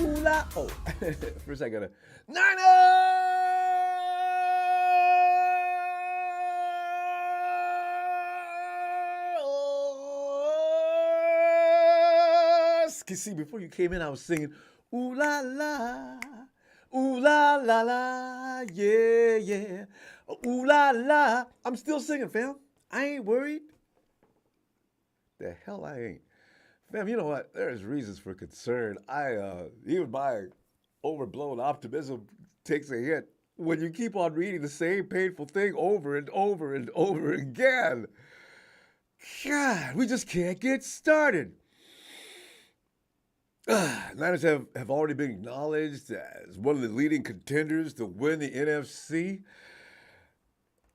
Ooh la. Oh, first I gotta. Niners! You see, before you came in, I was singing ooh la la. Ooh la la la, yeah, yeah. Ooh la la. I'm still singing, fam. I ain't worried. The hell I ain't. Fam, you know what? There's reasons for concern. Even my overblown optimism takes a hit when you keep on reading the same painful thing over and over and over again. God, we just can't get started. Niners have already been acknowledged as one of the leading contenders to win the NFC.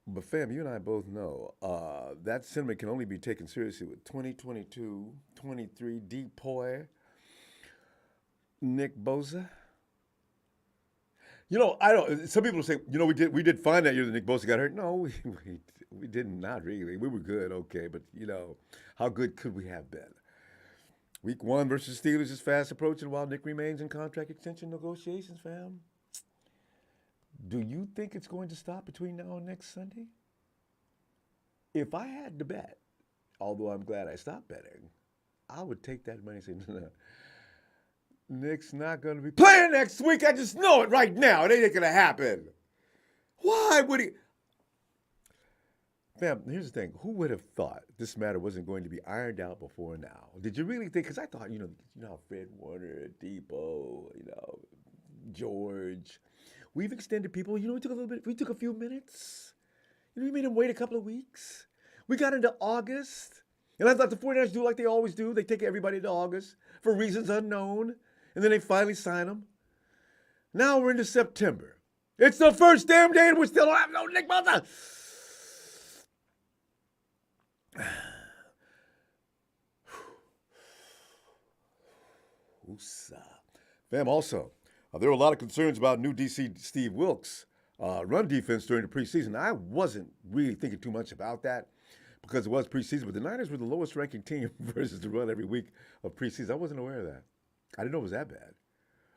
But fam, you and I both know that sentiment can only be taken seriously with 2022, 23 Depoy, Nick Bosa. You know, I don't. Some people say, you know, we did fine that year that Nick Bosa got hurt. No, we did not really. We were good, okay, but you know, how good could we have been? Week 1 versus Steelers is fast approaching while Nick remains in contract extension negotiations, fam. Do you think it's going to stop between now and next Sunday? If I had to bet, although I'm glad I stopped betting, I would take that money and say, no, Nick's not going to be playing next week. I just know it right now. It ain't going to happen. Why would he? Fam, here's the thing. Who would have thought this matter wasn't going to be ironed out before now? Did you really think? Because I thought, you know, Fred Warner, Depot, George. We've extended people. You know, we took a few minutes. You know, we made them wait a couple of weeks. We got into August. And I thought the 49ers do like they always do. They take everybody to August for reasons unknown. And then they finally sign them. Now we're into September. It's the first damn day and we still don't have no Nick Bosa. Fam, also, there were a lot of concerns about new DC Steve Wilkes' run defense during the preseason. I wasn't really thinking too much about that because it was preseason, but the Niners were the lowest ranking team versus the run every week of preseason. I wasn't aware of that. I didn't know it was that bad.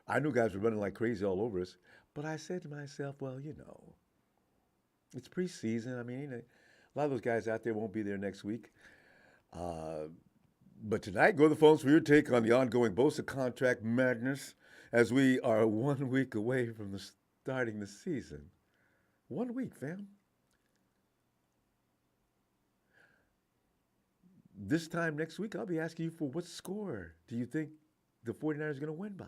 I knew guys were running like crazy all over us, but I said to myself, well, you know, it's preseason. I mean, a lot of those guys out there won't be there next week. But tonight, go to the phones for your take on the ongoing Bosa contract madness as we are 1 week away from starting the season. 1 week, fam. This time next week, I'll be asking you for what score do you think the 49ers are going to win by?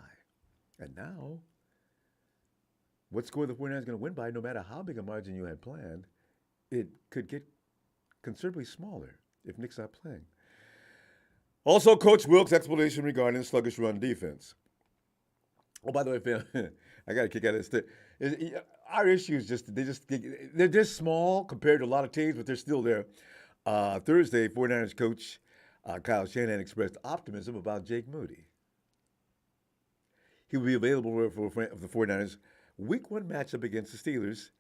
And now, what score the 49ers are going to win by, no matter how big a margin you had planned, it could get considerably smaller if Nick's not playing. Also, Coach Wilkes' explanation regarding the sluggish run defense. Oh, by the way, fam, I got to kick out of this. Our issue is they're just small compared to a lot of teams, but they're still there. Thursday, 49ers coach Kyle Shanahan expressed optimism about Jake Moody. He will be available for the 49ers Week 1 matchup against the Steelers.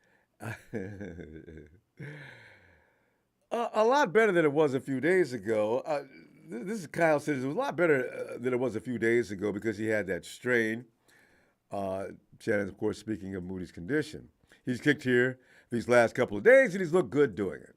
A lot better than it was a few days ago. This is Kyle says it was a lot better than it was a few days ago because he had that strain. Shannon's, of course, speaking of Moody's condition. He's kicked here these last couple of days, and he's looked good doing it.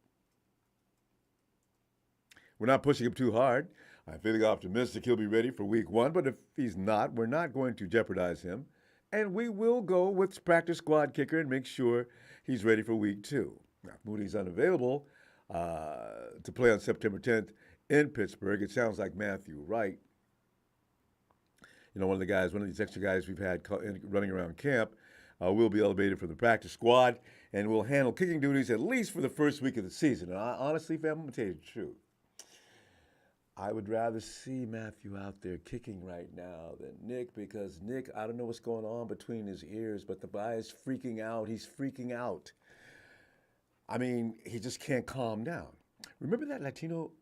We're not pushing him too hard. I'm feeling optimistic he'll be ready for Week 1, but if he's not, we're not going to jeopardize him. And we will go with practice squad kicker and make sure he's ready for Week 2. Now, if Moody's unavailable to play on September 10th in Pittsburgh, it sounds like Matthew Wright, one of these extra guys we've had running around camp, will be elevated from the practice squad and will handle kicking duties at least for the first week of the season. And honestly, fam, I'm going to tell you the truth. I would rather see Matthew out there kicking right now than Nick because Nick, I don't know what's going on between his ears, but the guy is freaking out. He's freaking out. I mean, he just can't calm down. Remember that Latino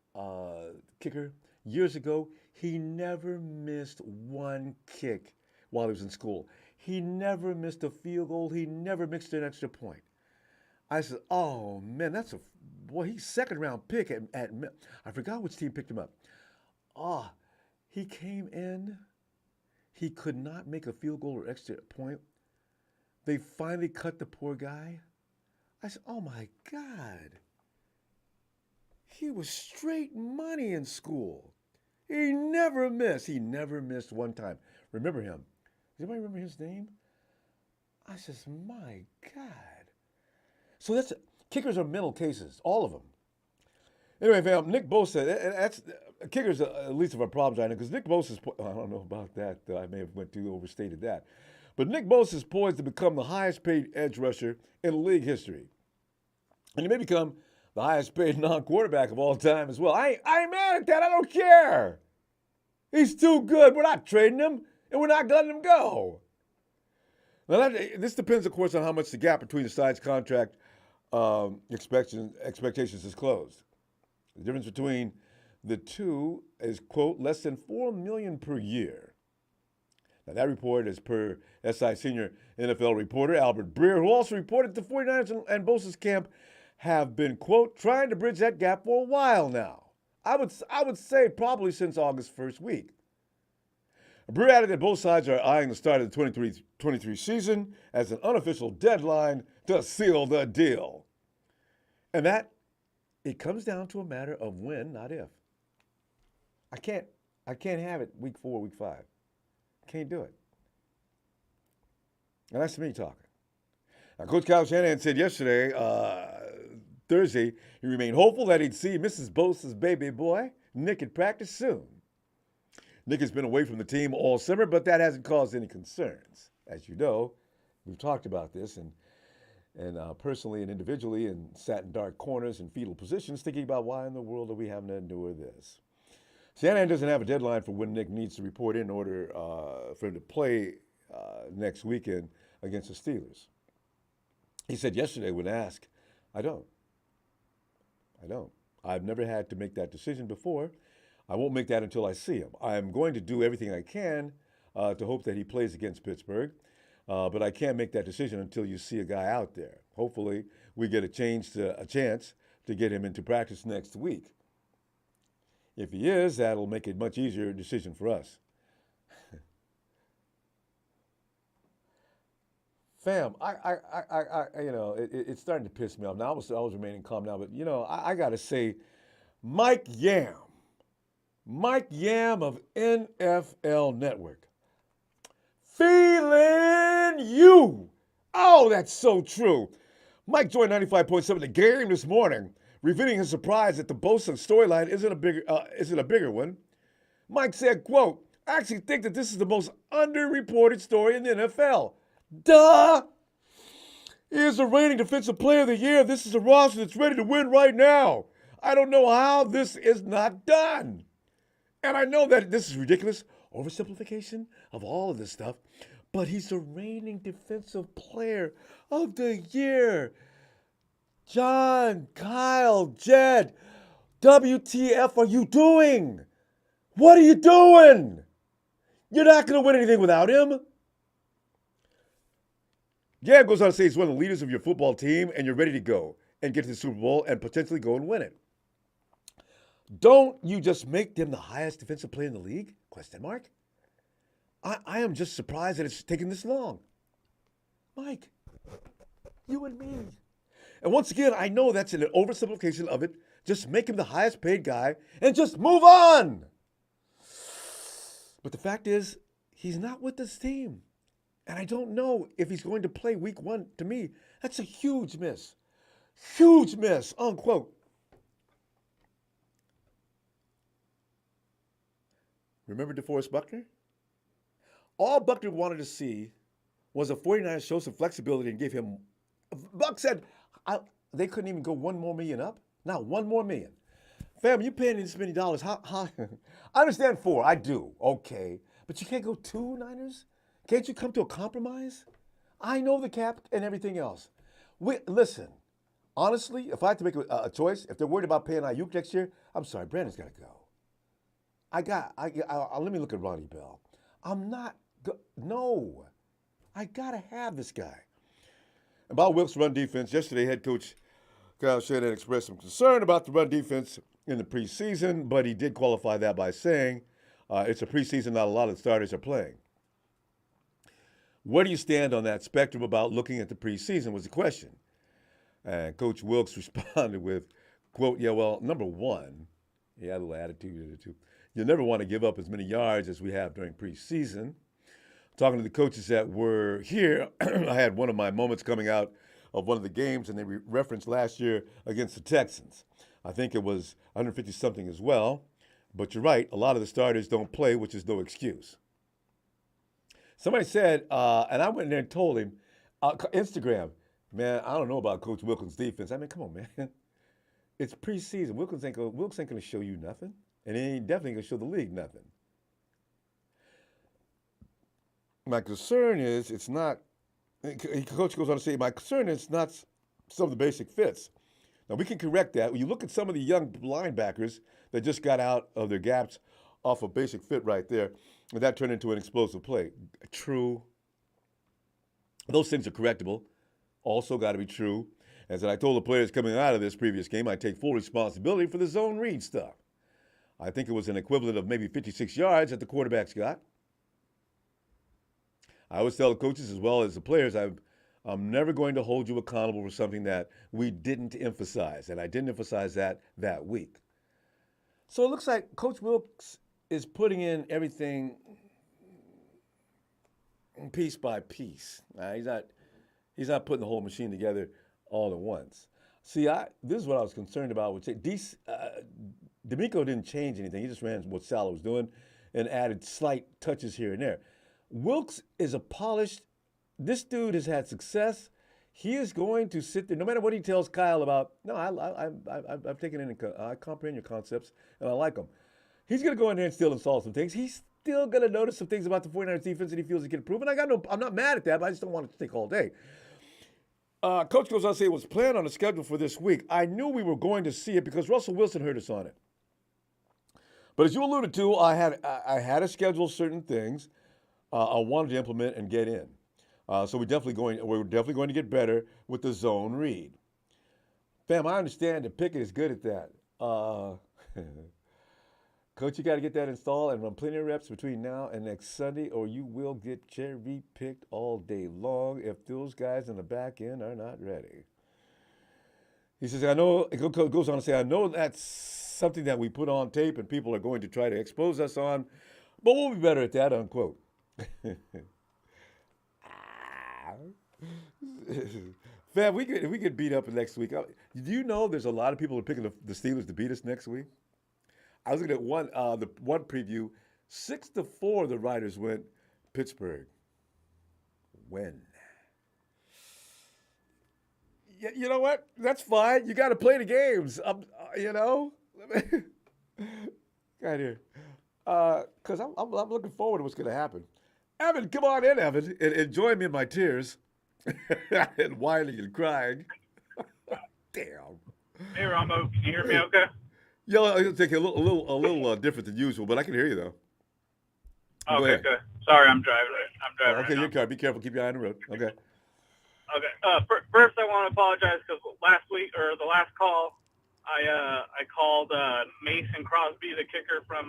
kicker years ago? He never missed one kick while he was in school. He never missed a field goal. He never missed an extra point. I said, oh, man, he's second-round pick at I forgot which team picked him up. He came in. he could not make a field goal or extra point. They finally cut the poor guy. I said, oh my God. He was straight money in school. He never missed. He never missed one time. Remember him? Does anybody remember his name? I says, my God. So kickers are mental cases, all of them. Anyway, fam, Nick Bosa, kickers are the least of our problems right now because Nick Bosa's, I don't know about that. I may have overstated that. But Nick Bosa is poised to become the highest paid edge rusher in league history. And he may become the highest paid non-quarterback of all time as well. I ain't mad at that. I don't care. He's too good. We're not trading him, and we're not letting him go. Now, this depends, of course, on how much the gap between the sides' contract expectations is closed. The difference between the two is, quote, less than $4 million per year. Now, that report is per SI senior NFL reporter Albert Breer, who also reported the 49ers and Bosa's camp have been, quote, trying to bridge that gap for a while now. I would say probably since August 1st week. Breer added that both sides are eyeing the start of the 23 season as an unofficial deadline to seal the deal. And that, it comes down to a matter of when, not if. I can't have it week 4, week 5. Can't do it. And that's me talking. Now, Coach Kyle Shanahan said yesterday, Thursday, he remained hopeful that he'd see Mrs. Bosa's baby boy, Nick, at practice soon. Nick has been away from the team all summer, but that hasn't caused any concerns. As you know, we've talked about this and personally and individually and sat in dark corners and fetal positions thinking about why in the world are we having to endure this. Shanahan doesn't have a deadline for when Nick needs to report in order for him to play next weekend against the Steelers. He said yesterday when asked, I don't. I've never had to make that decision before. I won't make that until I see him. I'm going to do everything I can to hope that he plays against Pittsburgh, but I can't make that decision until you see a guy out there. Hopefully, we get a chance to get him into practice next week. If he is, that'll make it a much easier decision for us. Fam, it's starting to piss me off. Now, I was remaining calm now, but, I got to say, Mike Yam of NFL Network, feeling you. Oh, that's so true. Mike joined 95.7 The Game this morning, revealing his surprise that the Bosa storyline isn't a bigger one. Mike said, quote, I actually think that this is the most underreported story in the NFL. Duh! He is the reigning Defensive Player of the Year. This is a roster that's ready to win right now. I don't know how this is not done. And I know that this is ridiculous, oversimplification of all of this stuff, but he's the reigning Defensive Player of the Year. John, Kyle, Jed, WTF are you doing? What are you doing? You're not going to win anything without him. Yeah, it goes on to say he's one of the leaders of your football team and you're ready to go and get to the Super Bowl and potentially go and win it. Don't you just make them the highest defensive player in the league? Question mark. I am just surprised that it's taken this long. Mike, you and me. And once again, I know that's an oversimplification of it. Just make him the highest paid guy and just move on. But the fact is, he's not with this team. And I don't know if he's going to play week 1. To me, that's a huge miss. Huge miss, unquote. Remember DeForest Buckner? All Buckner wanted to see was a 49ers show some flexibility and give him. Buck said they couldn't even go $1 more million up. Now $1 more million. Fam, you paying this many dollars? How? I understand 4. I do. Okay, but you can't go 2 Niners. Can't you come to a compromise? I know the cap and everything else. Listen, honestly, if I had to make a choice, if they're worried about paying Ayuk next year, I'm sorry, Brandon's got to go. Let me look at Ronnie Bell. No. I got to have this guy. About Wilkes' run defense, yesterday head coach Kyle Shanahan expressed some concern about the run defense in the preseason, but he did qualify that by saying it's a preseason, not a lot of the starters are playing. Where do you stand on that spectrum about looking at the preseason was the question. And Coach Wilkes responded with, quote, yeah, well, number one, he had a little attitude too. You'll never want to give up as many yards as we have during preseason. Talking to the coaches that were here, I had one of my moments coming out of one of the games, and they referenced last year against the Texans. I think it was 150-something as well. But you're right, a lot of the starters don't play, which is no excuse. Somebody said, and I went in there and told him, Instagram, man, I don't know about Coach Wilkins' defense. I mean, come on, man. It's preseason. Wilkins ain't going to show you nothing, and he ain't definitely going to show the league nothing. My concern is it's not, Coach goes on to say, my concern is not some of the basic fits. Now, we can correct that. When you look at some of the young linebackers that just got out of their gaps off a basic fit right there, and that turned into an explosive play. True. Those things are correctable. Also got to be true. As I told the players coming out of this previous game, I take full responsibility for the zone read stuff. I think it was an equivalent of maybe 56 yards that the quarterbacks got. I always tell the coaches as well as the players, I'm never going to hold you accountable for something that we didn't emphasize, and I didn't emphasize that week. So it looks like Coach Wilkes is putting in everything piece by piece. He's not putting the whole machine together all at once. See, this is what I was concerned about. D'Amico didn't change anything. He just ran what Salah was doing and added slight touches here and there. Wilkes is a polished. This dude has had success. He is going to sit there, no matter what he tells Kyle about. No, I've taken in. I comprehend your concepts, and I like them. He's going to go in there and still install some things. He's still going to notice some things about the 49ers defense that he feels he can improve. And I'm not mad at that, but I just don't want it to take all day. Coach goes on to say it was planned on the schedule for this week. I knew we were going to see it because Russell Wilson heard us on it. But as you alluded to, I had to schedule certain things I wanted to implement and get in. So we're definitely going to get better with the zone read. Fam, I understand that Pickett is good at that. Coach, you got to get that installed and run plenty of reps between now and next Sunday, or you will get cherry-picked all day long if those guys in the back end are not ready. He says, it goes on to say, I know that's something that we put on tape and people are going to try to expose us on, but we'll be better at that, unquote. Fam, we could beat up next week. Do you know there's a lot of people who are picking the Steelers to beat us next week? I was looking at the one preview. 6-4 the Riders went Pittsburgh. When? You know what? That's fine. You got to play the games. Got here. Because I'm looking forward to what's going to happen. Evan, come on in, Evan, and join me in my tears and whining and crying. Damn. Hey, Ronbo, can you hear me okay? Yeah, it'll take a little different than usual, but I can hear you, though. Okay, good. Sorry, I'm driving. Okay, your car. Be careful. Keep your eye on the road. Okay. Okay. First, I want to apologize because last week, or the last call, I called Mason Crosby, the kicker from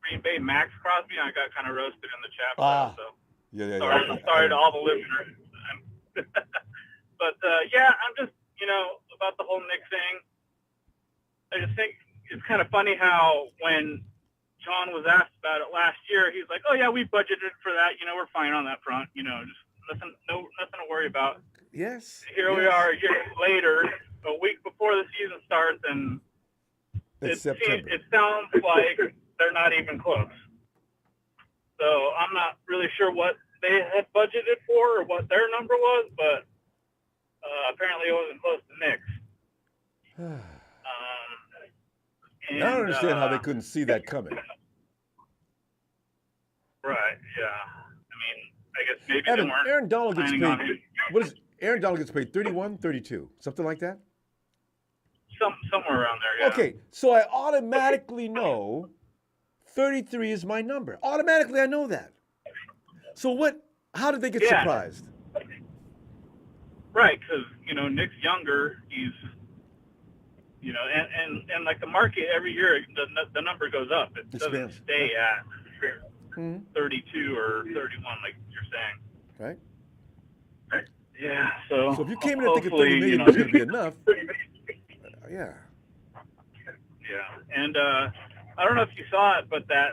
Green Bay, Max Crosby, and I got kind of roasted in the chat. So yeah. Sorry to all the listeners. But, I'm just, about the whole Nick thing. I just think it's kind of funny how when John was asked about it last year, he's like, "Oh yeah, we budgeted for that. We're fine on that front. Just nothing to worry about." Yes. Here we are a year later, a week before the season starts, and it sounds like they're not even close. So I'm not really sure what they had budgeted for or what their number was, but apparently it wasn't close to Nick's. I don't understand how they couldn't see that coming. Right, yeah. I mean, I guess maybe Evan, they weren't. Aaron Donald gets paid. Aaron Donald gets paid 31, 32, something like that? Somewhere around there, yeah. Okay, so I automatically know 33 is my number. Automatically I know that. So how did they get surprised? Right, because, Nick's younger. He's, and like the market every year, the number goes up. It doesn't stay at 32 or 31 like you're saying. right? Yeah. So if you came in and thinking 30 million you know, was going to be enough, yeah. Yeah, and I don't know if you saw it, but that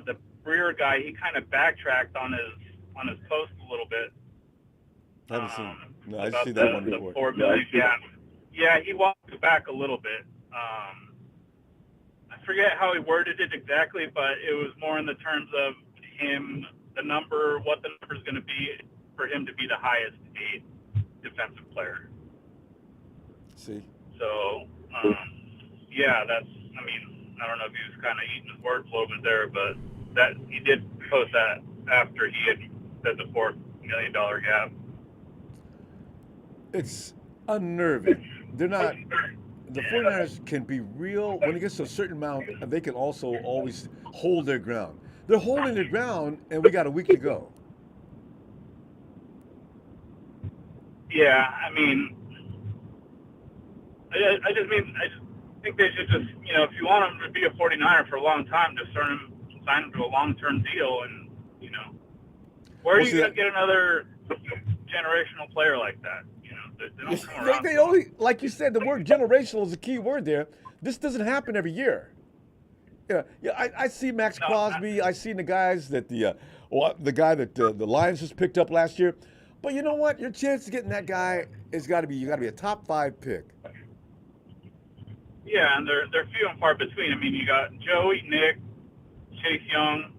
the Breer guy, he kind of backtracked on his post a little bit. I haven't seen. No, I about see that one the before. 4 million. Yeah, he walked it back a little bit. I forget how he worded it exactly, but it was more in the terms of him, what the number is going to be for him to be the highest paid defensive player. See. So, yeah, I mean, I don't know if he was kind of eating his words a little bit there, but that he did post that after he had said the $4 million gap. It's unnerving. They're not. The 49ers can be real. When it gets to a certain amount, they can also always hold their ground. They're holding their ground, and we got a week to go. Yeah, I mean, I just think they should just, you know, if you want him to be a 49er for a long time, just sign him to a long-term deal, and, you know, where are you going to get another generational player like that? You know, they don't come around. They only, like you said, the word generational is a key word there. This doesn't happen every year. Yeah. I see Max Crosby. I see the guys that the guy that the Lions just picked up last year. But you know what? Your chance of getting that guy is got to be a top 5 pick. Yeah, and they're few and far between. I mean, you got Joey, Nick, Chase Young,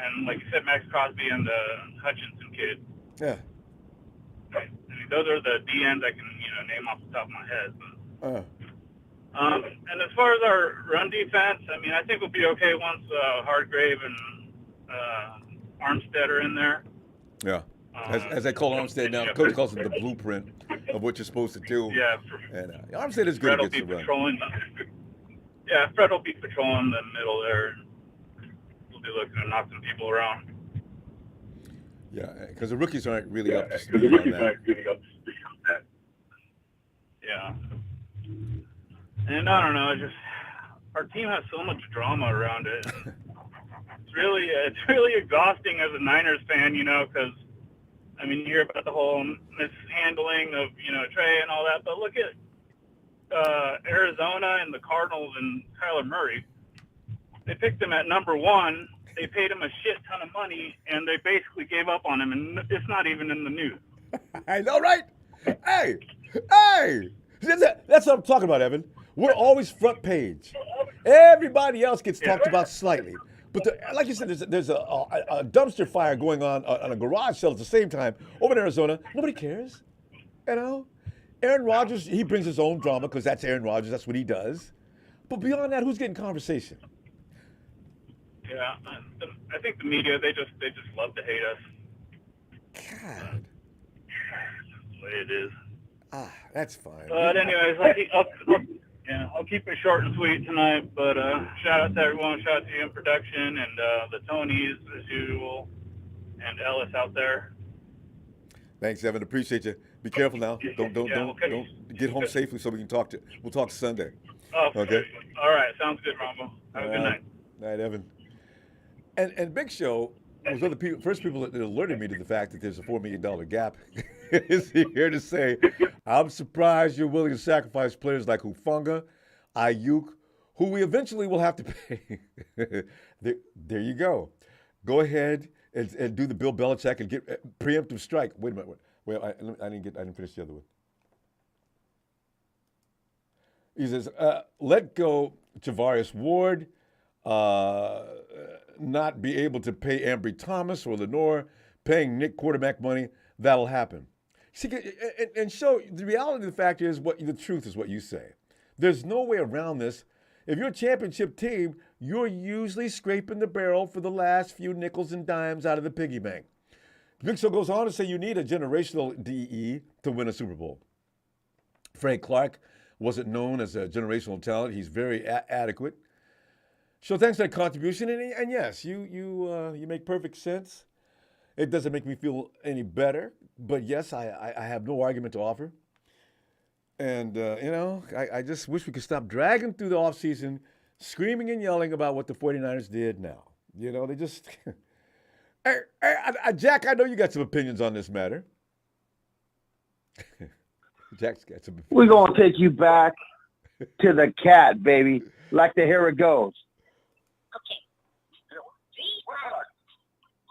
and like you said, Max Crosby and the Hutchinson kid. Yeah. I mean, those are the DNs I can, you know, name off the top of my head. But, and as far as our run defense, I mean, I think we'll be okay once Hargrave and Armstead are in there. Yeah. As they call Armstead now, the coach calls it the blueprint of what you're supposed to do. Yeah. And Armstead is good against the run. Fred will be patrolling the middle there. We'll be looking at knocking people around. Yeah, because the rookies aren't really up to speed on that. Yeah. And I don't know, our team has so much drama around it. It's really exhausting as a Niners fan, you know, because I mean, you hear about the whole mishandling of, you know, Trey and all that, but look at Arizona and the Cardinals and Kyler Murray. They picked him at number 1. They paid him a shit ton of money, and they basically gave up on him, and it's not even in the news. I know, right? Hey! That's what I'm talking about, Evan. We're always front page. Everybody else gets talked about slightly. But like you said, there's a dumpster fire going on a garage sale at the same time over in Arizona. Nobody cares, you know. Aaron Rodgers, he brings his own drama because that's Aaron Rodgers. That's what he does. But beyond that, who's getting conversation? Yeah, I think the media they just love to hate us. God, that's the way it is. That's fine. But anyways, I'll keep it short and sweet tonight, but shout out to everyone. Shout out to you in production and the Tonys, as usual, and Ellis out there. Thanks, Evan. Appreciate you. Be careful now. Don't get home safely so we can talk we'll talk Sunday. Oh, okay. All right. Sounds good, Ronbo. Have a good night. Night, Evan. And Big Show was one of the first people that alerted me to the fact that there's a $4 million gap. Is here to say, I'm surprised you're willing to sacrifice players like Hufanga, Ayuk, who we eventually will have to pay. There you go. Go ahead and do the Bill Belichick and get preemptive strike. Wait a minute. Wait, I didn't finish the other one. He says, let go Javarius Ward, not be able to pay Ambry Thomas or Lenore, paying Nick quarterback money. That'll happen. See, and show the reality of the fact is the truth is what you say. There's no way around this. If you're a championship team, you're usually scraping the barrel for the last few nickels and dimes out of the piggy bank. Big Show goes on to say you need a generational DE to win a Super Bowl. Frank Clark wasn't known as a generational talent. He's very adequate. So thanks for that contribution. And yes, you make perfect sense. It doesn't make me feel any better. But yes, I have no argument to offer. And, I just wish we could stop dragging through the offseason, screaming and yelling about what the 49ers did now. You know, they just, Jack, I know you got some opinions on this matter. Jack's got some opinions. We're going to take you back to the cat, baby. Like the here it goes. Okay.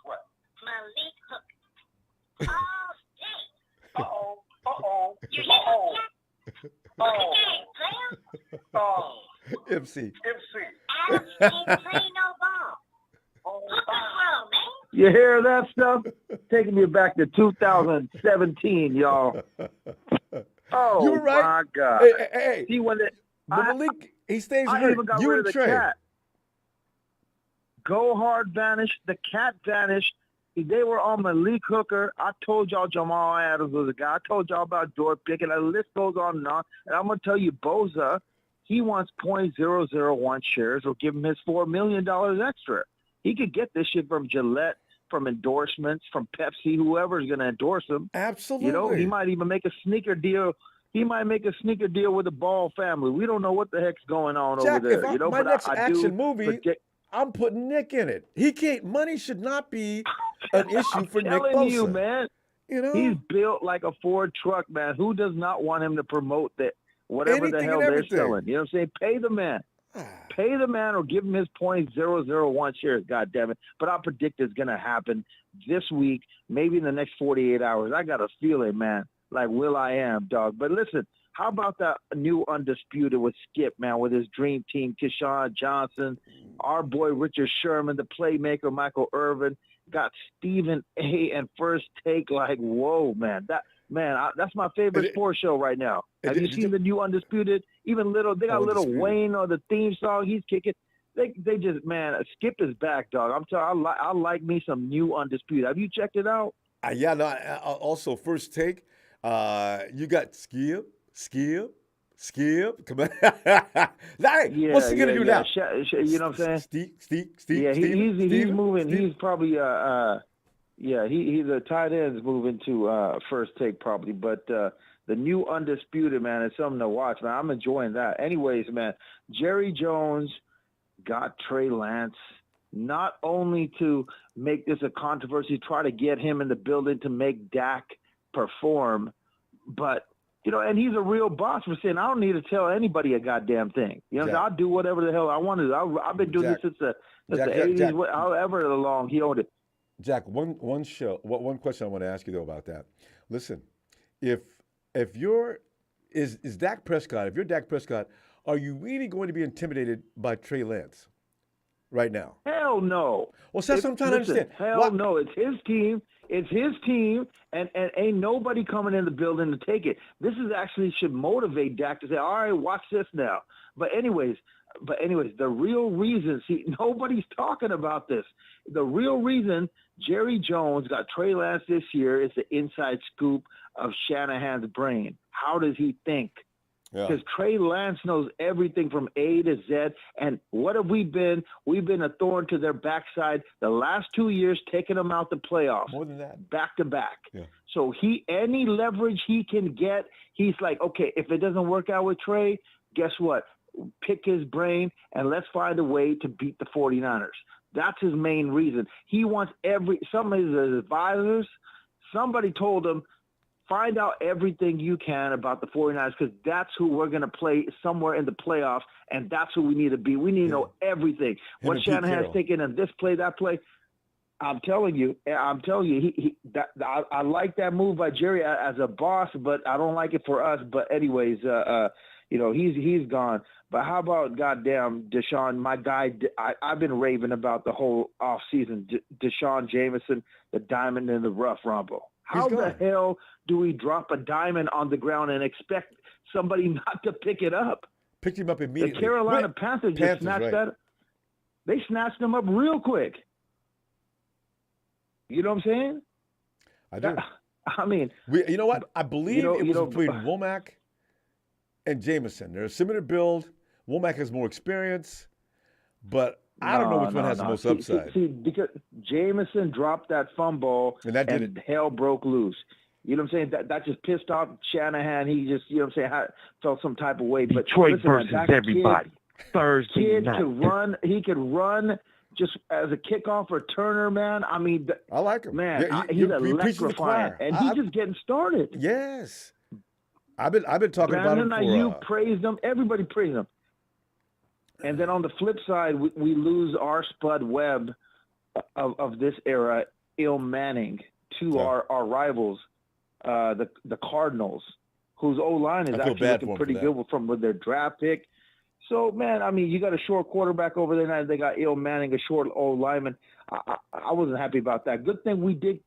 What? Malik Hook. All day. Uh-oh. You hear that? Oh. Hey, player. Oh. MC. Adams ain't play no ball. Hook the ball, man. You hear that stuff? Taking you back to 2017, y'all. Oh, You were right. my God. Hey. See, when Malik, he stays I hurt. even got You rid and of the Trey. cat. Go hard vanished. The cat vanished. They were on Malik Hooker. I told y'all Jamal Adams was a guy. I told y'all about Dort Pickett. The list goes on and on. And I'm going to tell you, Bosa, he wants 0.001 shares or give him his $4 million extra. He could get this shit from Gillette, from endorsements, from Pepsi, whoever's going to endorse him. Absolutely. You know, he might even make a sneaker deal. He might make a sneaker deal with the Ball family. We don't know what the heck's going on Jack, over there. if You know, my next I action do movie, predict- I'm putting Nick in it. He can't. Money should not be an issue for Nick telling Bosa. you, man. You know, He's built like a Ford truck, man. Who does not want him to promote that whatever Anything the hell and they're everything. selling? You know what I'm saying? Pay the man. Pay the man or give him his 0.001 shares, God damn it. But I predict it's going to happen this week, maybe in the next 48 hours. I got a feeling, man, like Will.i.am, dog. But listen, how about that new undisputed with Skip, man, with his dream team, Keyshawn Johnson, our boy Richard Sherman, the playmaker, Michael Irvin, got Stephen A. and First Take. Like, whoa, man. That's my favorite sports show right now. Have you seen the new Undisputed? Even they got little Wayne on the theme song. He's kicking. They just, man, Skip is back, dog. I'm telling you, I like me some new Undisputed. Have you checked it out? Yeah, no. Also, First Take. You got Skip. Come on. What's he gonna do now? You know what I'm saying? Steve. Yeah, he's moving. Steve. He's probably he's a tight end's moving to First Take probably, but the new Undisputed, man, is something to watch, man. I'm enjoying that. Anyways, man, Jerry Jones got Trey Lance not only to make this a controversy, try to get him in the building to make Dak perform, but you know, and he's a real boss for saying, I don't need to tell anybody a goddamn thing. You know, I'll do whatever the hell I want to do. I've been doing this since the 80s, however long he owned it. Jack, one question I want to ask you though about that. Listen, if you're Dak Prescott, if you're Dak Prescott, are you really going to be intimidated by Trey Lance right now? Hell no. Well, that's what I'm trying to understand. Hell no. It's his team. It's his team, and ain't nobody coming in the building to take it. This is actually should motivate Dak to say, all right, watch this now. But anyways, the real reason, see, nobody's talking about this. The real reason Jerry Jones got Trey Lance this year is the inside scoop of Shanahan's brain. How does he think? Because Trey Lance knows everything from A to Z. And what have we been? We've been a thorn to their backside the last 2 years, taking them out the playoffs. More than that. Back to back. Yeah. So any leverage he can get, he's like, okay, if it doesn't work out with Trey, guess what? Pick his brain and let's find a way to beat the 49ers. That's his main reason. He wants some of his advisors, somebody told him, find out everything you can about the 49ers because that's who we're going to play somewhere in the playoffs, and that's who we need to be. We need to know everything. What Shanahan's taking in this play, that play. I'm telling you, I like that move by Jerry as a boss, but I don't like it for us. But anyways, you know, he's gone. But how about goddamn Deshaun, my guy? I've been raving about the whole offseason. Deshaun Jameson, the diamond in the rough, Ronbo. How the hell do we drop a diamond on the ground and expect somebody not to pick it up? Picked him up immediately. The Carolina Panthers just snatched that. They snatched him up real quick. You know what I'm saying? I do. I mean, you know what? I believe it was between Womack and Jameson. They're a similar build. Womack has more experience, but I don't know which one has the most upside. See, because Jameson dropped that fumble and hell broke loose. You know what I'm saying? That just pissed off Shanahan. He just, you know what I'm saying, felt some type of way. But Detroit versus everybody. Thursday night. He could run just as a kickoff returner, man. I mean, I like him. man, Yeah, he's you're preaching to the electrifying, choir. and he's just getting started. Yes. I've been talking Brandon about him for. Ayuk praised him. Everybody praised him. And then on the flip side, we lose our Spud Webb of this era, Il Manning, to our rivals, the Cardinals, whose O-line is actually looking pretty good from their draft pick. So, man, I mean, you got a short quarterback over there now. They got Il Manning, a short O-lineman. I wasn't happy about that. Good thing we did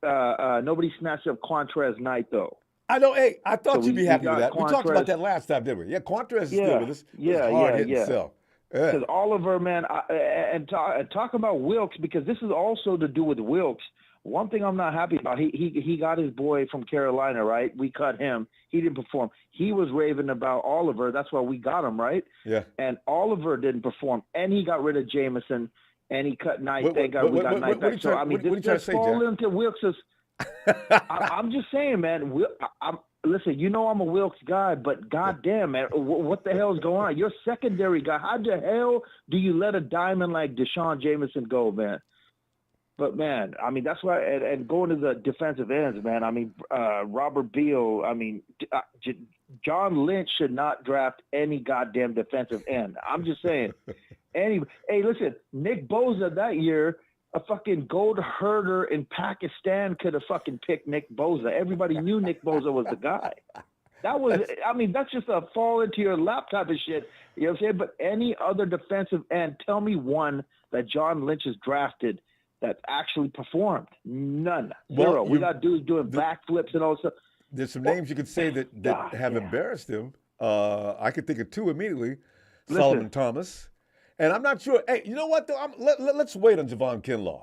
nobody snatched up Quantrez Knight, though. I know. Hey, I thought you'd be happy with that. We talked about that last time, didn't we? Yeah, Quantrez is still with us. Yeah, hard hitting himself. Because Oliver, man, and talk about Wilkes, because this is also to do with Wilkes. One thing I'm not happy about, he got his boy from Carolina, right? We cut him. He didn't perform. He was raving about Oliver. That's why we got him, right? Yeah. And Oliver didn't perform, and he got rid of Jameson, and he cut Knight. Thank God we got Knight back. So, I mean, this just fall into Wilkes'. I'm just saying, man. Listen, you know I'm a Wilkes guy, but goddamn, man, what the hell is going on? You're a secondary guy. How the hell do you let a diamond like Deshaun Jameson go, man? But, man, I mean, that's why – and going to the defensive ends, man, I mean, Robert Beal, I mean, John Lynch should not draft any goddamn defensive end. I'm just saying. Hey, listen, Nick Bosa that year – a fucking gold herder in Pakistan could have fucking picked Nick Bosa. Everybody knew Nick Bosa was the guy. That's just a fall into your lap type of shit. You know what I'm saying? But any other defensive end, tell me one that John Lynch has drafted that actually performed. None. Zero. We got dudes doing backflips and all stuff. There's some names you could say that have embarrassed him. I could think of two immediately. Solomon Thomas. And I'm not sure. Hey, you know what, though? Let's wait on Javon Kinlaw.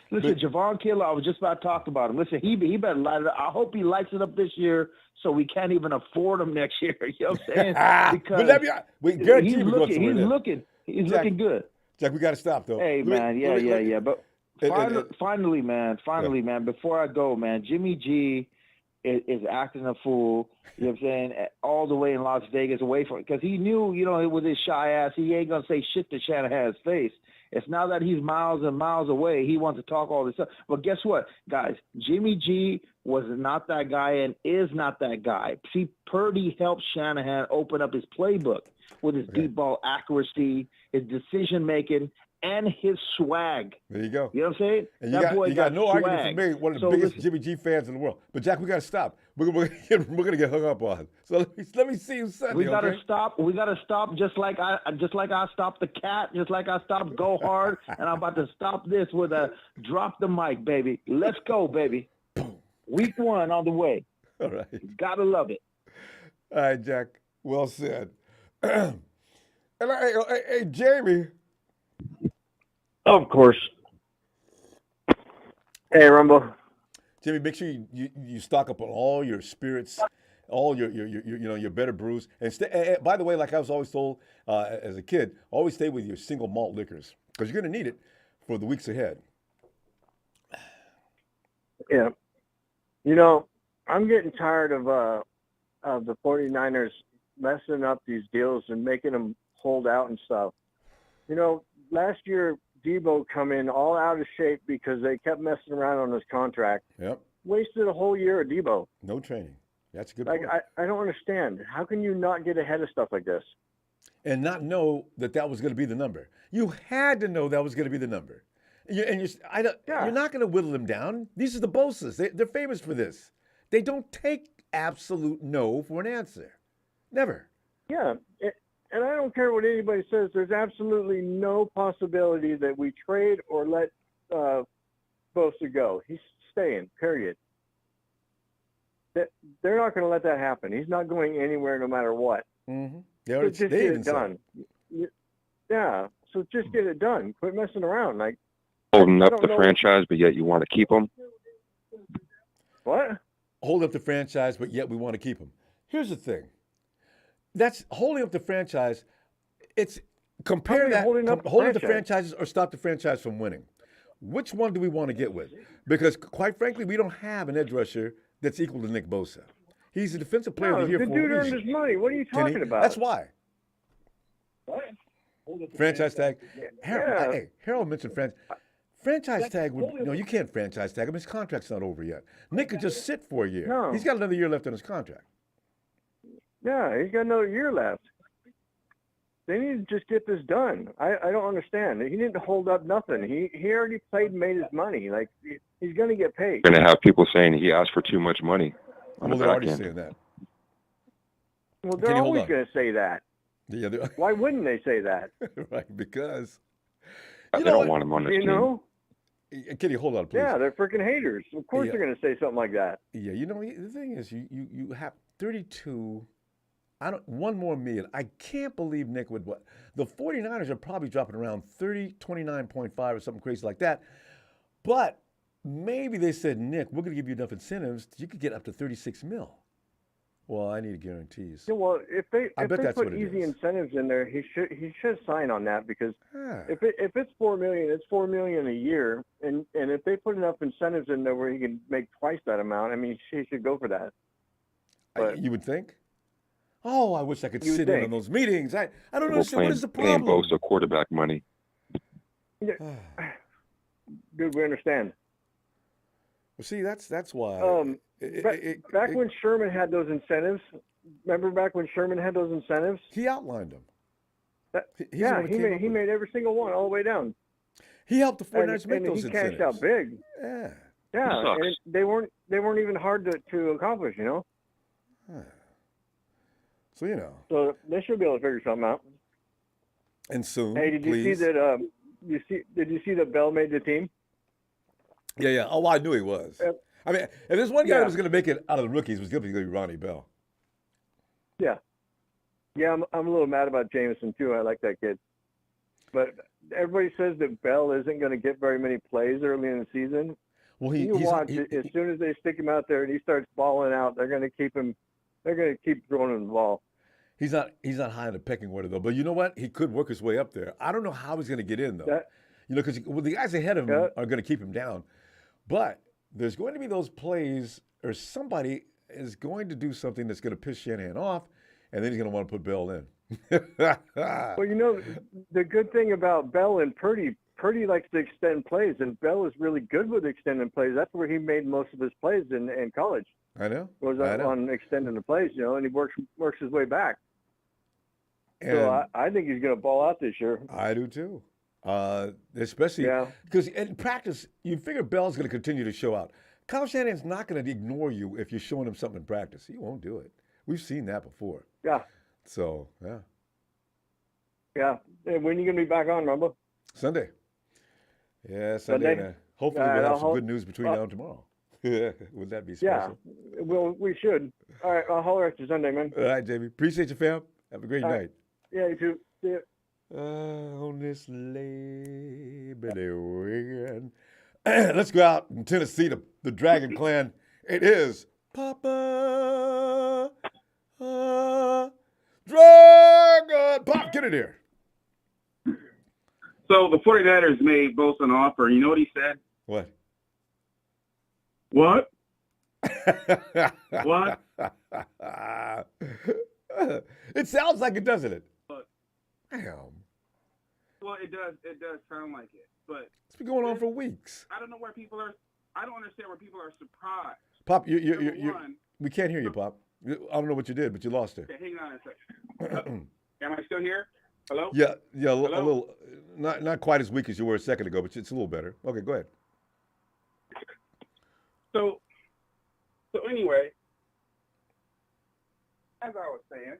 Listen, Javon Kinlaw, I was just about to talk about him. Listen, he better light it up. I hope he lights it up this year so we can't even afford him next year. You know what I'm saying? Because we guarantee he's looking good. Jack, we got to stop, though. Hey, man, yeah. But finally, man, before I go, man, Jimmy G is acting a fool, you know what I'm saying, all the way in Las Vegas away from it. Because he knew, with his shy ass, he ain't going to say shit to Shanahan's face. It's now that he's miles and miles away, he wants to talk all this stuff. But guess what, guys? Jimmy G was not that guy and is not that guy. See, Purdy helped Shanahan open up his playbook with his deep ball accuracy, his decision-making, and his swag. There you go. You know what I'm saying? And you got no argument for me, one of the biggest Jimmy G fans in the world. But Jack, we got to stop. We're gonna get hung up on. So let me see you Sunday. We gotta stop. We gotta stop. Just like I stopped the cat. Just like I stopped Go Hard. And I'm about to stop this with a drop the mic, baby. Let's go, baby. Week 1 on the way. All right. Gotta love it. All right, Jack. Well said. And hey, Jamie. Of course. Hey, Ronbo. Jimmy, make sure you stock up on all your spirits, all your better brews, and by the way, like I was always told as a kid, always stay with your single malt liquors because you're going to need it for the weeks ahead. Yeah, I'm getting tired of the 49ers messing up these deals and making them hold out and stuff. Last year, Debo come in all out of shape because they kept messing around on his contract. Yep. Wasted a whole year of Debo. No training. That's a good point. I don't understand. How can you not get ahead of stuff like this? And not know that was going to be the number. You had to know that was going to be the number. You're not going to whittle them down. These are the Bosas. They're famous for this. They don't take absolute no for an answer. Never. Yeah. And I don't care what anybody says. There's absolutely no possibility that we trade or let Bosa go. He's staying, period. They're not going to let that happen. He's not going anywhere no matter what. Mm-hmm. Just get it done. Yeah, so just get it done. Quit messing around. Holding up the franchise, but yet you want to keep them? What? Hold up the franchise, but yet we want to keep him. Here's the thing. That's holding up the franchise. It's compare that holding up the franchises or stop the franchise from winning. Which one do we want to get with? Because quite frankly, we don't have an edge rusher that's equal to Nick Bosa. He's a defensive player of the year for a reason. The dude earned his money. What are you talking about? That's why. What? Franchise tag. Yeah. Hey, Harold mentioned franchise tag. You can't franchise tag him. His contract's not over yet. Nick could just sit for a year. No. He's got another year left on his contract. Yeah, he's got another year left. They need to just get this done. I don't understand. He didn't hold up nothing. He already played and made his money. Like, he's going to get paid. You're going to have people saying he asked for too much money. Well, they're already saying that. Well, they're always going to say that. Yeah, why wouldn't they say that? Right, because they don't want him on their team. Kenny, hold on, please. Yeah, they're freaking haters. Of course they're going to say something like that. Yeah, the thing is, you have 32. One more million. I can't believe Nick would. The 49ers are probably dropping around 29.5 or something crazy like that. But maybe they said, Nick, we're going to give you enough incentives. You could get up to 36 mil. Well, I need guarantees. Yeah, well, if they put easy is. incentives in there, he should sign on that, because if it's $4 million, it's $4 million a year, and if they put enough incentives in there where he can make twice that amount, I mean, he should go for that. But you would think. Oh, I wish I could sit in on those meetings. I don't understand. What is the problem? Paying Bosa quarterback money. Yeah. Dude, we understand. Well, see, that's why. Back when Sherman had those incentives, remember back when Sherman had those incentives? He outlined them. He made every single one all the way down. He helped the 49ers make those incentives. He cashed out big. Yeah. Yeah, and they weren't even hard to accomplish, So So they should be able to figure something out. And soon. Hey, did you see that? Did you see that Bell made the team? Yeah. Oh, I knew he was. I mean, if there's one guy that was going to make it out of the rookies, it was going to be Ronnie Bell. Yeah. Yeah, I'm a little mad about Jameson too. I like that kid, but everybody says that Bell isn't going to get very many plays early in the season. Well, as soon as they stick him out there and he starts balling out, they're going to keep him. They're going to keep throwing him the ball. He's not high in the pecking order though. But you know what? He could work his way up there. I don't know how he's going to get in though. Because the guys ahead of him are going to keep him down. But there's going to be those plays, or somebody is going to do something that's going to piss Shanahan off, and then he's going to want to put Bell in. Well, the good thing about Bell and Purdy likes to extend plays, and Bell is really good with extending plays. That's where he made most of his plays in college. I know. On extending the plays, and he works his way back. And so I think he's going to ball out this year. I do too. Especially because in practice, you figure Bell's going to continue to show out. Kyle Shanahan's not going to ignore you if you're showing him something in practice. He won't do it. We've seen that before. Yeah. So, yeah. Yeah. And when are you going to be back on, Ronbo? Sunday. Yeah, Sunday. Man. Hopefully we'll have some good news between now and tomorrow. Would that be special? Yeah. Well, we should. All right. I'll holler at you Sunday, man. All right, Jamie. Appreciate you, fam. Have a great night. Right. Yeah, you too. See ya. On this Labor Day weekend. Let's go out in Tennessee to the Dragon Clan. It is Papa Dragon. Pop, get it here. So the 49ers made Bosa an offer. You know what he said? What? What? What? It sounds like it, doesn't it? Damn. Well, it does. It does sound like it, but it's been going on for weeks. I don't know where people are. I don't understand where people are surprised. Pop, we can't hear you, Pop. I don't know what you did, but you lost it. Okay, hang on a second. Am I still here? Hello? Yeah, a Hello? little, not quite as weak as you were a second ago, but it's a little better. Okay, go ahead. So anyway, as I was saying,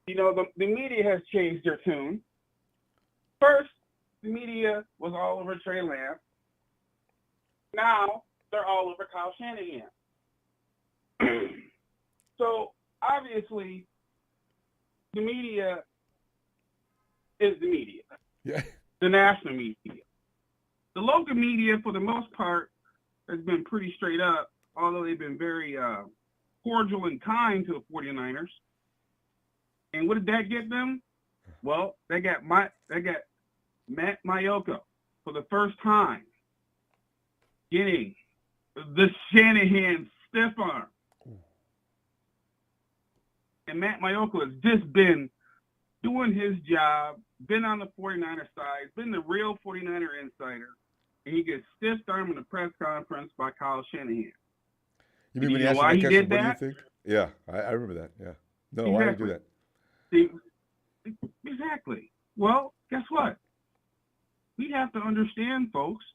the media has changed their tune. First, the media was all over Trey Lance. Now they're all over Kyle Shanahan. So obviously, the media is the media. Yeah. The national media. The local media, for the most part, has been pretty straight up, although they've been very cordial and kind to the 49ers. And what did that get them? Well, they got Matt Maiocco for the first time getting the Shanahan stiff arm. And Matt Maiocco has just been doing his job, been on the 49er side, been the real 49er insider, and he gets stiff-armed in the press conference by Kyle Shanahan. You mean when he asked why that he question, did what that? do you think? Yeah, I remember that, yeah. No, Exactly. why did he do that? See, exactly. Well, guess what? We have to understand, folks,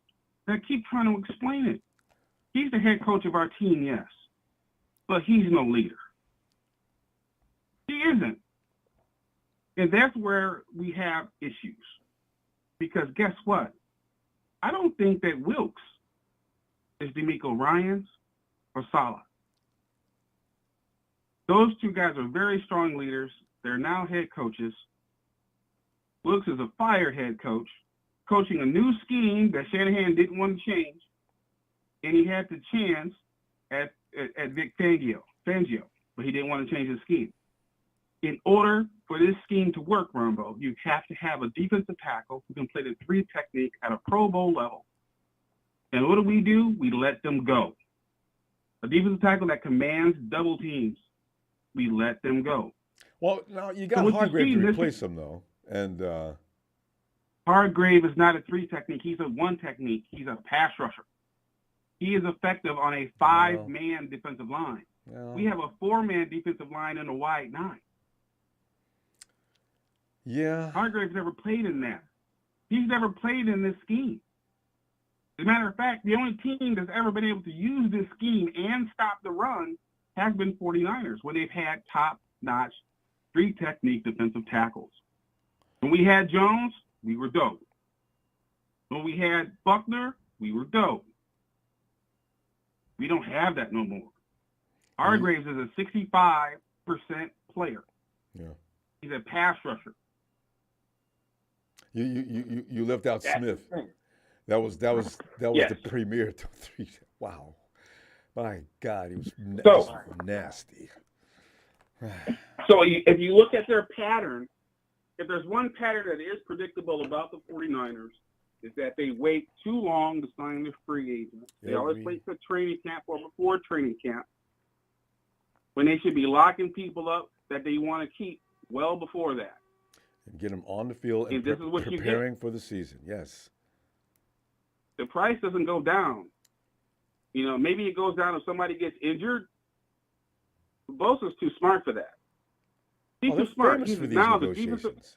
that keep trying to explain it. He's the head coach of our team, yes, but he's no leader. He isn't. And that's where we have issues. Because guess what? I don't think that Wilkes is DeMeco Ryans or Saleh. Those two guys are very strong leaders. They're now head coaches. Wilkes is a fire head coach, coaching a new scheme that Shanahan didn't want to change, and he had the chance at Vic Fangio, but he didn't want to change his scheme. In order for this scheme to work, Ronbo, you have to have a defensive tackle who can play the 3 technique at a Pro Bowl level. And what do? We let them go. A defensive tackle that commands double teams, we let them go. Well, now you got Hargrave to replace him, though. And Hargrave is not a 3 technique. He's a 1 technique. He's a pass rusher. He is effective on a 5-man defensive line. We have a 4-man defensive line and a wide 9. Yeah. Hargrave's never played in that. He's never played in this scheme. As a matter of fact, the only team that's ever been able to use this scheme and stop the run has been 49ers, when they've had top-notch 3 technique defensive tackles. When we had Jones, we were dope. When we had Buckner, we were dope. We don't have that no more. Hargraves is a 65% player. Yeah. He's a pass rusher. You left out Smith. That was Yes. the premier 3. Wow. My God, he was nasty. So if you look at their pattern, if there's one pattern that is predictable about the 49ers, is that they wait too long to sign the free agents. They always wait for training camp or before training camp, when they should be locking people up that they want to keep well before that. And get them on the field and this is what preparing for the season. Yes. The price doesn't go down. You know, maybe it goes down if somebody gets injured. Bosa's too smart for that. He's too smart. He's for these now negotiations.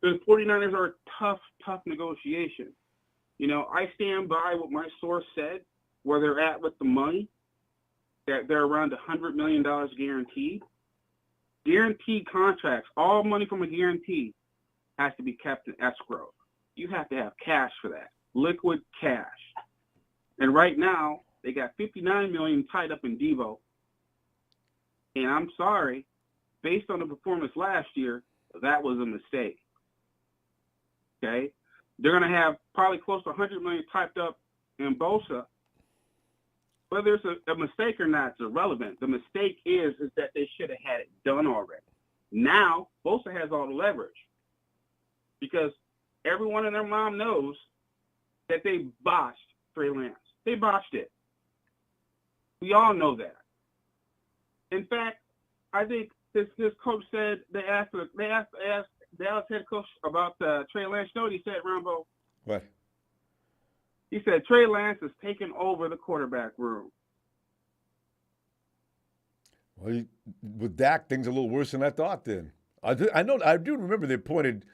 The 49ers are a tough negotiation. You know, I stand by what my source said, where they're at with the money, that they're around $100 million guaranteed. Guaranteed contracts, all money from a guarantee has to be kept in escrow. You have to have cash for that, liquid cash. And right now, they got $59 million tied up in Devo. And I'm sorry, based on the performance last year, that was a mistake. Okay? They're going to have probably close to $100 million typed up in Bosa. Whether it's a mistake or not, it's irrelevant. The mistake is that they should have had it done already. Now, Bosa has all the leverage because everyone and their mom knows that they botched Trey Lance. They botched it. We all know that. In fact, I think this coach said they asked Dallas head coach about Trey Lance. You know what he said, Ronbo? What? He said Trey Lance is taking over the quarterback room. Well, with Dak, things are a little worse than I thought. Then I do remember they pointed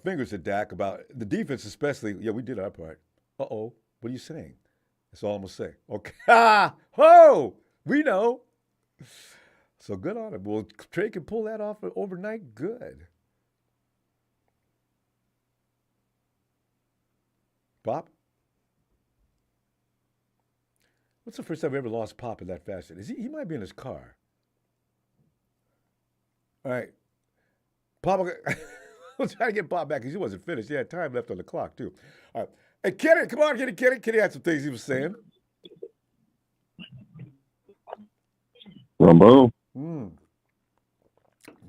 fingers at Dak about the defense, especially. Yeah, we did our part. What are you saying? That's all I'm gonna say. Okay. We know. So good on him. Well, Trey can pull that off overnight. Good. Pop? What's the first time we ever lost Pop in that fashion? He might be in his car. All right. Pop, we'll try to get Pop back because he wasn't finished. He had time left on the clock, too. All right. Hey, Kenny, come on, Kenny. Kenny had some things he was saying. Ronbo.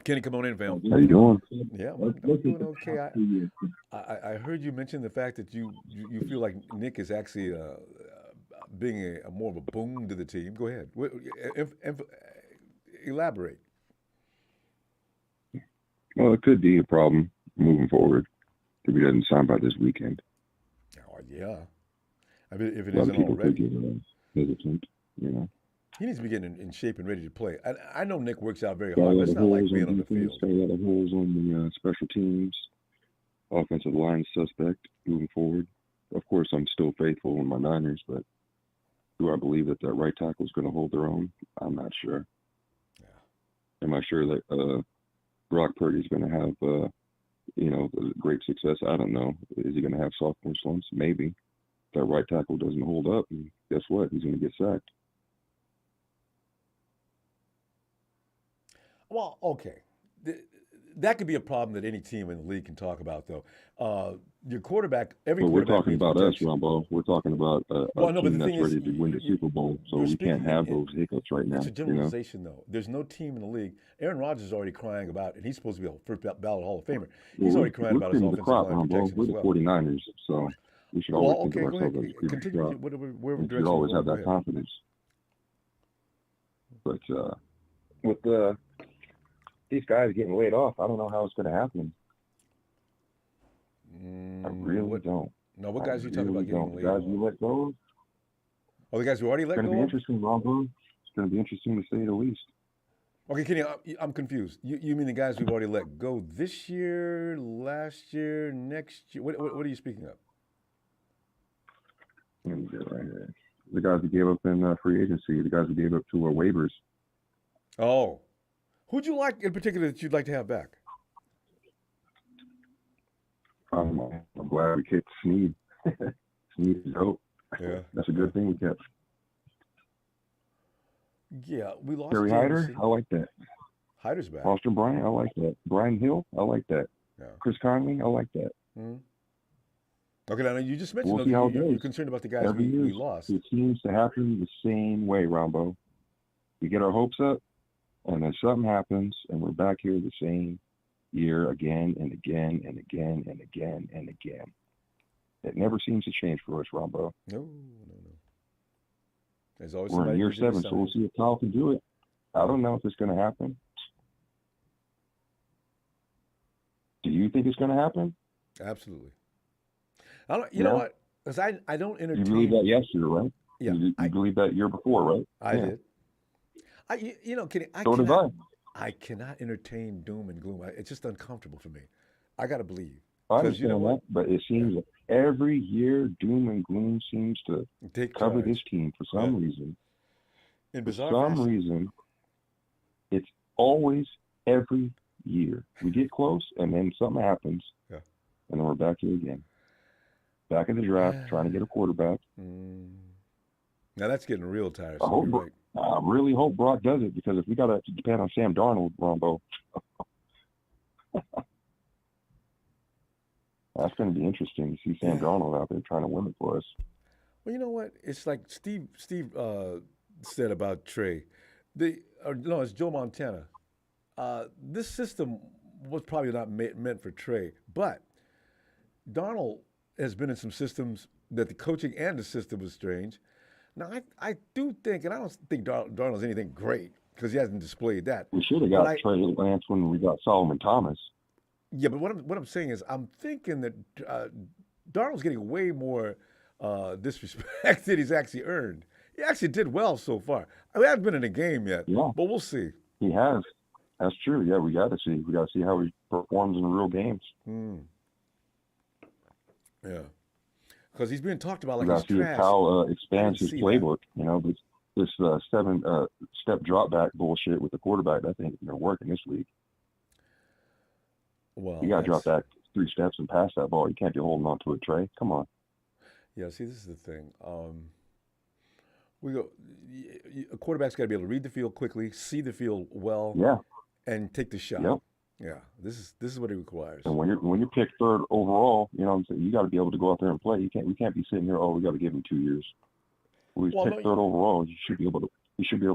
Kenny, come on in, fam. How you doing? Yeah, I'm doing okay. I heard you mention the fact that you feel like Nick is actually being a more of a boon to the team. Go ahead. Elaborate. Well, it could be a problem moving forward if he doesn't sign by this weekend. Oh, yeah. I mean, if it A lot isn't of people already. could get hesitant, you know. He needs to be getting in shape and ready to play. I know Nick works out very Got a hard, but lot it's of not like holes being on on the defense, field. got a lot of holes on the special teams. Offensive line suspect moving forward. Of course, I'm still faithful in my Niners, but do I believe that right tackle is going to hold their own? I'm not sure. Yeah. Am I sure that Brock Purdy is going to have, great success? I don't know. Is he going to have sophomore slumps? Maybe. If that right tackle doesn't hold up, and guess what? He's going to get sacked. Well, okay. That could be a problem that any team in the league can talk about, though. Your quarterback, every But we're quarterback talking needs about us, protection. Ronbo. We're talking about a Well, no, but team the thing that's is, ready to win the Super Bowl, so you're we can't speaking have in- those hiccups right now. It's a You know? generalization, though. There's no team in the league. Aaron Rodgers is already crying about, and he's supposed to be a first ballot Hall of Famer. He's Well, already crying we're about his cream of the offensive crop, line Ronbo. protection We're as the well. 49ers, so we should always Well, think okay, of go ourselves ahead. as cream of the Continue. crop. Whatever We direction should always you have want, that go ahead. confidence. But with these guys getting laid off, I don't know how it's going to happen. I really don't. No, what guys are you talking about getting laid The guys off? you let go, Oh, the guys who already let it's going go to be of? interesting, Ronbo. It's going to be interesting to say the least. Okay, Kenny, I'm confused. You mean the guys we've already let go this year, last year, next year? What are you speaking of? Let me get it right here. The guys who gave up in free agency, the guys who gave up to waivers. Oh. Who'd you like in particular that you'd like to have back? I'm glad we kept Sneed. Sneed is dope. Yeah. That's a good thing we kept. Yeah, we lost Terry Hyder, Jameson. I like that. Hyder's back. Foster Bryant, I like that. Brian Hill, I like that. Yeah. Chris Conley, I like that. Mm-hmm. Okay, now you just mentioned We'll see how it you're goes. concerned about the guys Every we year, lost. it seems to happen the same way, Ronbo. We get our hopes up, and then something happens, and we're back here the same year again and again and again and again and again. It never seems to change for us, Ronbo. No. There's always We're in somebody year who's doing 7, so we'll something. see if Kyle can do it. I don't know if it's going to happen. Do you think it's going to happen? Absolutely. You know what? Because I don't You entertain. believe that yesterday, right? Yeah, You believe that year before, right? I did. Kenny, So did I. I cannot entertain doom and gloom. It's just uncomfortable for me. I got to believe. I 'Cause understand that, but it seems that every year doom and gloom seems to Take cover charge. this team for some reason. In For bizarre some fashion. reason, it's always every year. We get close, and then something happens, Yeah. and then we're back here again. Back in the draft, trying to get a quarterback. Now that's getting real tiresome. I hope, You're right. I really hope Brock does it, because if we got to depend on Sam Darnold, Ronbo, that's going to be interesting to see Sam Darnold out there trying to win it for us. Well, you know what? It's like Steve said about Trey. It's Joe Montana. This system was probably not meant for Trey, but Darnold has been in some systems that the coaching and the system was strange. Now, I do think, and I don't think Darnold's anything great because he hasn't displayed that. We should have got Trey Lance when we got Solomon Thomas. Yeah, but what I'm saying is I'm thinking that Darnold's getting way more disrespect than he's actually earned. He actually did well so far. I mean, he hasn't been in a game yet, but we'll see. He has. That's true. Yeah, we got to see. We got to see how he performs in real games. Yeah, because he's being talked about like we got he's to see trash. if Kyle expands his see playbook. You know, this 7-step drop back bullshit with the quarterback, I think they're working this week. Well, you got to drop back 3 steps and pass that ball. You can't be holding on to it, Trey. Come on. Yeah, see, this is the thing. A quarterback's got to be able to read the field quickly, see the field well, and take the shot. Yep. Yeah, this is what it requires. And when you're picked 3rd overall, you know what I'm saying, you got to be able to go out there and play. We can't be sitting here. We got to give him 2 years. When he's picked 3rd overall, you should be able to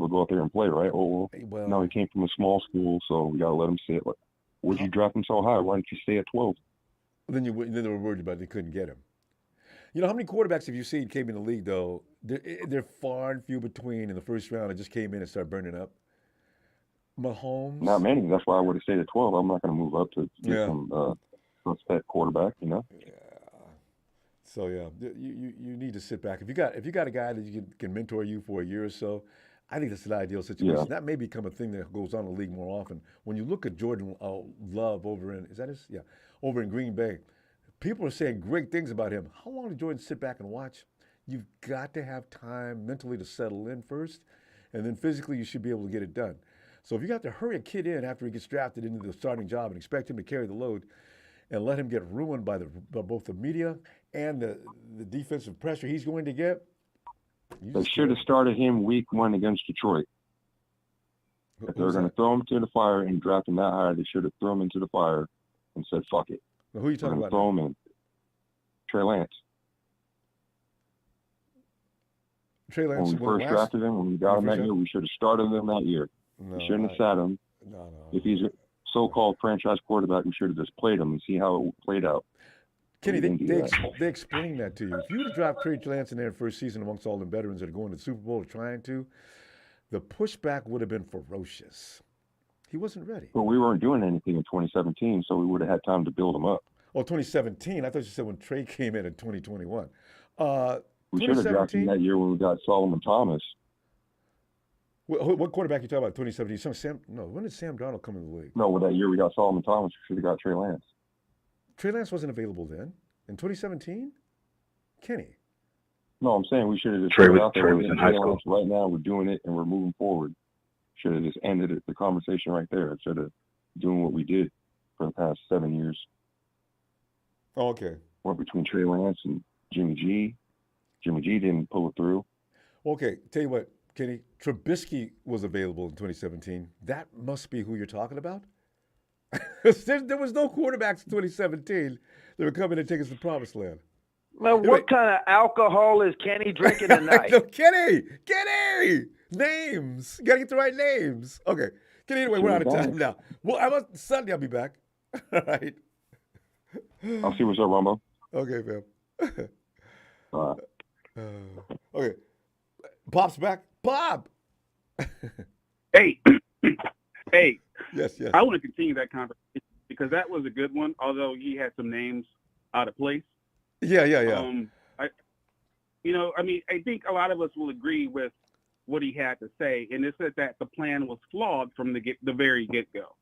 go out there and play, right? No, he came from a small school, so we got to let him sit. Would you drop him so high? Why don't you stay at 12? Then they were worried about they couldn't get him. You know, how many quarterbacks have you seen came in the league, though? They're far and few between in the first round and just came in and started burning up. Mahomes. Not many. That's why I would have stayed at 12. I'm not going to move up to get some suspect quarterback. You know. Yeah. So yeah, you need to sit back. If you got a guy that you can mentor you for a year or so, I think that's an ideal situation. Yeah. That may become a thing that goes on in the league more often. When you look at Jordan Love over in Green Bay, people are saying great things about him. How long did Jordan sit back and watch? You've got to have time mentally to settle in first, and then physically you should be able to get it done. So if you got to hurry a kid in after he gets drafted into the starting job and expect him to carry the load, and let him get ruined by both the media and the defensive pressure he's going to get. They should have started him week 1 against Detroit. If they're going to throw him to the fire and draft him that high, they should have thrown him into the fire and said, fuck it. Now, who are you talking about? Throw him in. Trey Lance. When we first drafted him, when we got him that year, we should have started him that year. We shouldn't have sat him. No. If he's a so-called franchise quarterback, we should have just played him and see how it played out. Kenny, they explain that to you. If you would have dropped Trey Lance in their first season amongst all the veterans that are going to the Super Bowl or trying to, the pushback would have been ferocious. He wasn't ready. But we weren't doing anything in 2017, so we would have had time to build him up. Oh, 2017. I thought you said when Trey came in 2021. We should have drafted him that year when we got Solomon Thomas. What quarterback are you talking about? 2017? When did Sam Darnold come in the league? No, that year we got Solomon Thomas. We should have got Trey Lance. Trey Lance wasn't available then. In 2017? Kenny. No, I'm saying we should have just Trey out there. was in high school. Right now we're doing it and we're moving forward. Should have just ended the conversation right there instead of doing what we did for the past 7 years. Oh, okay. What between Trey Lance and Jimmy G. Jimmy G didn't pull it through. Okay, tell you what, Kenny, Trubisky was available in 2017. That must be who you're talking about? There was no quarterbacks in 2017 that were coming to take us to the promised land. Well, what kind of alcohol is Kenny drinking tonight? No, Kenny! Names! You got to get the right names. Okay. Kenny, anyway, we're out of time now. Well, Sunday I'll be back. All right. I'll see what's up, Ronbo. Okay, fam. All right. Okay. Pop's back. Bob! Hey. Hey. Yes. I want to continue that conversation because that was a good one, although he had some names out of place. Yeah. I think a lot of us will agree with what he had to say, and it said that the plan was flawed from the very get-go.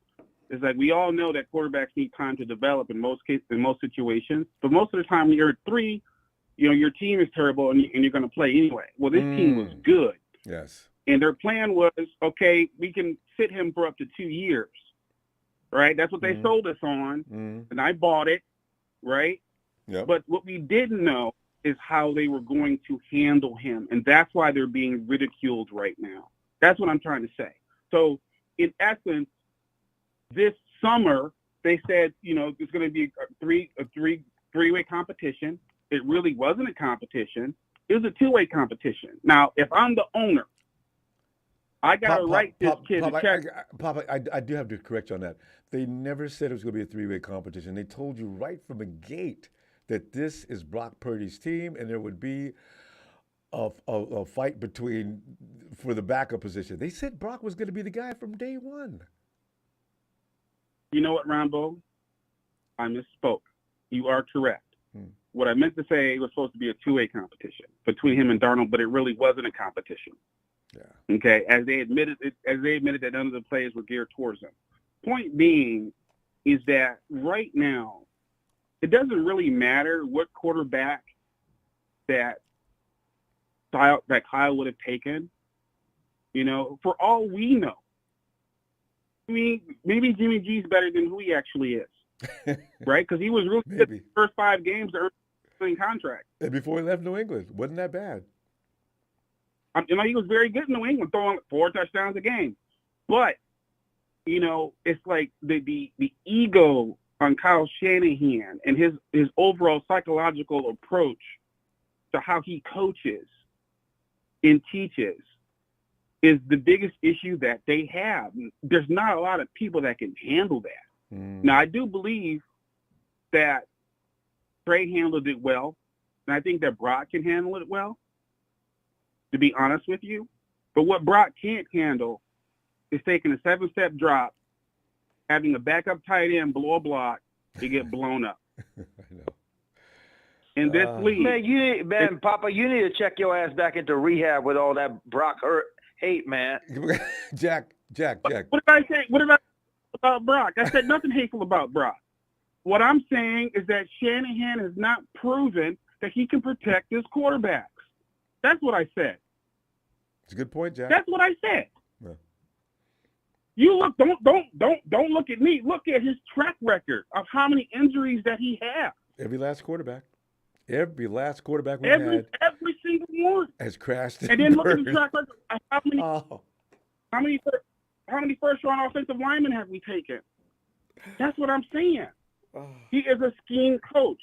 It's like we all know that quarterbacks need time to develop in most cases, in most situations, but most of the time when you're at 3, your team is terrible and you're going to play anyway. Well, this team was good. Yes. And their plan was, okay, we can sit him for up to 2 years, right? That's what they sold us on, and I bought it, right? Yep. But what we didn't know is how they were going to handle him, and that's why they're being ridiculed right now. That's what I'm trying to say. So, in essence, this summer they said, it's going to be a three-way competition. It really wasn't a competition. It was a 2-way competition. Now, if I'm the owner, I got to write this kid a check. Papa, I do have to correct you on that. They never said it was going to be a 3-way competition. They told you right from the gate that this is Brock Purdy's team, and there would be a fight for the backup position. They said Brock was going to be the guy from day one. You know what, Ronbo? I misspoke. You are correct. What I meant to say, it was supposed to be a 2-way competition between him and Darnold, but it really wasn't a competition. Yeah. Okay, as they admitted that none of the plays were geared towards him. Point being is that right now, it doesn't really matter what quarterback that Kyle would have taken. For all we know, I mean, maybe Jimmy G's better than who he actually is, right? Because he was really good in the first 5 games to earn a contract. And before he left New England, wasn't that bad? He was very good in New England, throwing 4 touchdowns a game. But, it's like the ego on Kyle Shanahan and his overall psychological approach to how he coaches and teaches is the biggest issue that they have. There's not a lot of people that can handle that. Now, I do believe that Trey handled it well, and I think that Brock can handle it well, to be honest with you. But what Brock can't handle is taking a 7-step drop, having a backup tight end blow a block, to get blown up. I know. In this league. Papa, you need to check your ass back into rehab with all that Brock hate, man. Jack. What did I say? What did I say about Brock? I said nothing hateful about Brock. What I'm saying is that Shanahan has not proven that he can protect his quarterbacks. That's what I said. It's a good point, Jack. That's what I said. Yeah. You look, don't look at me. Look at his track record of how many injuries that he has. Every last quarterback we've had every single one has crashed. And then look at the track record. How many first-round offensive linemen have we taken? That's what I'm saying. He is a scheme coach,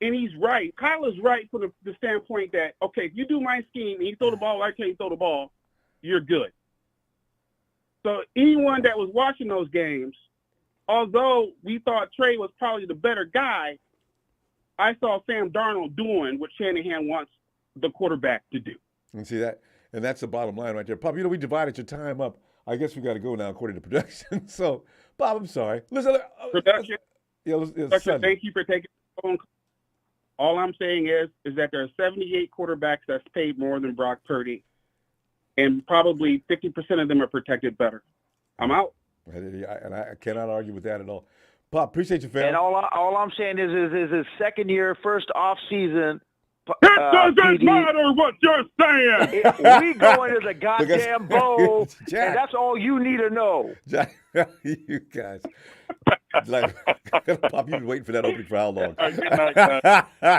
and he's right. Kyle is right from the standpoint that, okay, if you do my scheme and you throw the ball, I can't throw the ball, you're good. So anyone that was watching those games, although we thought Trey was probably the better guy, I saw Sam Darnold doing what Shanahan wants the quarterback to do. And see that, and that's the bottom line right there. Pop, we divided your time up. I guess we got to go now according to production. So, Bob, I'm sorry. Listen, production. Production, thank you for taking the phone call. All I'm saying is that there are 78 quarterbacks that's paid more than Brock Purdy, and probably 50% of them are protected better. I'm out. And I cannot argue with that at all. Pop, appreciate you, fam. And all I'm saying is his second year, first off season. It doesn't matter what you're saying. We go into the goddamn bowl, Jack, and that's all you need to know. Jack, you guys. Like, Pop, you've been waiting for that opening for how long?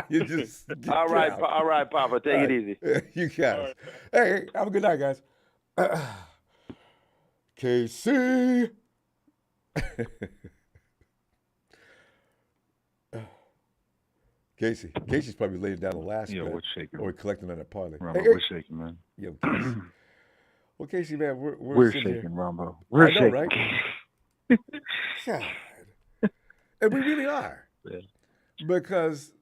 You just all right, Papa. Take it easy. You guys. Hey, have a good night, guys. KC. Casey's probably laying down the last we're shaking. or collecting on a parlay. Rombo, we're shaking, man. Yo, Casey. Well, Casey, man, we're shaking, Rombo. We're shaking. Right? God. And we really are. Yeah. Because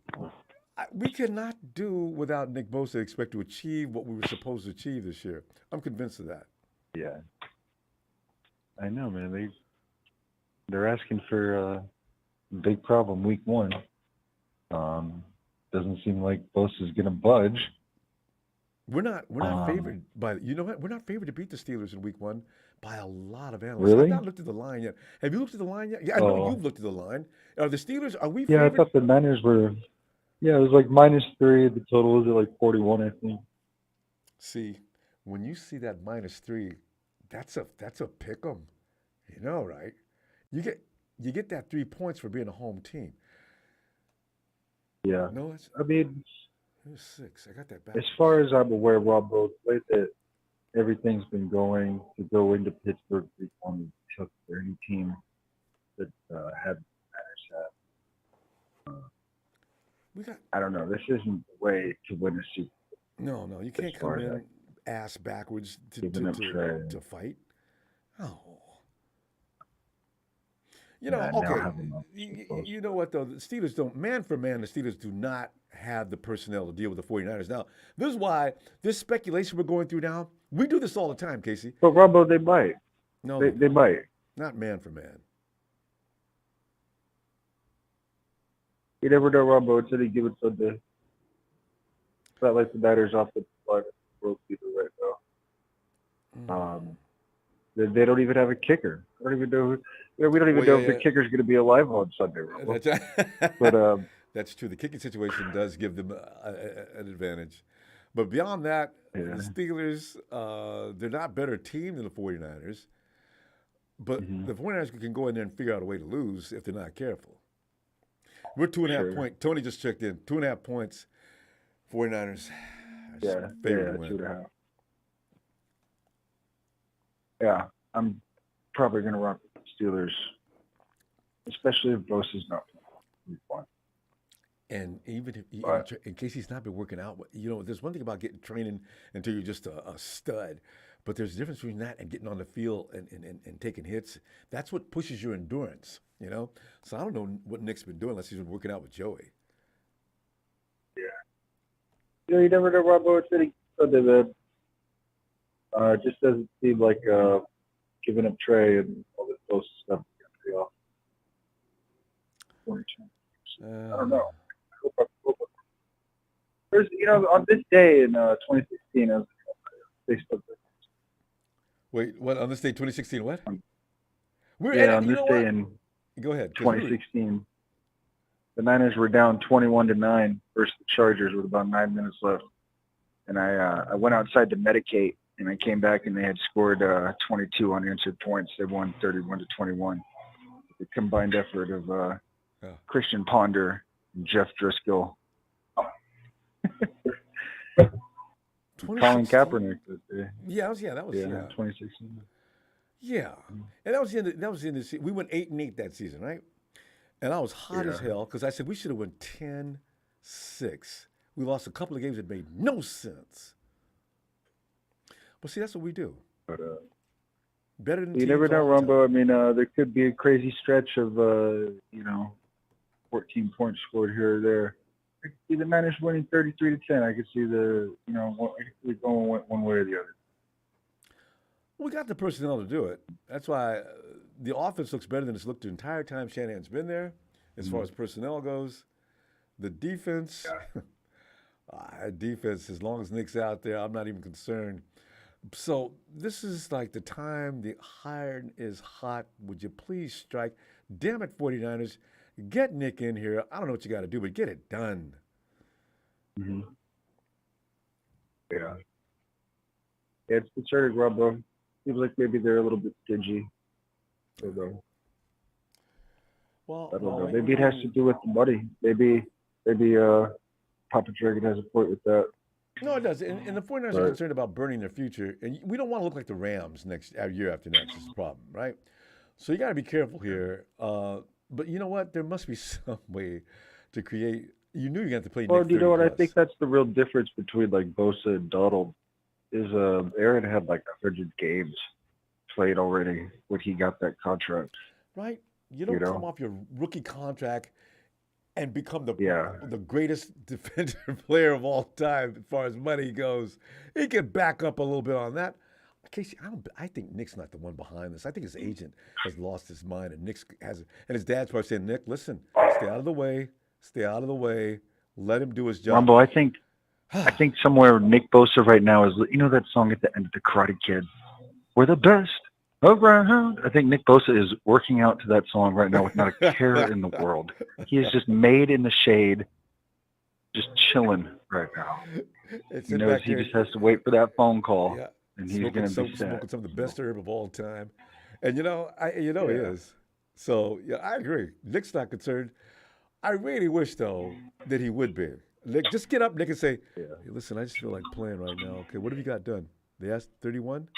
we cannot do without Nick Bosa expect to achieve what we were supposed to achieve this year. I'm convinced of that. Yeah. I know, man. They're asking for a big problem week one. Doesn't seem like Bosa's going to budge. We're not favored by, you know what? We're not favored to beat the Steelers in week one by a lot of analysts. Really? I've not looked at the line yet. Have you looked at the line yet? Yeah, I know you've looked at the line. Are the Steelers, are we favored? Yeah, I thought the Niners were, it was like -3. The total was at like 41, I think. See, when you see that -3, that's a pick 'em. You know, right? You get that 3 points for being a home team. Yeah. No, it was 6. I got that back. As far as I'm aware, Ronbo, the way that everything's been going to go into Pittsburgh week one took for any team that had Niners have. I don't know. This isn't the way to win a Super Bowl. No, you can't come in ass backwards to fight. Oh. You know, you know what, though? The Steelers don't, man for man, the Steelers do not have the personnel to deal with the 49ers. Now, this is why this speculation we're going through now, we do this all the time, Casey. But, Ronbo, they might. No. They might. Not man for man. You never know, Ronbo, until they give it to the – it's not like the Niners off the line world leader right now. They don't even have a kicker. I don't even know we don't even know if the kicker's going to be alive on Sunday. But that's true. The kicking situation does give them an advantage. But beyond that, the Steelers, they're not a better team than the 49ers. But the 49ers can go in there and figure out a way to lose if they're not careful. We're 2.5 points. Tony just checked in. 2.5 points. 49ers. Favorite to win. 2.5. Yeah, I'm probably going to rock with the Steelers, especially if Bosa's not playing. And even if, in case he's not been working out, there's one thing about getting training until you're just a stud, but there's a difference between that and getting on the field and taking hits. That's what pushes your endurance, So I don't know what Nick's been doing unless he's been working out with Joey. Yeah. You never know, Ronbo. It's any Sunday, man. It just doesn't seem like giving up Trey and all this close stuff is going to pay off. I don't know. There's, on this day in 2016, I was on Facebook. Wait, what? On this day, 2016, what? On this day in Go ahead. 2016, the Niners were down 21-9 versus the Chargers with about 9 minutes left. And I went outside to medicate, and I came back, and they had scored 22 unanswered points. They won 31-21. The combined effort of Christian Ponder and Jeff Driscoll. Colin Kaepernick that day. Yeah, that was 2016. Yeah, and that was in the we went 8-8 that season, right? And I was hot as hell because I said we should have went 10-6. We lost a couple of games that made no sense. But see, that's what we do. But better than you never know, Ronbo. I mean, there could be a crazy stretch of 14 points scored here or there. I could see the Niners winning 33-10. I could see going one way or the other. We got the personnel to do it. That's why the offense looks better than it's looked the entire time Shanahan's been there, as far as personnel goes. The defense, defense, as long as Nick's out there, I'm not even concerned. So this is like the time the iron is hot. Would you please strike? Damn it, 49ers. Get Nick in here. I don't know what you got to do, but get it done. Mm-hmm. Yeah. It's concerning, Ronbo. Seems like maybe they're a little bit stingy. I don't know. Well, I don't know. Maybe it has to do with the money. Maybe Papa Dragon has a point with that. No, it does. And the 49ers are concerned about burning their future. And we don't want to look like the Rams year after next is the problem, right? So you got to be careful here. But you know what? There must be some way to create. You knew you had to play. Well, Nick you know what? 30+. I think that's the real difference between like Bosa and Donald. Is Aaron had like 100 games played already when he got that contract. Right? You don't come off your rookie contract and become the greatest defensive player of all time as far as money goes. He can back up a little bit on that. Casey, I think Nick's not the one behind this. I think his agent has lost his mind, and and his dad's probably saying, Nick, listen, stay out of the way. Stay out of the way. Let him do his job. Ronbo, I think somewhere Nick Bosa right now is, that song at the end of The Karate Kid, we're the best around. I think Nick Bosa is working out to that song right now with not a care in the world. He is just made in the shade, just chilling right now. He knows he just has to wait for that phone call, and he's going to be sad. Smoking some of the best herb of all time. And, he is. So, I agree. Nick's not concerned. I really wish, though, that he would be. Nick, just get up, Nick, and say, hey, listen, I just feel like playing right now. Okay, what have you got done? They asked 31?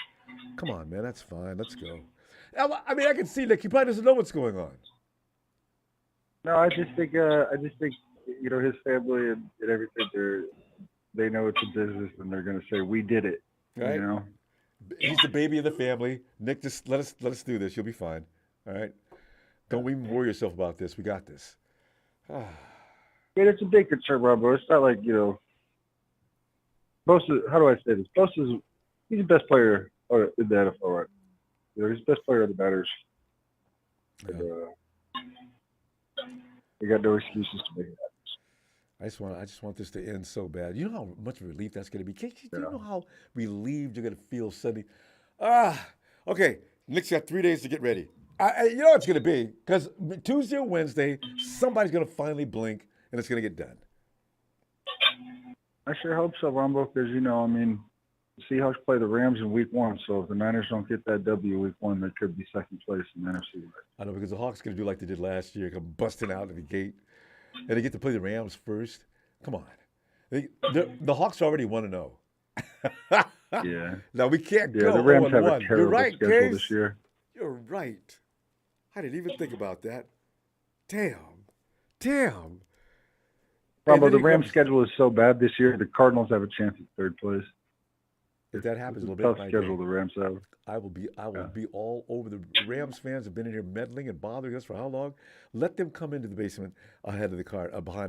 Come on, man, that's fine. Let's go. I mean, I can see Nick. He probably doesn't know what's going on. No, I just think his family and everything, they know it's a business, and they're going to say, we did it. Right? He's the baby of the family. Nick, just let us do this. You'll be fine. All right? Don't even worry yourself about this. We got this. Yeah, it's a big concern, Ronbo. It's not like, Bosa, how do I say this? He's the best player in the NFL right now. He's the best player in the Niners. And, they got no excuses to make it happen. I just want this to end so bad. You know how much relief that's going to be? Casey, do you know how relieved you're going to feel suddenly? Okay, Nick's got 3 days to get ready. You know what it's going to be, because Tuesday or Wednesday, somebody's going to finally blink, and it's going to get done. I sure hope so, Ronbo, because, the Seahawks play the Rams in week 1, so if the Niners don't get that W week 1, they could be second place in the NFC West. I know, because the Hawks are going to do like they did last year, come busting out of the gate, and they get to play the Rams first. Come on. The Hawks already 1-0. Yeah. Now, we can't go 0-1. The Rams have a terrible You're right, schedule Case. this year. You're right. I didn't even think about that. Damn. Ronbo, the Rams' schedule is so bad this year, the Cardinals have a chance at third place. If that happens a little bit, tough schedule the Rams have. I will be all over the Rams fans have been in here meddling and bothering us for how long? Let them come into the basement behind the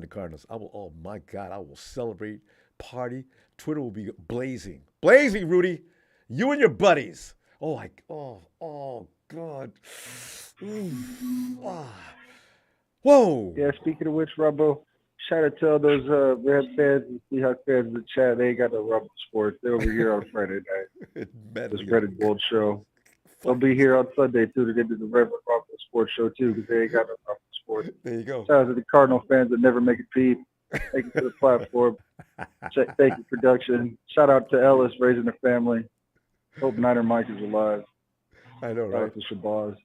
Cardinals. Oh my God, I will celebrate, party. Twitter will be blazing, Rudy. You and your buddies Oh, God. Whoa. Yeah, speaking of which, Ronbo, shout out to all those Red fans and Seahawks fans in the chat. They ain't got no Rumble Sports. They're over here on Friday night. This Red and Gold show. They'll be here on Sunday, tuning into the Reverend Rumble Sports show, too, because they ain't got no Rumble Sports. There you go. Shout out to the Cardinal fans that never make it peep. Thank you for the platform. Thank you, production. Shout out to Ellis raising the family. Hope Niner Mike is alive. I know, Shout right? out to Shabazz. All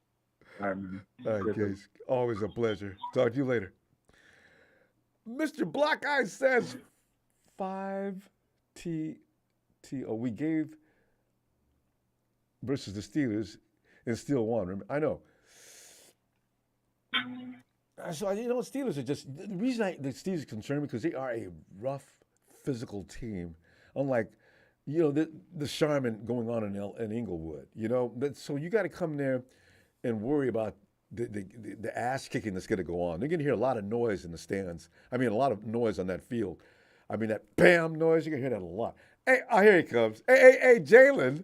right, man. All right, Case. Always a pleasure. Talk to you later. Mr. Black Eye says 5T. Oh, we gave versus the Steelers and still won. Remember? I know. So, Steelers are just, the reason the Steelers concern me because they are a rough, physical team, unlike, the Charmin going on in Inglewood, So you got to come there and worry about the ass kicking that's going to go on. They're going to hear a lot of noise in the stands. I mean, a lot of noise on that field. I mean, that bam noise, you're going to hear that a lot. Hey, here he comes. Hey, Jalen.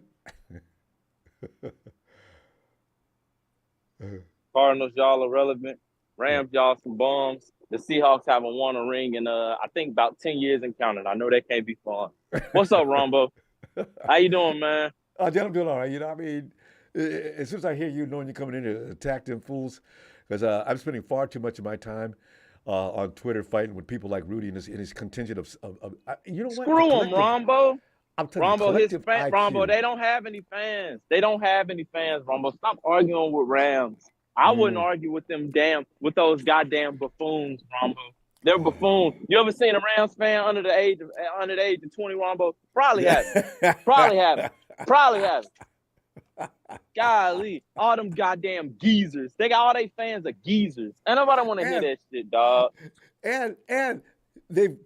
Cardinals, y'all are relevant. Rams, y'all some bums. The Seahawks haven't won a ring in, I think, about 10 years and counting. I know that can't be fun. What's up, Ronbo? How you doing, man? I'm doing all right. As soon as I hear you knowing you're coming in to attack them fools, because I'm spending far too much of my time on Twitter fighting with people like Rudy and his contingent of you know what? Screw them, Rombo. Rombo, they don't have any fans. Rombo. Stop arguing with Rams. I wouldn't argue with with those goddamn buffoons, Rombo. They're buffoons. You ever seen a Rams fan under the age of 20, Rombo? Probably haven't. Golly, all them goddamn geezers. They got all they fans are geezers. And nobody want to hear that shit, dog. And the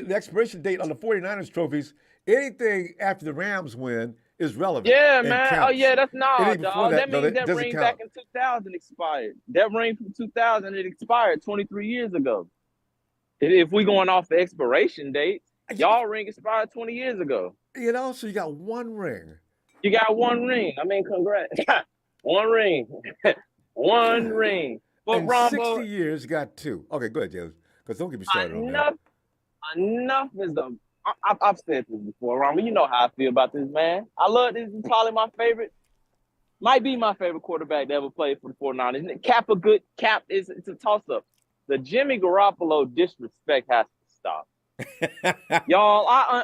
expiration date on the 49ers trophies, anything after the Rams win is relevant. Yeah, man. Counts. Oh, yeah, that's not, dog. That means that ring count. back in 2000 expired. That ring from 2000, it expired 23 years ago. If we going off the expiration date, y'all ring expired 20 years ago. So you got one ring. You got one ring. I mean, congrats. One ring. One ring. But in Rombo, 60 years, you got two. Okay, go ahead, James. Because don't get me started on that. Enough is the... I've said this before, Rombo. You know how I feel about this, man. I love this. Is probably my favorite. Might be my favorite quarterback that ever played for the 49ers. Cap it's a toss-up. The Jimmy Garoppolo disrespect has to stop. y'all, I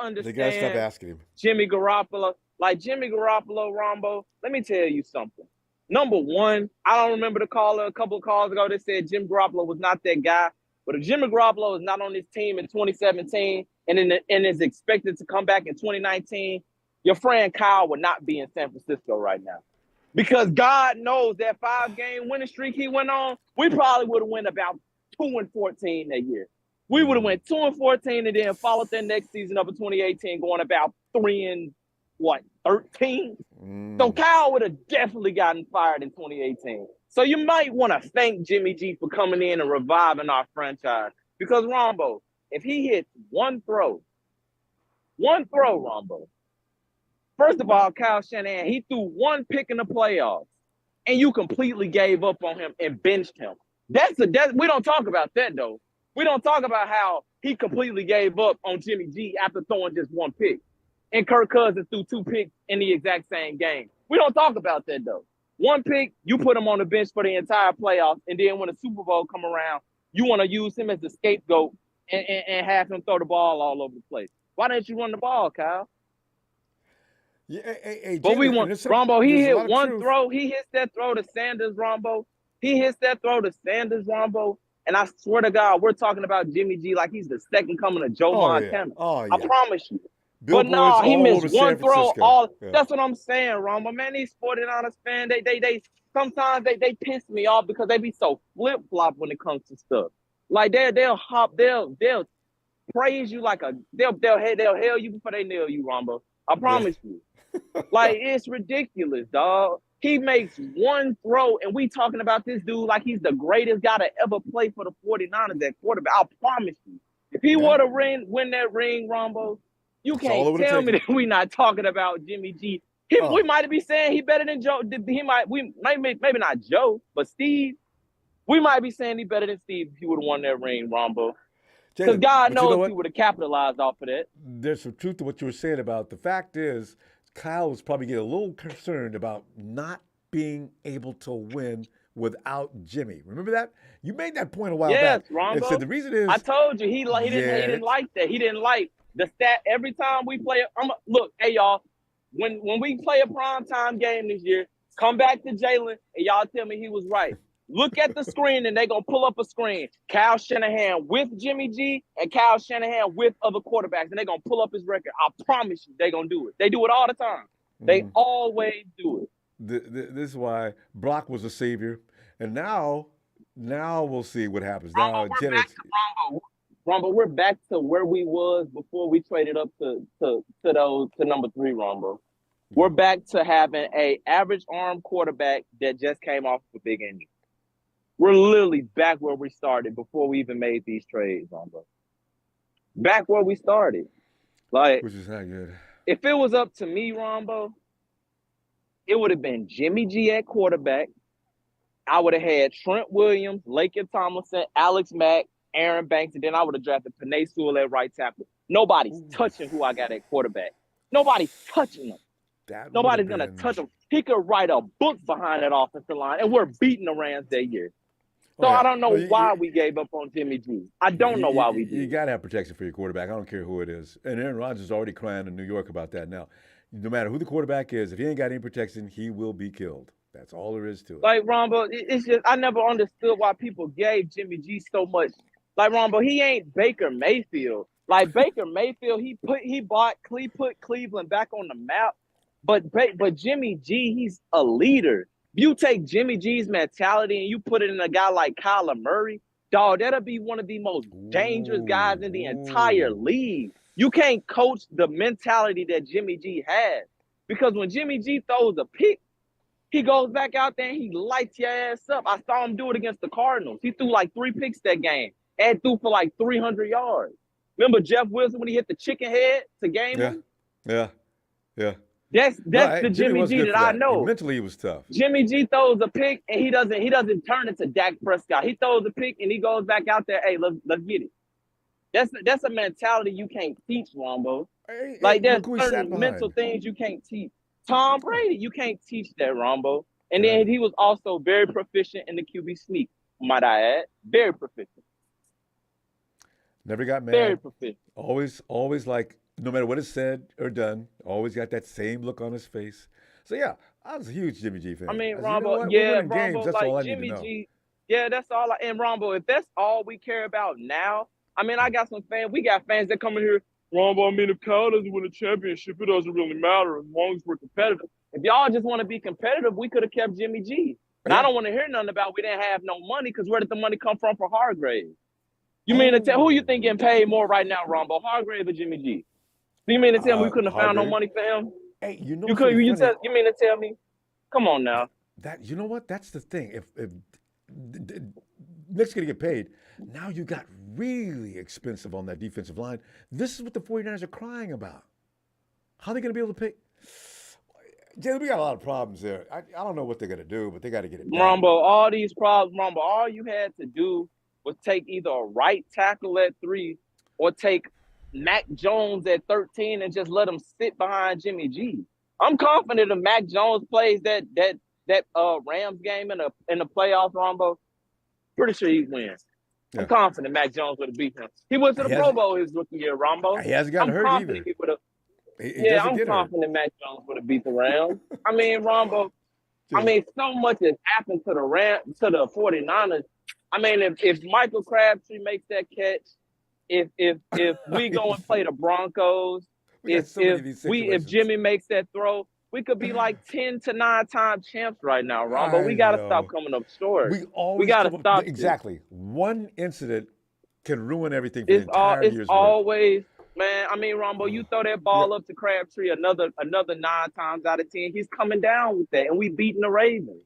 understand. They gotta stop asking him. Jimmy Garoppolo, Rombo. Let me tell you something. Number one, I don't remember the caller a couple of calls ago that said Jim Garoppolo was not that guy. But if Jimmy Garoppolo is not on this team in 2017 and is expected to come back in 2019, your friend Kyle would not be in San Francisco right now. Because God knows that 5-game winning streak he went on, we probably would have went about 2-14 that year. We would have went 2-14 and then followed that next season up in 2018 going about 3-13. So Kyle would have definitely gotten fired in 2018. So you might want to thank Jimmy G for coming in and reviving our franchise. Because Rombo, if he hits one throw, Rombo. First of all, Kyle Shanahan, he threw one pick in the playoffs, and you completely gave up on him and benched him. We don't talk about that, though. We don't talk about how he completely gave up on Jimmy G after throwing just one pick. And Kirk Cousins threw 2 picks in the exact same game. We don't talk about that, though. One pick, you put him on the bench for the entire playoffs, and then when the Super Bowl come around, you want to use him as the scapegoat and have him throw the ball all over the place. Why didn't you run the ball, Kyle? Yeah, but we want Rombo. He hit one throw. He hits that throw to Sanders, Rombo. And I swear to God, we're talking about Jimmy G like he's the second coming of Joe Montana. Oh, yeah. I promise you. But no, he missed one throw. That's what I'm saying, Rombo. Man, these 49ers fans, they sometimes they piss me off because they be so flip flop when it comes to stuff. Like they'll praise you like they'll hail you before they nail you, Rombo. I promise you. Like, it's ridiculous, dog. He makes one throw, and we talking about this dude like he's the greatest guy to ever play for the 49ers at quarterback. I promise you. If he were to win that ring, Rombo, you can't tell me that we not talking about Jimmy G We might be saying he better than Joe. Maybe not Joe, but Steve. We might be saying he better than Steve if he would have won that ring, Ronbo. Because God knows he would have capitalized off of that. There's some truth to what you were saying about the fact is Kyle was probably getting a little concerned about not being able to win without Jimmy. Remember that? You made that point a while back. Yes, Ronbo. And said the reason is I told you he didn't like that. He didn't like the stat every time we play. Look, hey y'all, when we play a primetime game this year, come back to Jalen and y'all tell me he was right. Look at the screen and they're going to pull up a screen. Kyle Shanahan with Jimmy G and Kyle Shanahan with other quarterbacks, and they're going to pull up his record. I promise you they're going to do it. They do it all the time. They always do it. This is why Brock was a savior. And now we'll see what happens. Now, Ronbo, we're back to where we was before we traded up to number 3, Ronbo. We're back to having a average arm quarterback that just came off a big injury. We're literally back where we started before we even made these trades, Ronbo. Back where we started. Like, which is not good. If it was up to me, Ronbo, it would have been Jimmy G at quarterback. I would have had Trent Williams, Laken Tomlinson, Alex Mack, Aaron Banks, and then I would have drafted Penei Sewell at right tackle. Nobody's touching who I got at quarterback. Nobody's touching them. Nobody's going to touch him. He could write a book behind that offensive line, and we're beating the Rams that year. So I don't know why we gave up on Jimmy G. I don't know why we did. You got to have protection for your quarterback. I don't care who it is. And Aaron Rodgers is already crying in New York about that now. No matter who the quarterback is, if he ain't got any protection, he will be killed. That's all there is to it. Like, Ronbo, it's just I never understood why people gave Jimmy G so much. Like, Ronbo, he ain't Baker Mayfield. Like, Baker Mayfield, he put Cleveland back on the map. But Jimmy G, he's a leader. You take Jimmy G's mentality and you put it in a guy like Kyler Murray, dog, that'll be one of the most dangerous guys in the entire league. You can't coach the mentality that Jimmy G has. Because when Jimmy G throws a pick, he goes back out there and he lights your ass up. I saw him do it against the Cardinals. He threw like 3 picks that game and threw for like 300 yards. Remember Jeff Wilson when he hit the chicken head to game him? Yeah. That's the Jimmy G that I know. Mentally, he was tough. Jimmy G throws a pick and he doesn't turn into Dak Prescott. He throws a pick and he goes back out there. Hey, let's get it. That's a mentality you can't teach, Ronbo. Like there's certain mental things you can't teach. Tom Brady, you can't teach that, Ronbo. And then he was also very proficient in the QB sneak, might I add. Very proficient. Never got mad. Very proficient. Always like, no matter what is said or done, always got that same look on his face. So, yeah, I was a huge Jimmy G fan. I mean, Ronbo, Ronbo, games, that's like all I Jimmy need to know. G, yeah, that's all. And Ronbo, if that's all we care about now, I mean, I got some fans. We got fans that come in here, Ronbo, I mean, if Kyle doesn't win a championship, it doesn't really matter as long as we're competitive. If y'all just want to be competitive, we could have kept Jimmy G. And I don't want to hear nothing about we didn't have no money because where did the money come from for Hargrave? You mean to tell who you think getting paid more right now, Ronbo? Hargrave or Jimmy G? So you mean to tell me we couldn't have found no money for him? Hey, you know you mean to tell me? Come on now. That you know what? That's the thing. If Nick's gonna get paid, now you got really expensive on that defensive line. This is what the 49ers are crying about. How are they gonna be able to pay? Jay, we got a lot of problems there. I don't know what they're gonna do, but they got to get it done. Ronbo, all these problems, Ronbo, all you had to do was take either a right tackle at 3 or take Mac Jones at 13 and just let him sit behind Jimmy G. I'm confident if Mac Jones plays that Rams game in the playoffs, Ronbo, pretty sure he wins. Yeah. I'm confident Mac Jones would have beat him. He went to the Pro Bowl his rookie year, Ronbo. He hasn't gotten hurt either. I'm confident Mac Jones would have beat the Rams. I mean, Ronbo, so much has happened to the 49ers. I mean, if Michael Crabtree makes that catch, if we go and play the Broncos, if Jimmy makes that throw, we could be like 10 to 9-time champs right now, Ronbo. We got to stop coming up short. We got to stop. Exactly. One incident can ruin everything for the entire year's always, man. I mean, Ronbo, you throw that ball up to Crabtree another 9 times out of 10, he's coming down with that, and we beating the Ravens.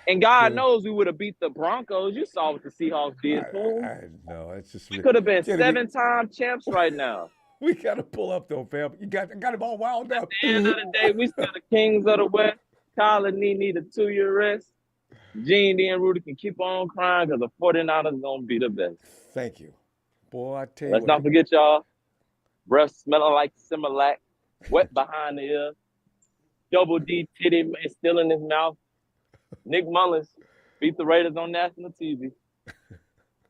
And God knows we would have beat the Broncos. You saw what the Seahawks did to them. I know. It's just we could have been 7-time champs right now. We got to pull up, though, fam. You got him all wound up. At the end of the day, we still the kings of the West. Kyle and Nee need a 2-year rest. Gene, D, and Rudy can keep on crying because the 49ers going to be the best. Thank you. Boy, I tell you Let's not forget, y'all. Breath smelling like Similac. Wet behind the ear. Double D titty is still in his mouth. Nick Mullins beat the Raiders on national TV.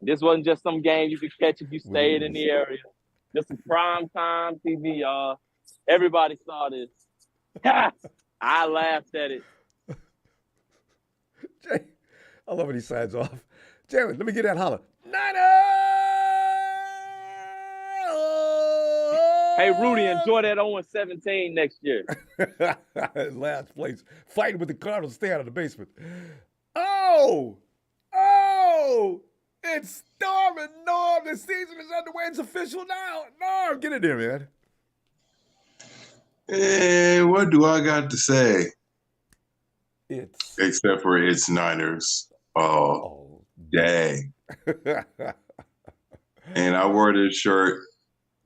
This wasn't just some game you could catch if you stayed in the area. This is prime time TV, y'all. Everybody saw this. I laughed at it. Jay, I love when he signs off. Jared, let me get that holler. Niners! Hey, Rudy, enjoy that 0-17 next year. Last place. Fighting with the Cardinals. Stay out of the basement. Oh! It's Norm and Norm. The season is underway. It's official now. Norm, get in there, man. Hey, what do I got to say? Except for it's Niners all day. And I wore this shirt,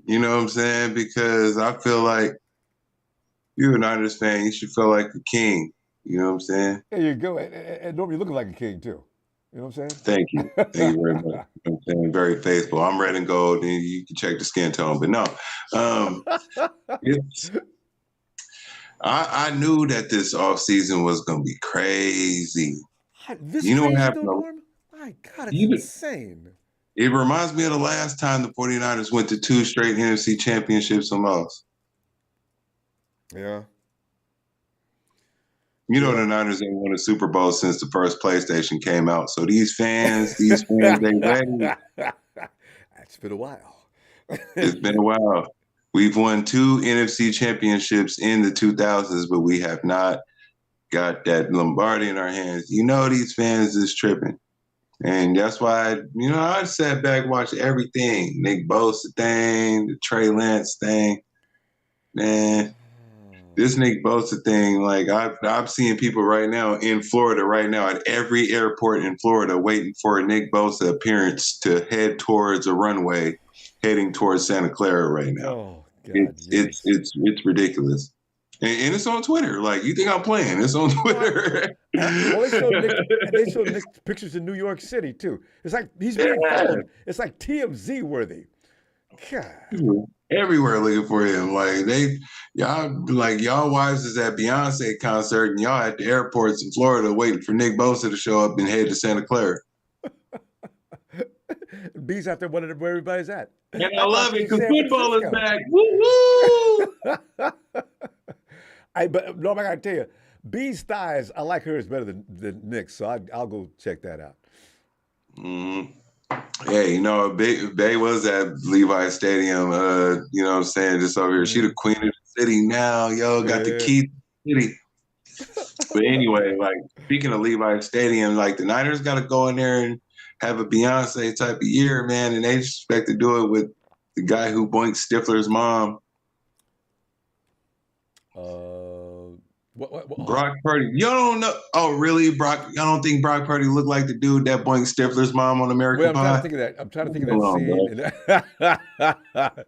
you know what I'm saying? Because I feel like you're a Niners fan, you should feel like a king. You know what I'm saying? There you go. And Norm, you're looking like a king, too. You know what I'm saying? Thank you. Thank you very much. You know what I'm saying? Very faithful. I'm red and gold, and you can check the skin tone. But no, I knew that this offseason was going to be crazy. You know what happened? Norm? My God, it's insane. It reminds me of the last time the 49ers went to 2 straight NFC championships and lost. Yeah. You know the Niners ain't won a Super Bowl since the first PlayStation came out. So these fans, they ready. It's been a while. It's been a while. We've won 2 NFC championships in the 2000s, but we have not got that Lombardi in our hands. You know these fans is tripping. And that's why, I sat back and watched everything. Nick Bosa thing, the Trey Lance thing. Man, this Nick Bosa thing, like I'm seeing people right now in Florida right now at every airport in Florida waiting for a Nick Bosa appearance to head towards a runway heading towards Santa Clara right now. Oh, God, it's ridiculous. And it's on Twitter. Like, you think I'm playing? It's on Twitter. Well, they showed Nick pictures in New York City, too. It's like he's being followed. It's like TMZ worthy. God. Everywhere looking for him. Like, y'all wives is at Beyonce concert and y'all at the airports in Florida waiting for Nick Bosa to show up and head to Santa Clara. B's out there wondering where everybody's at. And I love it because football is back. Woo-hoo! But Norm, I gotta tell you, B's thighs, I like hers better than Nick's, so I'll go check that out. Hey, Bay was at Levi Stadium, you know what I'm saying, just over here. She the queen of the city now, got the key to the city. But anyway, like, speaking of Levi Stadium, like, the Niners got to go in there and have a Beyonce type of year, man, and they expect to do it with the guy who boinked Stifler's mom. What? Brock Purdy. You don't know? Oh, really, Brock? Y'all don't think Brock Purdy looked like the dude that boinked Stifler's mom on American Pie? I'm trying to think of that scene.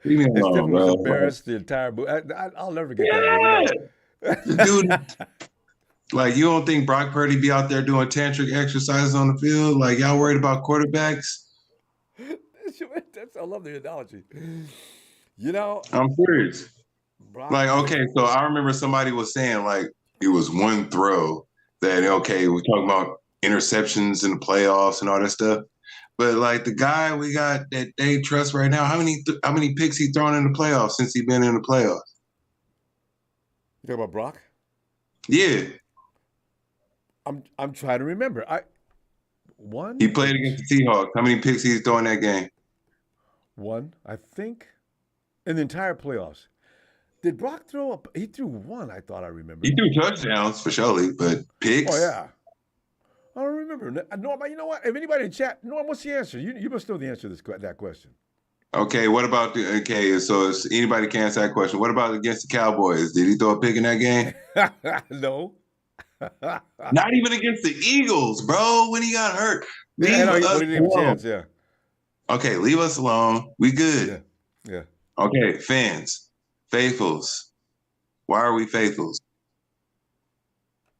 Leave me alone, Stifler bro. was embarrassed the entire movie. I'll never get that. The dude, like, you don't think Brock Purdy be out there doing tantric exercises on the field? Like, y'all worried about quarterbacks? I love the analogy. I'm serious. Like, okay, so I remember somebody was saying, like, it was one throw that, okay, we're talking about interceptions in the playoffs and all that stuff. But, like, the guy we got that they trust right now, how many picks he thrown in the playoffs since he been in the playoffs? You talking about Brock? Yeah. I'm trying to remember. One? He played against the Seahawks. How many picks he throw in that game? One, I think, in the entire playoffs. Did Brock throw up? He threw one, I thought I remember. He threw touchdowns for surely, but picks? Oh, yeah. I don't remember. Norm, you know what? If anybody in chat, Norm, what's the answer? You must know the answer to that question. Okay, what about so if anybody can answer that question. What about against the Cowboys? Did he throw a pick in that game? No. Not even against the Eagles, bro, when he got hurt. He didn't have a chance, yeah. Okay, leave us alone. We good. Yeah. Okay, fans, faithfuls. Why are we faithfuls?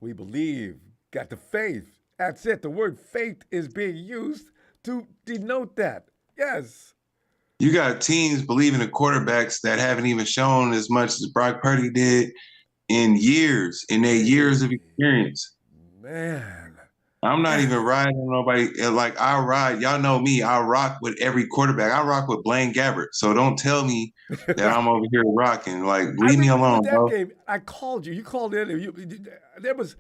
We believe, got the faith. That's it. The word faith is being used to denote that. Yes. You got teams believing in quarterbacks that haven't even shown as much as Brock Purdy did in their years of experience. Man. I'm not even riding on nobody. Like, I ride, y'all know me, I rock with every quarterback. I rock with Blaine Gabbert. So don't tell me that I'm over here rocking. Like, leave me alone, bro. Game, I called you. You called in. There was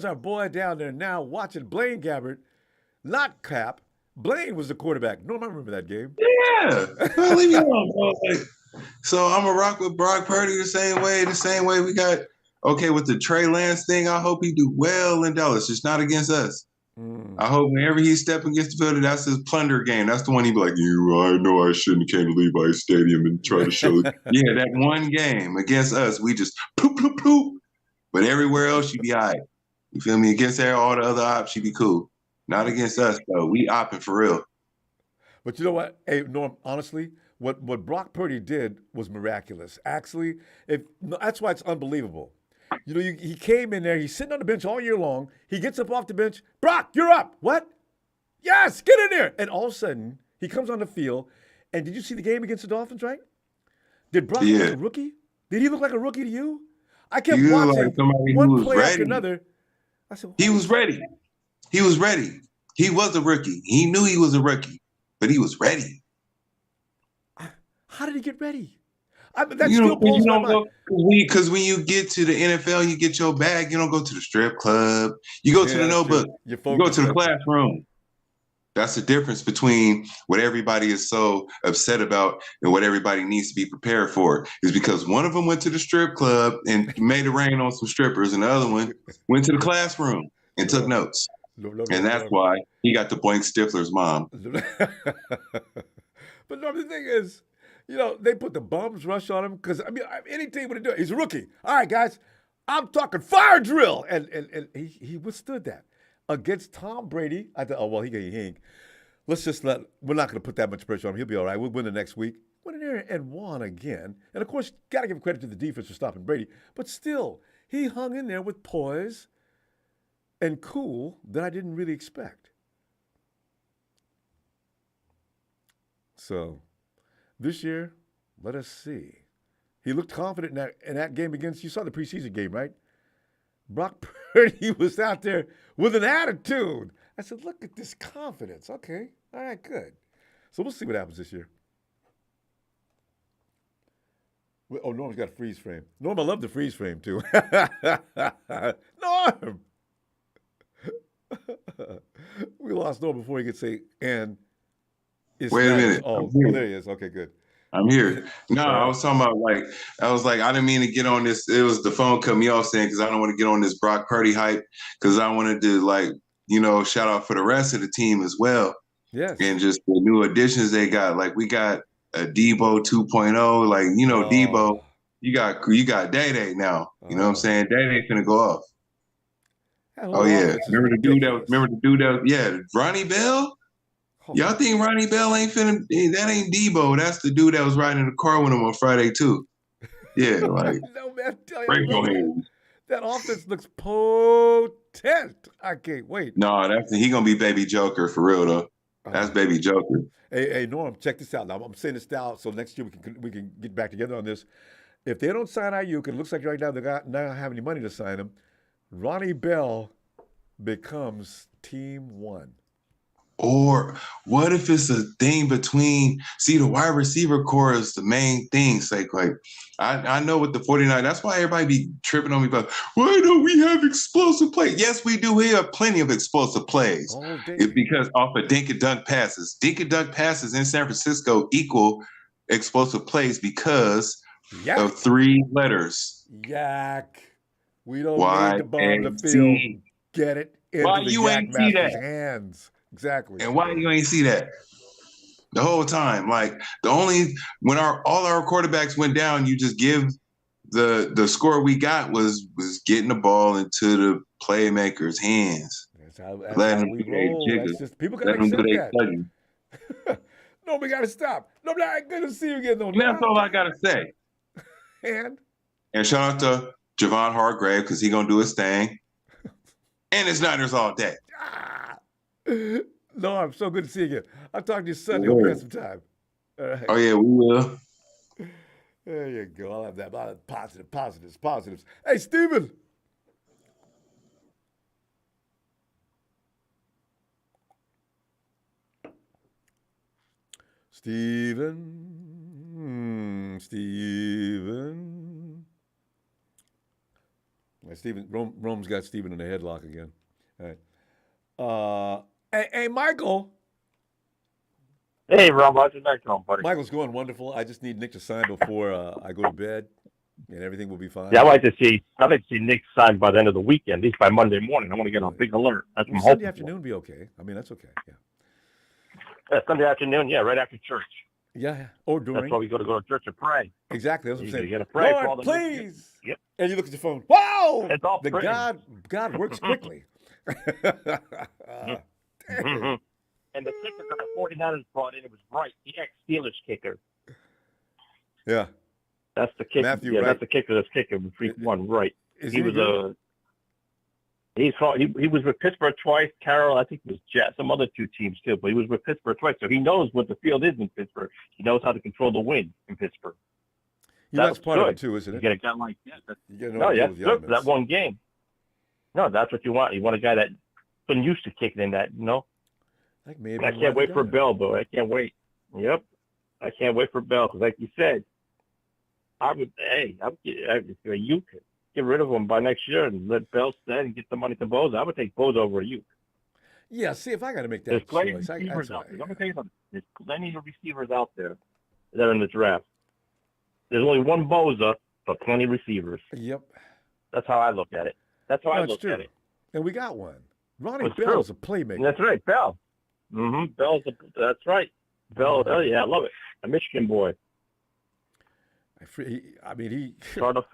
our boy down there now watching Blaine Gabbert, not Cap. Blaine was the quarterback. No, I remember that game. Yeah. Well, leave me alone, bro. Like, so I'm a rock with Brock Purdy the same way we got, okay, with the Trey Lance thing, I hope he do well in Dallas. It's not against us. I hope whenever he's stepping against the field, that's his plunder game. That's the one he be like, I know I shouldn't have came to Levi's Stadium and try to show it. Yeah, that one game against us, we just poop, poop, poop. But everywhere else, you be all right. You feel me? Against all the other ops, you be cool. Not against us, though. We opping for real. But you know what? Hey, Norm, honestly, what Brock Purdy did was miraculous. Actually, that's why it's unbelievable. You know, he came in there. He's sitting on the bench all year long. He gets up off the bench. Brock, you're up. What? Yes, get in there. And all of a sudden, he comes on the field. And did you see the game against the Dolphins, right? Did Brock look like a rookie? Did he look like a rookie to you? I kept watching one play after another. I said, he was ready. He was ready. He was a rookie. He knew he was a rookie, but he was ready. How did he get ready? That still blows my mind. Because when you get to the NFL, you get your bag. You don't go to the strip club. You go to the notebook. You go to the classroom. That's the difference between what everybody is so upset about and what everybody needs to be prepared for. Is because one of them went to the strip club and made it rain on some strippers, and the other one went to the classroom and took notes. And that's why he got the Boink Stifler's mom. But no, the thing is, you know, they put the bums rush on him because, I mean, any team would do it. He's a rookie. All right, guys, I'm talking fire drill. And he withstood that. Against Tom Brady, I thought, oh, well, he ain't. We're not going to put that much pressure on him. He'll be all right. We'll win the next week. Went in there and won again. And, of course, got to give credit to the defense for stopping Brady. But still, he hung in there with poise and cool that I didn't really expect. So this year, let us see. He looked confident in that game against, you saw the preseason game, right? Brock Purdy was out there with an attitude. I said, look at this confidence. Okay, all right, good. So we'll see what happens this year. Oh, Norm's got a freeze frame. Norm, I love the freeze frame, too. Norm! We lost Norm before he could say, and it's wait a minute. Oh, there he is. Okay, good. I'm here. No, I was talking about I didn't mean to get on this. It was the phone cut me off saying, because I don't want to get on this Brock Purdy hype, because I wanted to shout out for the rest of the team as well. Yes. And just the new additions they got. Like, we got a Debo 2.0. Like, Debo, you got Day-Day now. You know what I'm saying? Day-Day finna go off. Oh yeah. Remember the dude that was Ronnie Bell? Y'all think Ronnie Bell ain't finna? That ain't Debo. That's the dude that was riding in the car with him on Friday too. Yeah, like no, man, break your hands. That offense looks potent. I can't wait. No, he gonna be Baby Joker for real though. That's Baby Joker. Hey, Norm, check this out. Now I'm saying this out so next year we can get back together on this. If they don't sign Ayuk, it looks like right now they don't have any money to sign him. Ronnie Bell becomes Team 1. Or what if it's a thing between, the wide receiver core is the main thing. It's like I know with the 49, that's why everybody be tripping on me about, why don't we have explosive plays? Yes, we do. We have plenty of explosive plays. It's because off of dink and dunk passes. Dink and dunk passes in San Francisco equal explosive plays because of 3 letters. Yak. We don't need the ball in the field. Get it into why the you Yak ain't see that? Hands. Exactly. And why you ain't see that the whole time? Like when all our quarterbacks went down, you just give the score we got was getting the ball into the playmakers' hands. That's how we roll. People gotta accept that. No, we got to stop. No, I'm going to see you again. No, That's all I got to say. And shout out to Javon Hargrave because he's going to do his thing. And it's Niners all day. No, I'm so good to see you again. I'll talk to you Sunday when we got some time. Right. Oh, yeah, we will. There you go. I'll have that. I'll have positives. Hey, Steven. Steven. Steven. Rome's got Steven in the headlock again. All right. Hey, Michael. Hey, Rob. How's your night going, buddy? Michael's going wonderful. I just need Nick to sign before I go to bed, and everything will be fine. Yeah, I'd like to see Nick sign by the end of the weekend, at least by Monday morning. I want to get on big alert. That's what I'm Sunday hoping afternoon would be okay. I mean, that's okay. Yeah. Sunday afternoon, right after church. Yeah, or during. That's why we go to church and pray. Exactly, that's what I'm saying. You got to pray Lord, for all the please. Yep. And you look at your phone. Wow! It's all God works quickly. And the kicker that the 49ers brought in, it was Wright, the ex-Steelers kicker. Yeah. That's the kicker. Matthew yeah, Wright. That's the kicker that's kicking week one, right. He was he was with Pittsburgh twice, Carroll, I think it was some other two teams too, but he was with Pittsburgh twice, so he knows what the field is in Pittsburgh. He knows how to control the wind in Pittsburgh. That's part of it too, isn't it? You get a guy like that. That's good for that one game. No, that's what you want. You want a guy that's been used to kicking in that, Like maybe I can't wait for Bell, though. I can't wait. Yep. I can't wait for Bell because, like you said, you could get rid of him by next year and let Bell stay and get the money to Bosa. I would take Bosa over you. Yeah, see, if I got to make that There's plenty choice. of receivers out there. Let me tell you something. There's plenty of receivers out there that are in the draft. There's only one Bosa, but plenty of receivers. Yep. That's how I look at it. That's how I look at it. And we got one. Ronnie Bell's a playmaker. That's right, Bell. That's right. Bell, oh yeah, I love it. A Michigan boy.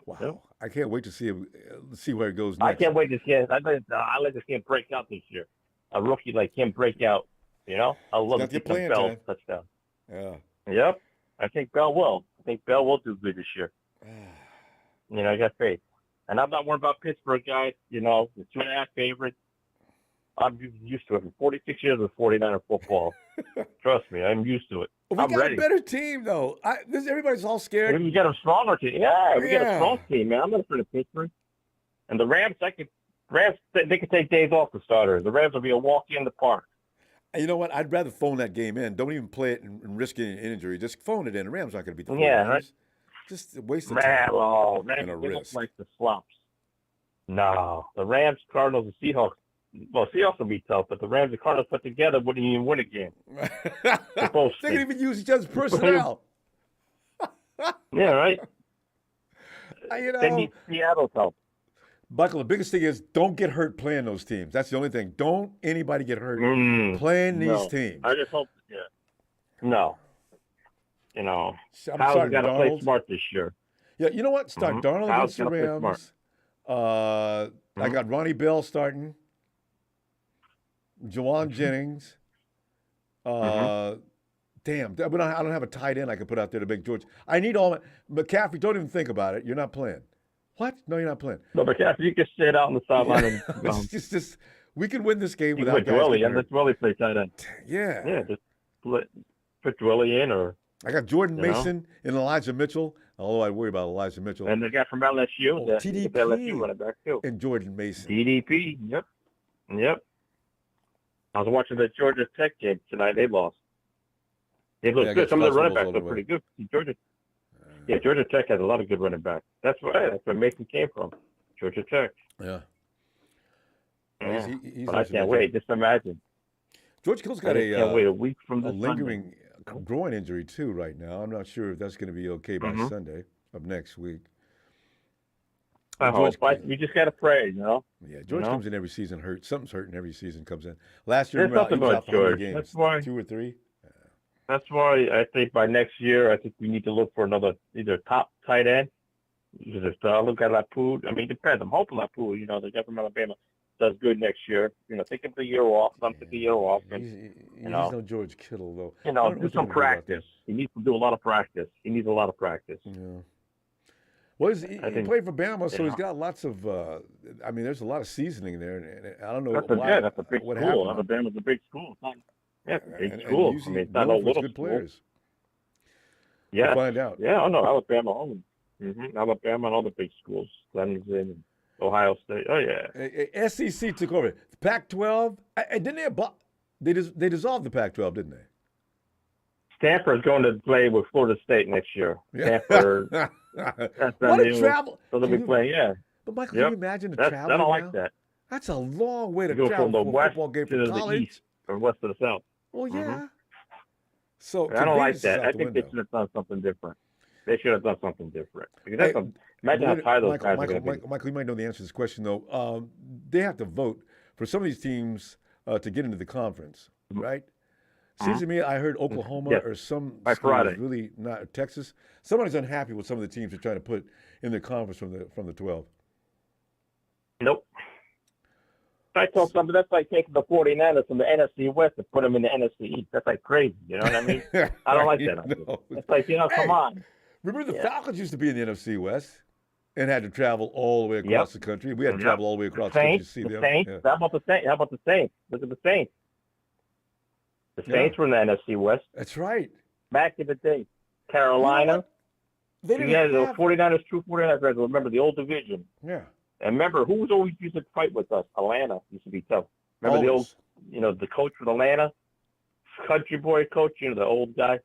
Wow. I can't wait to see him, see where it goes next. I can't wait to see him. I'd like to see him break out this year. A rookie like him break out. I love to see Bell touchdown. Yeah. Yep. I think Bell will. I think Bell will do good this year. I got faith. And I'm not worried about Pittsburgh, guys. The 2.5 favorite. I'm used to it. For 46 years of 49er football. Trust me, I'm used to it. Well, I'm ready. A better team, though. Everybody's all scared. We got a stronger team. Yeah, we got a strong team, man. I'm not afraid of Pittsburgh. And the Rams, they can take days off the starters. The Rams will be a walk in the park. You know what? I'd rather phone that game in. Don't even play it and risk an injury. Just phone it in. The Rams aren't going to beat the 49ers. Yeah, right. Just a waste of time and a risk. Don't like the slops. No, the Rams, Cardinals, and Seahawks. Well, Seahawks will be tough, but the Rams and Cardinals put together wouldn't even win a game. They can even use each other's personnel. Yeah, right. They need Seattle's help. Michael, the biggest thing is don't get hurt playing those teams. That's the only thing. Don't anybody get hurt playing these teams. I just hope, No. I'm How's got to play smart this year. Yeah, you know what? Start Darnold against the Rams. I got Ronnie Bell starting. Jawan Jennings. Damn, but I don't have a tight end I can put out there to make George. I need all my McCaffrey. Don't even think about it. You're not playing. What? No, you're not playing. No, McCaffrey, you can sit out on the sideline. It's just we can win this game you without guys. Let Dwelly play tight end. Yeah. Yeah, just put Dwelly in or. I got Jordan Mason and Elijah Mitchell. Although I worry about Elijah Mitchell. And the guy from LSU, TDP, LSU running back too. And Jordan Mason. TDP. Yep. I was watching the Georgia Tech game tonight. They lost. They looked good. Some of the running backs look pretty good. Georgia Tech has a lot of good running backs. That's where Mason came from. Georgia Tech. Yeah. But I can't wait. Just imagine. George Kittle's got a week from a lingering groin injury too right now. I'm not sure if that's going to be okay by Sunday of next week. I hope. We just got to pray, Yeah, George comes in every season hurt. Something's hurting every season comes in. Last year, he was out for George. Games. That's why 2 or 3. That's why I think by next year, I think we need to look for another either top tight end. Either look at Lapoud. I mean, it depends. I'm hoping Lapoud. The guy from Alabama. does good next year. Take him the year off. Let him take the year off. And, he's no George Kittle, though. Do some practice. He needs to do a lot of practice. He needs a lot of practice. Yeah. Well, he played for Bama, so he's got lots of. There's a lot of seasoning there, and I don't know why. That's a big what school. happened. Alabama's a big school. It's a big school. And it's not a little good school. players. Yeah. We'll find out. Yeah, I know Alabama only. Alabama and all the big schools, Clemson, Ohio State. Oh yeah. SEC took over. The Pac-12. Didn't they? They dissolved the Pac-12, didn't they? Stanford's going to play with Florida State next year. Stanford. What a travel! So they'll be playing. Yeah. But Michael, can you imagine the travel? I don't now? like that. That's a long way to go travel from the for a west football game to from the college. east, or west to the south. Well, yeah. So I don't like that. I the think they window. should have done something different. They should have done something different. Because imagine how tired those guys are going to be. Michael, you might know the answer to this question, though. They have to vote for some of these teams to get into the conference, right? Seems to me, I heard Oklahoma or some by Friday. Really not Texas. Somebody's unhappy with some of the teams they're trying to put in the conference from the 12. Nope. I told somebody that's like taking the 49ers from the NFC West and put them in the NFC East. That's like crazy. You know what I mean? I don't like that. It's like, come on. Remember the Falcons used to be in the NFC West and had to travel all the way across the country. We had to travel all the way across the country to see them. Saints. How about the Saints? Look at the Saints. The Saints were in the NFC West. That's right. Back in the day. Carolina. They didn't the 49ers, true 49ers fans. Remember the old division. Yeah. And remember, who was always used to fight with us? Atlanta used to be tough. Remember the old, the coach from Atlanta? Country boy coach, the old guy?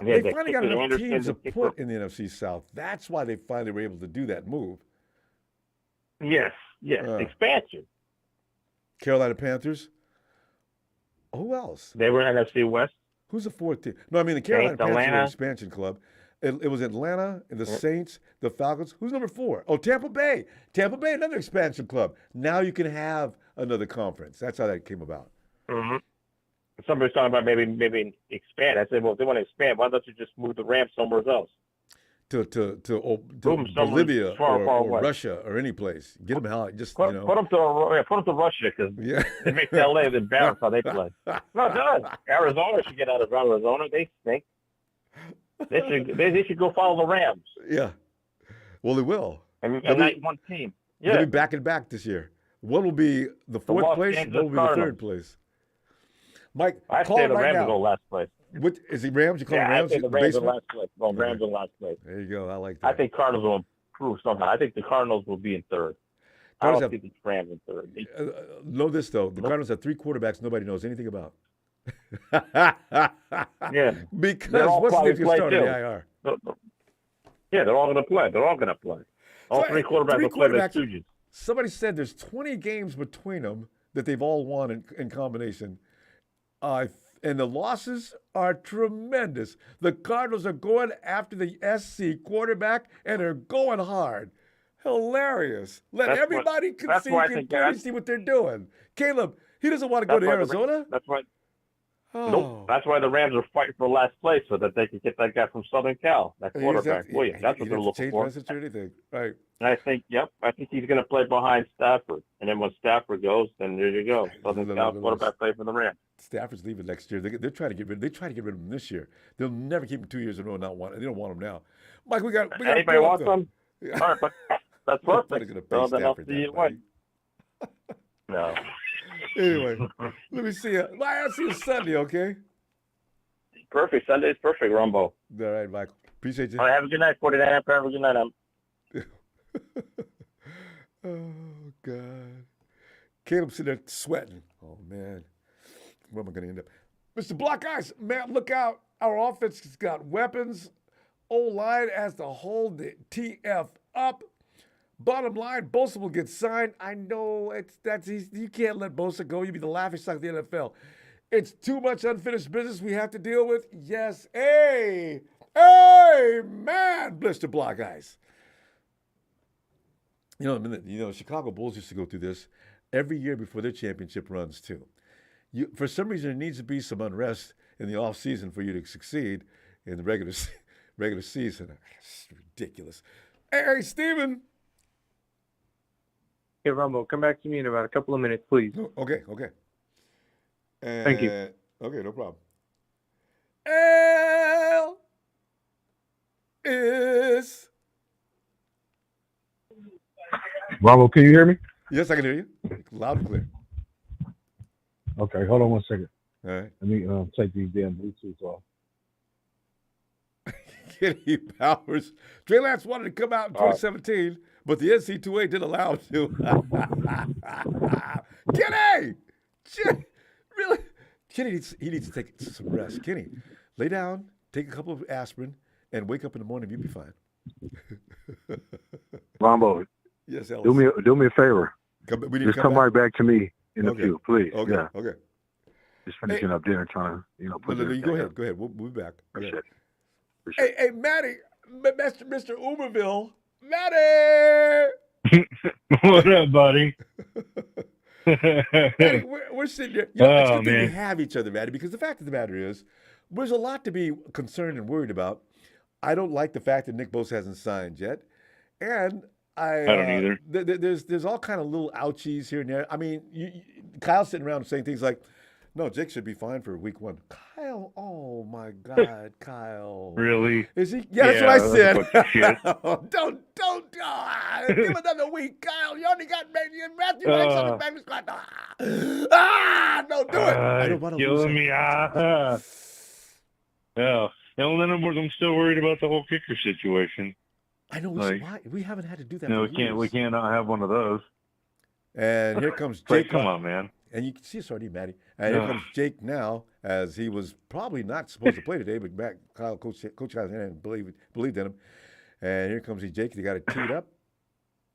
They finally got enough teams to put in the NFC South. That's why they finally were able to do that move. Yes. Expansion. Carolina Panthers. Who else? They were in NFC West. Who's the fourth team? No, I mean the Carolina Panthers were an expansion club. It was Atlanta, the Saints, the Falcons. Who's number 4? Oh, Tampa Bay. Tampa Bay, another expansion club. Now you can have another conference. That's how that came about. Mm-hmm. Somebody's talking about maybe expand. I said, well, if they want to expand, why don't you just move the Rams somewhere else? To Bolivia or Russia or any place. Get them out. Just put them to Russia because it makes LA embarrassed how they play. No, it does. Arizona should get out of Arizona. They stink. They should go follow the Rams. Yeah. Well, they will. And not one team. Yeah. They'll be back and back this year. What will be the fourth place? What will be the third place? Mike, I call say it the right Rams now. will go last place. Is it Rams? You call them Rams? I say the Rams in last place. Well, Rams in last place. There you go. I like that. I think Cardinals will improve somehow. I think the Cardinals will be in third. I don't think the Rams in third. Know this, though. The Cardinals have 3 quarterbacks nobody knows anything about. Yeah. Because what's the difference starting in the IR? Yeah, they're all going to play. All 3 quarterbacks will play their stooges. Somebody said there's 20 games between them that they've all won in combination. And the losses are tremendous. The Cardinals are going after the SC quarterback, and they're going hard. Hilarious. Let everybody concede and Purdy see what they're doing. Caleb, he doesn't want to go to Arizona. That's right. Nope. That's why the Rams are fighting for last place so that they can get that guy from Southern Cal, that quarterback. Williams. That's what they're looking for. Or anything. Right. And I think he's going to play behind Stafford. And then when Stafford goes, then there you go. Southern Cal quarterback play for the Rams. Stafford's leaving next year. They're trying to get rid. They try to get rid of him this year. They'll never keep him 2 years in a row. Not want. They don't want him now. Mike, we got. Anybody wants him? All right, but that's perfect. Then I'll see you when. No. Anyway, let me see you. I'll see you Sunday, okay? Perfect. Sunday's perfect, Ronbo. All right, Michael. Appreciate you. All right, have a good night, 49. Have a good night. Oh, God. Caleb's sitting there sweating. Oh, man. Where am I going to end up? Mr. Block Ice, man, look out. Our offense has got weapons. O-line has to hold the TF up. Bottom line, Bosa will get signed. I know you can't let Bosa go. You'd be the laughingstock of the NFL. It's too much unfinished business we have to deal with. Yes. Hey, man, blister Block Ice. Chicago Bulls used to go through this every year before their championship runs too. For some reason, there needs to be some unrest in the off season for you to succeed in the regular season. It's ridiculous. Hey, Steven. Hey, Ronbo, come back to me in about a couple of minutes, please. Okay. Thank you. Okay, no problem. L is. Ronbo, can you hear me? Yes, I can hear you. Loud and clear. Okay, hold on 1 second. All right. Let me take these damn Bluetooth off. Kenny Powers. Trey Lance wanted to come out in 2017, but the NC2A didn't allow him to. Kenny! Really? Kenny needs to take some rest. Kenny, lay down, take a couple of aspirin, and wake up in the morning. You'll be fine. Ronbo, yes, Ellis. do me a favor. Just come right back to me in the few, please. Okay. Yeah. Okay. Just finishing up dinner, trying to put No, this go together. ahead. We'll be back. Appreciate it. Hey, Matty, Mr. Uberville, Matty. What up, buddy? Matty, we're sitting there. It's good that we have each other, Matty, because the fact of the matter is, there's a lot to be concerned and worried about. I don't like the fact that Nick Bosa hasn't signed yet, and I don't either. There's all kind of little ouchies here and there. I mean, Kyle's sitting around saying things like, "No, Jake should be fine for week 1." Kyle, oh my God, Kyle. Really? Is he? Yeah, that's what I said. That's a bunch of shit. Don't give him another week, Kyle. You only got Matthew Banks on the back squad. Don't do it. I don't want to lose killing me. Yeah. And then I'm still worried about the whole kicker situation. I know. Why? We haven't had to do that. No, for years. we can't not have one of those. And here comes Jake. Like, come on, man. And you can see us already, Matty. And here comes Jake now, as he was probably not supposed to play today, but Coach Shanahan believed in him. And here comes Jake. They got it teed up.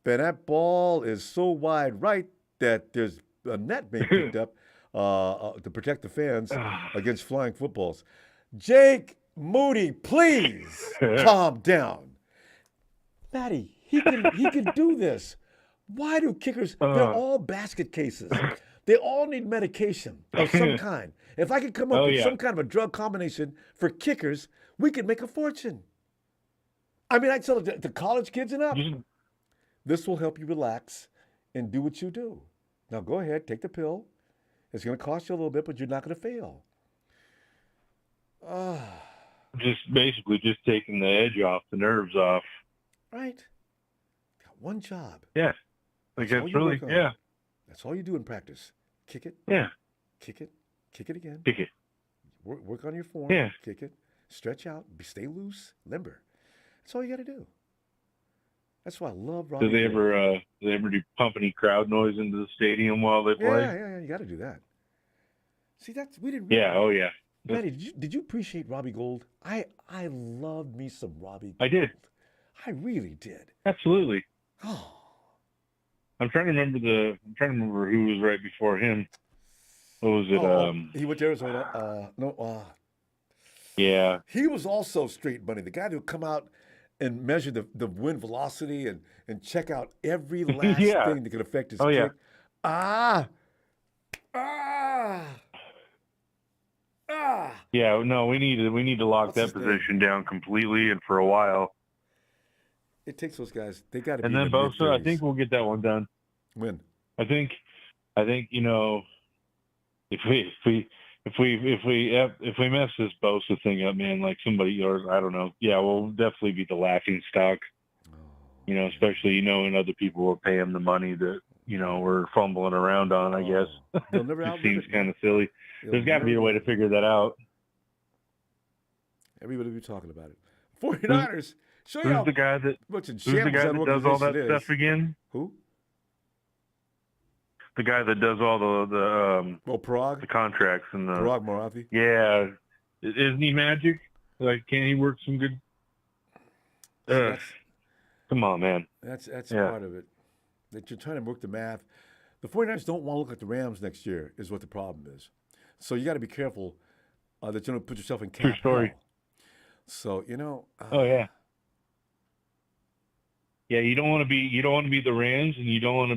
And that ball is so wide right that there's a net being picked up to protect the fans against flying footballs. Jake Moody, please calm down. Matty, he can do this. Why do kickers? They're all basket cases. They all need medication of some kind. If I could come up with some kind of a drug combination for kickers, we could make a fortune. I mean, I tell it to college kids and up. This will help you relax and do what you do. Now go ahead, take the pill. It's going to cost you a little bit, but you're not going to fail. Basically taking the edge off, the nerves off. Right. Got one job. Yeah. Like that's really, yeah. That's all you do in practice. Kick it. Yeah. Kick it. Kick it again. Kick it. Work on your form. Yeah. Kick it. Stretch out. Stay loose. Limber. That's all you got to do. That's why I love Robbie. Do they ever do pump any crowd noise into the stadium while they play? Yeah. You got to do that. See, we didn't. Yeah. Oh yeah. Matty, did you appreciate Robbie Gold? I loved me some Robbie Gold. I did. I really did. Absolutely. Oh. I'm trying to remember who was right before him. What was it? He went to Arizona. Yeah. He was also straight money. The guy who would come out and measure the wind velocity and check out every last thing that could affect his kick. Yeah, no, we need to lock that position down completely and for a while. It takes those guys. They got to. And then Bosa, I think we'll get that one done. When? I think if we mess this Bosa thing up, man, like somebody or I don't know, we'll definitely be the laughing stock. Especially and other people will pay him the money that we're fumbling around on. I guess they'll never it seems kind of silly. There's got to be a way to figure that out. Everybody will be talking about it. 49ers. Who's the guy that does all that stuff again? Who? The guy that does all the Parag? The contracts and the Parag Marathi? Yeah. Isn't he magic? Like, can't he work some good? Come on, man. That's part of it. That you're trying to work the math. The 49ers don't want to look like the Rams next year is what the problem is. So you got to be careful that you don't put yourself in cap True story. hell. So, oh yeah. Yeah, you don't want to be the Rams, and you don't want to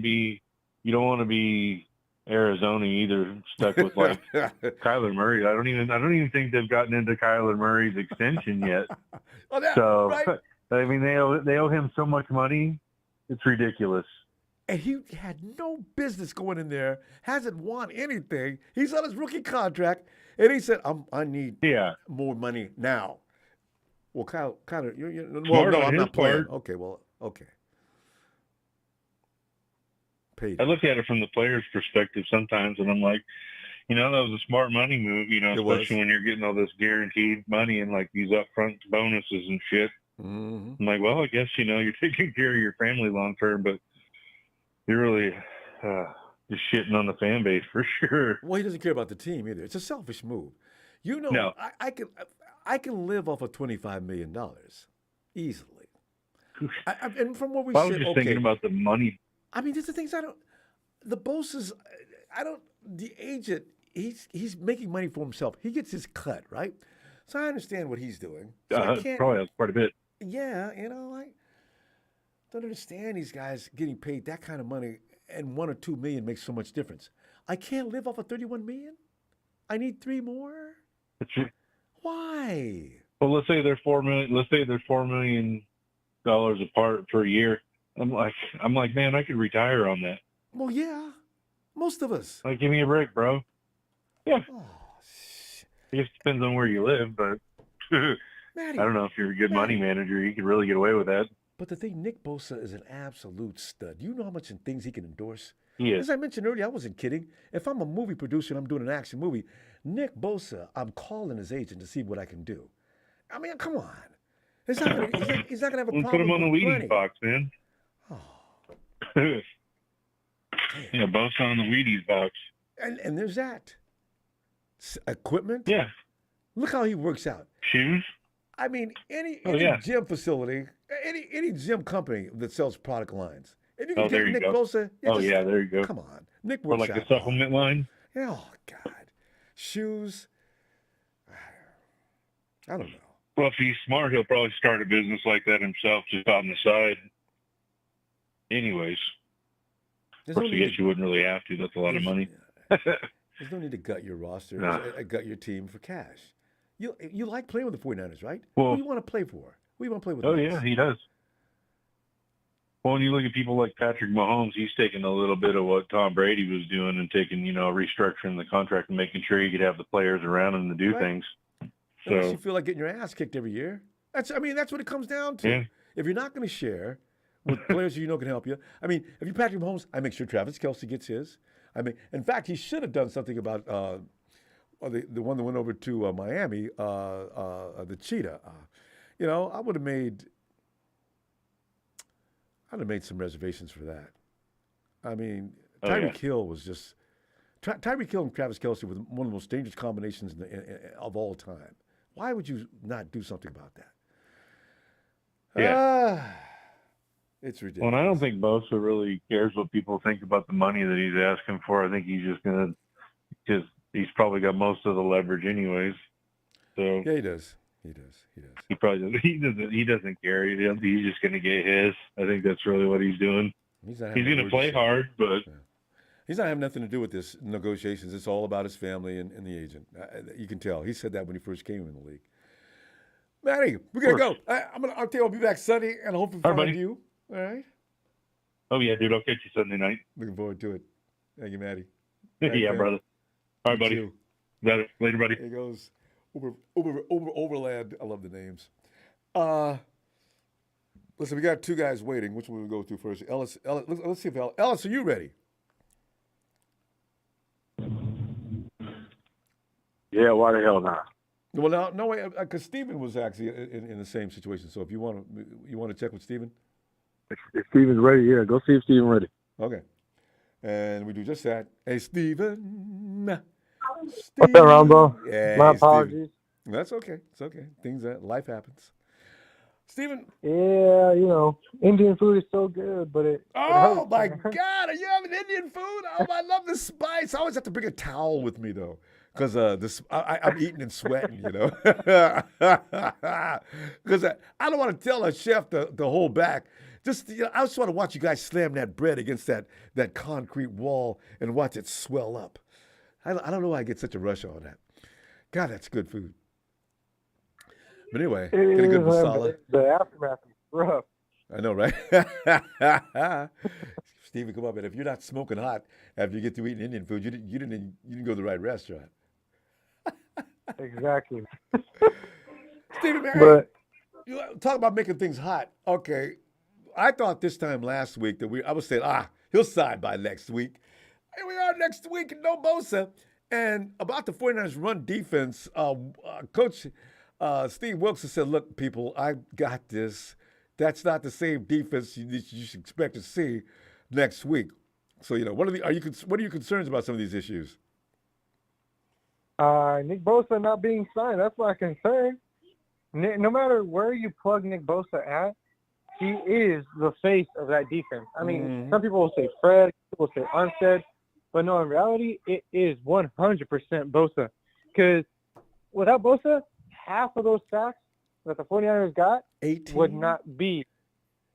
be Arizona either, stuck with like Kyler Murray. I don't even think they've gotten into Kyler Murray's extension yet. Right. I mean, they owe him so much money, it's ridiculous. And he had no business going in there, hasn't won anything. He's on his rookie contract, and he said, I need more money now. Well, Kyle, well, no, I'm not playing. Okay, well, okay. Paid. I look at it from the player's perspective sometimes, and I'm like, that was a smart money move, especially when you're getting all this guaranteed money and like these upfront bonuses and shit. Mm-hmm. I'm like, well, I guess, you're taking care of your family long term, but you're really just shitting on the fan base for sure. Well, he doesn't care about the team either. It's a selfish move. No. I can live off of $25 million easily. And from what we said, I was just thinking about the money. I mean, these are things the Bosa's, the agent, he's making money for himself. He gets his cut, right? So I understand what he's doing. So probably has quite a bit. Yeah, I don't understand these guys getting paid that kind of money, and $1 or $2 million makes so much difference. I can't live off of $31 million. I need 3 more. Why? Well, let's say they're $4 million. Let's say they're $4 million apart per year. I'm like, man, I could retire on that. Well, yeah, most of us. Like, give me a break, bro. Yeah. Oh, I guess it depends on where you live, but Matty, I don't know if you're a good money manager, you could really get away with that. But the thing, Nick Bosa is an absolute stud. Do you know how much things he can endorse? He is. As I mentioned earlier, I wasn't kidding. If I'm a movie producer and I'm doing an action movie, Nick Bosa, I'm calling his agent to see what I can do. I mean, come on. He's not gonna have a problem. Put him on the with Wheaties money. box, man. Oh. Bosa on the Wheaties box. And there's that. Equipment? Yeah. Look how he works out. Shoes? I mean, any gym facility, any gym company that sells product lines. If you can get Nick Bosa, there you go. Come on, Nick Or works like out. the supplement line. Oh God, shoes. I don't know. Well, if he's smart, he'll probably start a business like that himself, just on the side. Anyways, of course, I guess you wouldn't really have to. That's a lot of money. There's no need to gut your roster, gut your team for cash. You like playing with the 49ers, right? Well, who do you want to play for? Who do you want to play with? Oh, yeah, he does. Well, when you look at people like Patrick Mahomes, he's taking a little bit of what Tom Brady was doing and taking, restructuring the contract and making sure he could have the players around him to do things. So unless you feel like getting your ass kicked every year. That's what it comes down to. Yeah. If you're not going to share with players who can help you, I mean, if you're Patrick Mahomes, I make sure Travis Kelce gets his. I mean, in fact, he should have done something about the one that went over to Miami, the cheetah. I would have made some reservations for that. I mean, Tyreek Hill was just Tyreek Hill and Travis Kelce were one of the most dangerous combinations of all time. Why would you not do something about that? Yeah. It's ridiculous. Well, and I don't think Bosa really cares what people think about the money that he's asking for. I think he's just because he's probably got most of the leverage anyways. So yeah, he does. He probably he doesn't care. He's just going to get his. I think that's really what he's doing. He's going to play hard, but he's not having nothing to do with this negotiations. It's all about his family and the agent. You can tell. He said that when he first came in the league. Matty, we're gonna go. I'll tell you, I'll be back Sunday and hopefully find you. All right. Oh yeah, dude. I'll catch you Sunday night. Looking forward to it. Thank you, Matty. Yeah, brother. All right, buddy. Got it. Later, buddy. Here goes Overland. I love the names. Listen, we got 2 guys waiting. Which one will we go to first? Ellis. Let's see if Ellis, are you ready? Yeah, why the hell not? Well, no way, because Steven was actually in the same situation. So if you want to check with Steven? If Steven's ready, yeah, go see if Steven's ready. Okay. And we do just that. Hey, Steven. What's up, Ronbo? Yeah, My hey, apologies. Steven. That's okay. It's okay. Life happens. Steven. Yeah, Indian food is so good, but it Oh, hurts. my God. Are you having Indian food? Oh, I love the spice. I always have to bring a towel with me, though. Because I'm eating and sweating, Because I don't want to tell a chef to hold back. Just I just want to watch you guys slam that bread against that concrete wall and watch it swell up. I don't know why I get such a rush on that. God, that's good food. But anyway, get a good masala. The aftermath is rough. I know, right? Stevie, come on, man. If you're not smoking hot after you get through eating Indian food, you didn't go to the right restaurant. Exactly. Stevie, man, But you talk about making things hot. Okay, I thought this time last week that I was saying, he'll sign by next week. Here we are next week, and no Bosa. And about the 49ers run defense, Coach Steve Wilkes has said, look, people, I got this. That's not the same defense you should expect to see next week. So, what are your concerns about some of these issues? Nick Bosa not being signed, that's my concern. No matter where you plug Nick Bosa at, he is the face of that defense. I mean, some people will say Fred, people will say Armstead, but no, in reality, it is 100% Bosa. Because without Bosa, half of those sacks that the 49ers got 18? would not be.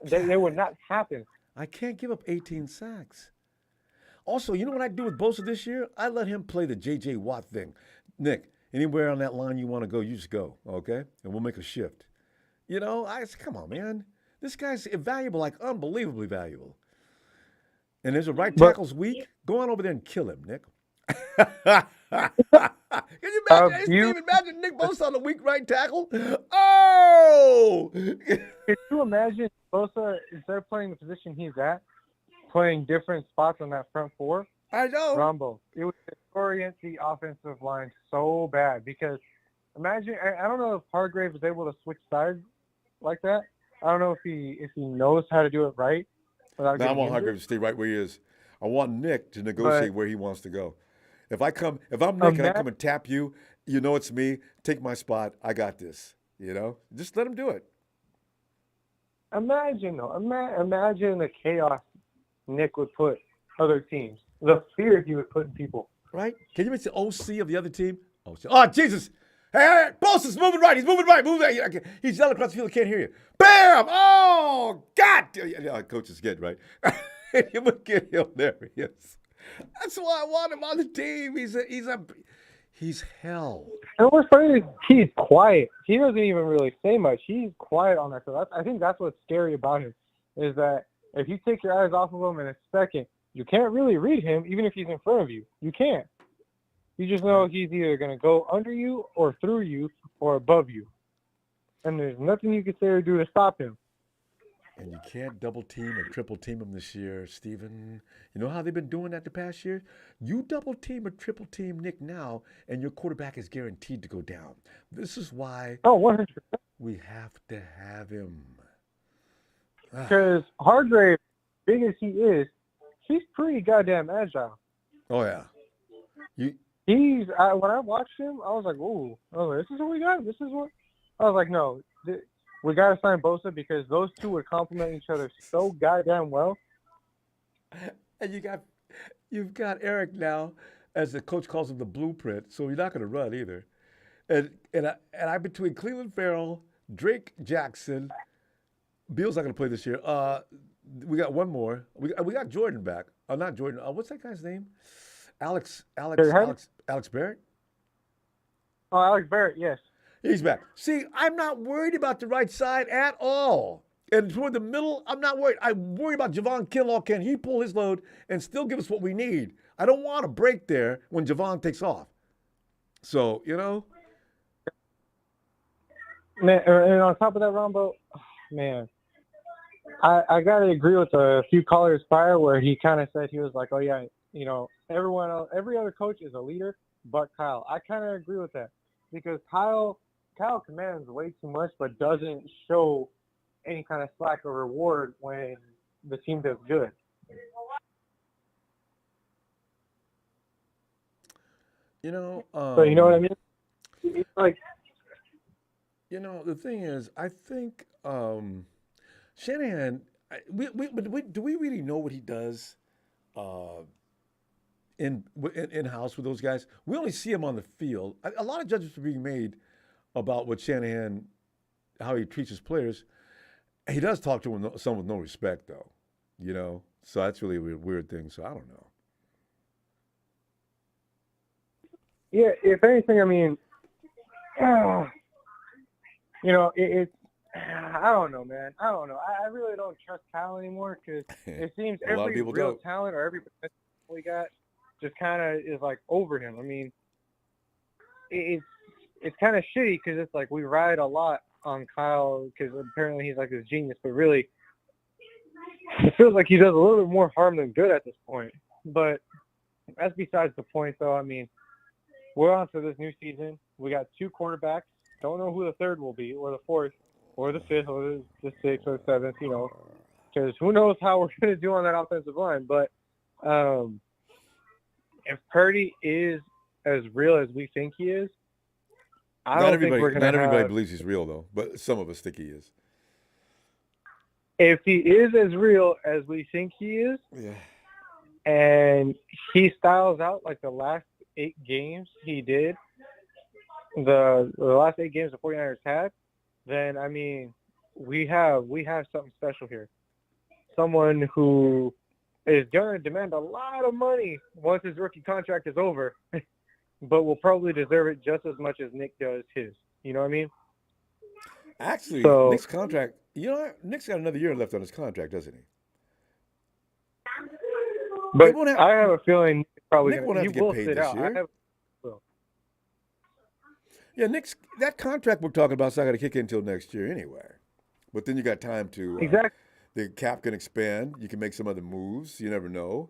They would not happen. I can't give up 18 sacks. Also, you know what I do with Bosa this year? I let him play the J.J. Watt thing. Nick, anywhere on that line you want to go, you just go, okay? And we'll make a shift. Come on, man. This guy's valuable, like unbelievably valuable. And there's a right tackle's weak. Go on over there and kill him, Nick. Can you imagine Nick Bosa on the weak right tackle? Oh! Could you imagine Bosa, instead of playing the position he's at, playing different spots on that front four? I know. Ronbo. It would disorient the offensive line so bad because imagine, I don't know if Hargrave is able to switch sides like that. I don't know if he knows how to do it right. I want Hargrave to stay right where he is. I want Nick to negotiate where he wants to go. If I'm Nick and I come and tap you, it's me. Take my spot. I got this. Just let him do it. Imagine the chaos Nick would put other teams. The fear he would put in people. Right? Can you imagine the OC of the other team? Oh, Jesus. Hey, Bosa's moving right. He's moving right. Move there. He's yelling across the field. I can't hear you. Bam! Oh, God! Coach is good, right? You would get him there. Yes. That's why I want him on the team. He's hell. And what's funny is he's quiet. He doesn't even really say much. He's quiet on that. So I think that's what's scary about him is that if you take your eyes off of him in a second, you can't really read him even if he's in front of you. You can't. You just know he's either going to go under you or through you or above you. And there's nothing you can say or do to stop him. And you can't double team or triple team him this year, Steven. You know how they've been doing that the past year? You double team or triple team Nick now, and your quarterback is guaranteed to go down. This is why 100%. We have to have him. Because Hargrave, big as he is, he's pretty goddamn agile. Oh, yeah. When I watched him, I was like, "Ooh, this is what we got. This is what." I was like, "No, we got to sign Bosa because those two would complement each other so goddamn well." And you've got Eric now, as the coach calls him, the blueprint. So you're not going to run either. And I between Cleveland Farrell, Drake Jackson, Beal's not going to play this year. We got one more. We got Jordan back. Not Jordan. What's that guy's name? Alex Barrett? Oh, Alex Barrett, yes. He's back. See, I'm not worried about the right side at all. And toward the middle, I'm not worried. I'm worried about Javon Kinlaw. Can he pull his load and still give us what we need? I don't want a break there when Javon takes off. So, Man, and on top of that, Ronbo, man, I got to agree with a few callers prior where he kind of said he was like, oh, yeah, everyone else, every other coach is a leader but Kyle. I kind of agree with that because Kyle commands way too much but doesn't show any kind of slack or reward when the team does good. So you know what I mean? It's like, the thing is, I think Shanahan. Do we really know what he does in house with those guys? We only see him on the field. A lot of judgments are being made about what Shanahan, how he treats his players. He does talk to some with no respect, though. So that's really a weird thing. So I don't know. Yeah, if anything, I mean, it's I don't know, man. I don't know. I really don't trust Kyle anymore because it seems A lot of every people real don't. talent or every potential we got just kind of is like over him. I mean, it's kind of shitty because it's like we ride a lot on Kyle because apparently he's like this genius, but really it feels like he does a little bit more harm than good at this point. But that's besides the point, though. I mean, we're on to this new season. We got 2 quarterbacks. Don't know who the third will be, or the fourth, or the fifth, or the sixth, or the seventh. You know, because who knows how we're going to do on that offensive line. But if Purdy is as real as we think he is, I don't think we're going to. Not everybody believes he's real, though, but some of us think he is. If he is as real as we think he is, and he styles out like the last 8 games he did, the last 8 games the 49ers had, then, I mean, we have something special here. Someone who is going to demand a lot of money once his rookie contract is over, but will probably deserve it just as much as Nick does his. You know what I mean? Actually, So, Nick's contract, Nick's got another year left on his contract, doesn't he? But I have a feeling Nick probably Nick won't have to get paid this year. Yeah, that contract we're talking about is not going to kick in until next year anyway. But then you got time to exactly. The cap can expand. You can make some other moves. You never know.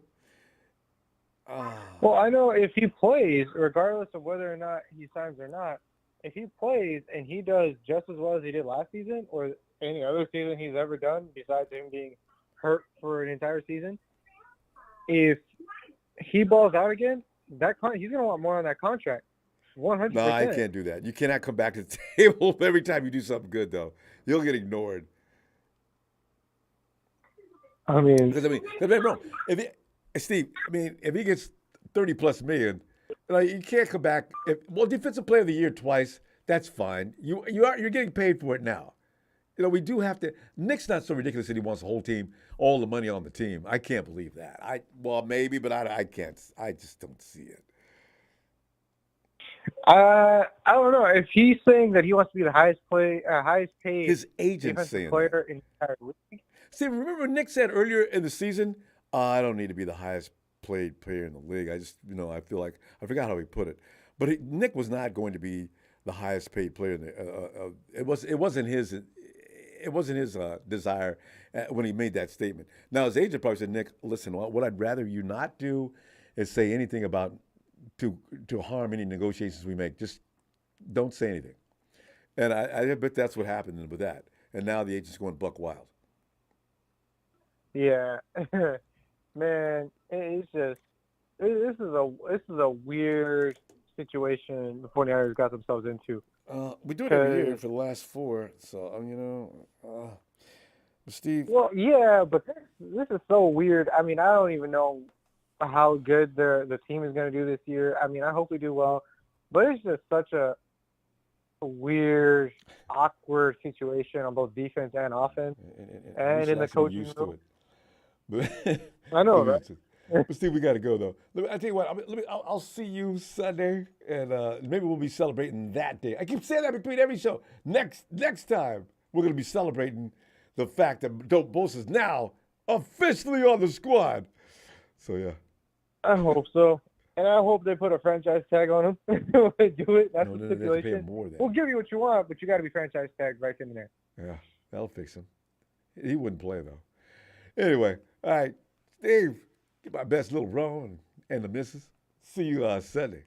Well, I know if he plays, regardless of whether or not he signs or not, if he plays and he does just as well as he did last season or any other season he's ever done besides him being hurt for an entire season, if he balls out again, he's going to want more on that contract. 100%. No, I can't do that. You cannot come back to the table every time you do something good, though. You'll get ignored. I mean, bro, Steve, if he gets $30+ million, you can't come back. Defensive Player of the Year twice, that's fine. You're getting paid for it now. We do have to. Nick's not so ridiculous that he wants the whole team, all the money on the team. I can't believe that. Maybe, but I can't. I just don't see it. I don't know if he's saying that he wants to be the highest paid his agent's saying player in the entire league. See, remember Nick said earlier in the season, I don't need to be the highest paid player in the league. I just, I feel like I forgot how he put it, but Nick was not going to be the highest paid player. It wasn't his desire when he made that statement. Now his agent probably said, Nick, listen, what I'd rather you not do is say anything about to harm any negotiations we make. Just don't say anything. And I bet that's what happened with that. And now the agent's going buck wild. Yeah, man, it's just this is a weird situation the 49ers got themselves into. We do it every year for the last 4, so Steve. Well, yeah, but this is so weird. I mean, I don't even know how good the team is going to do this year. I mean, I hope we do well, but it's just such a weird, awkward situation on both defense and offense, and in the coaching room. I know, right? But Steve, we got to go though. I tell you what, I'll see you Sunday, and maybe we'll be celebrating that day. I keep saying that between every show. Next time, we're going to be celebrating the fact that Nick Bosa is now officially on the squad. So yeah. I hope so. And I hope they put a franchise tag on him. Do it. That's the stipulation. We'll give you what you want, but you got to be franchise tagged right in there. Yeah, that'll fix him. He wouldn't play, though. Anyway, all right, Steve, get my best little Ron and the missus. See you Sunday.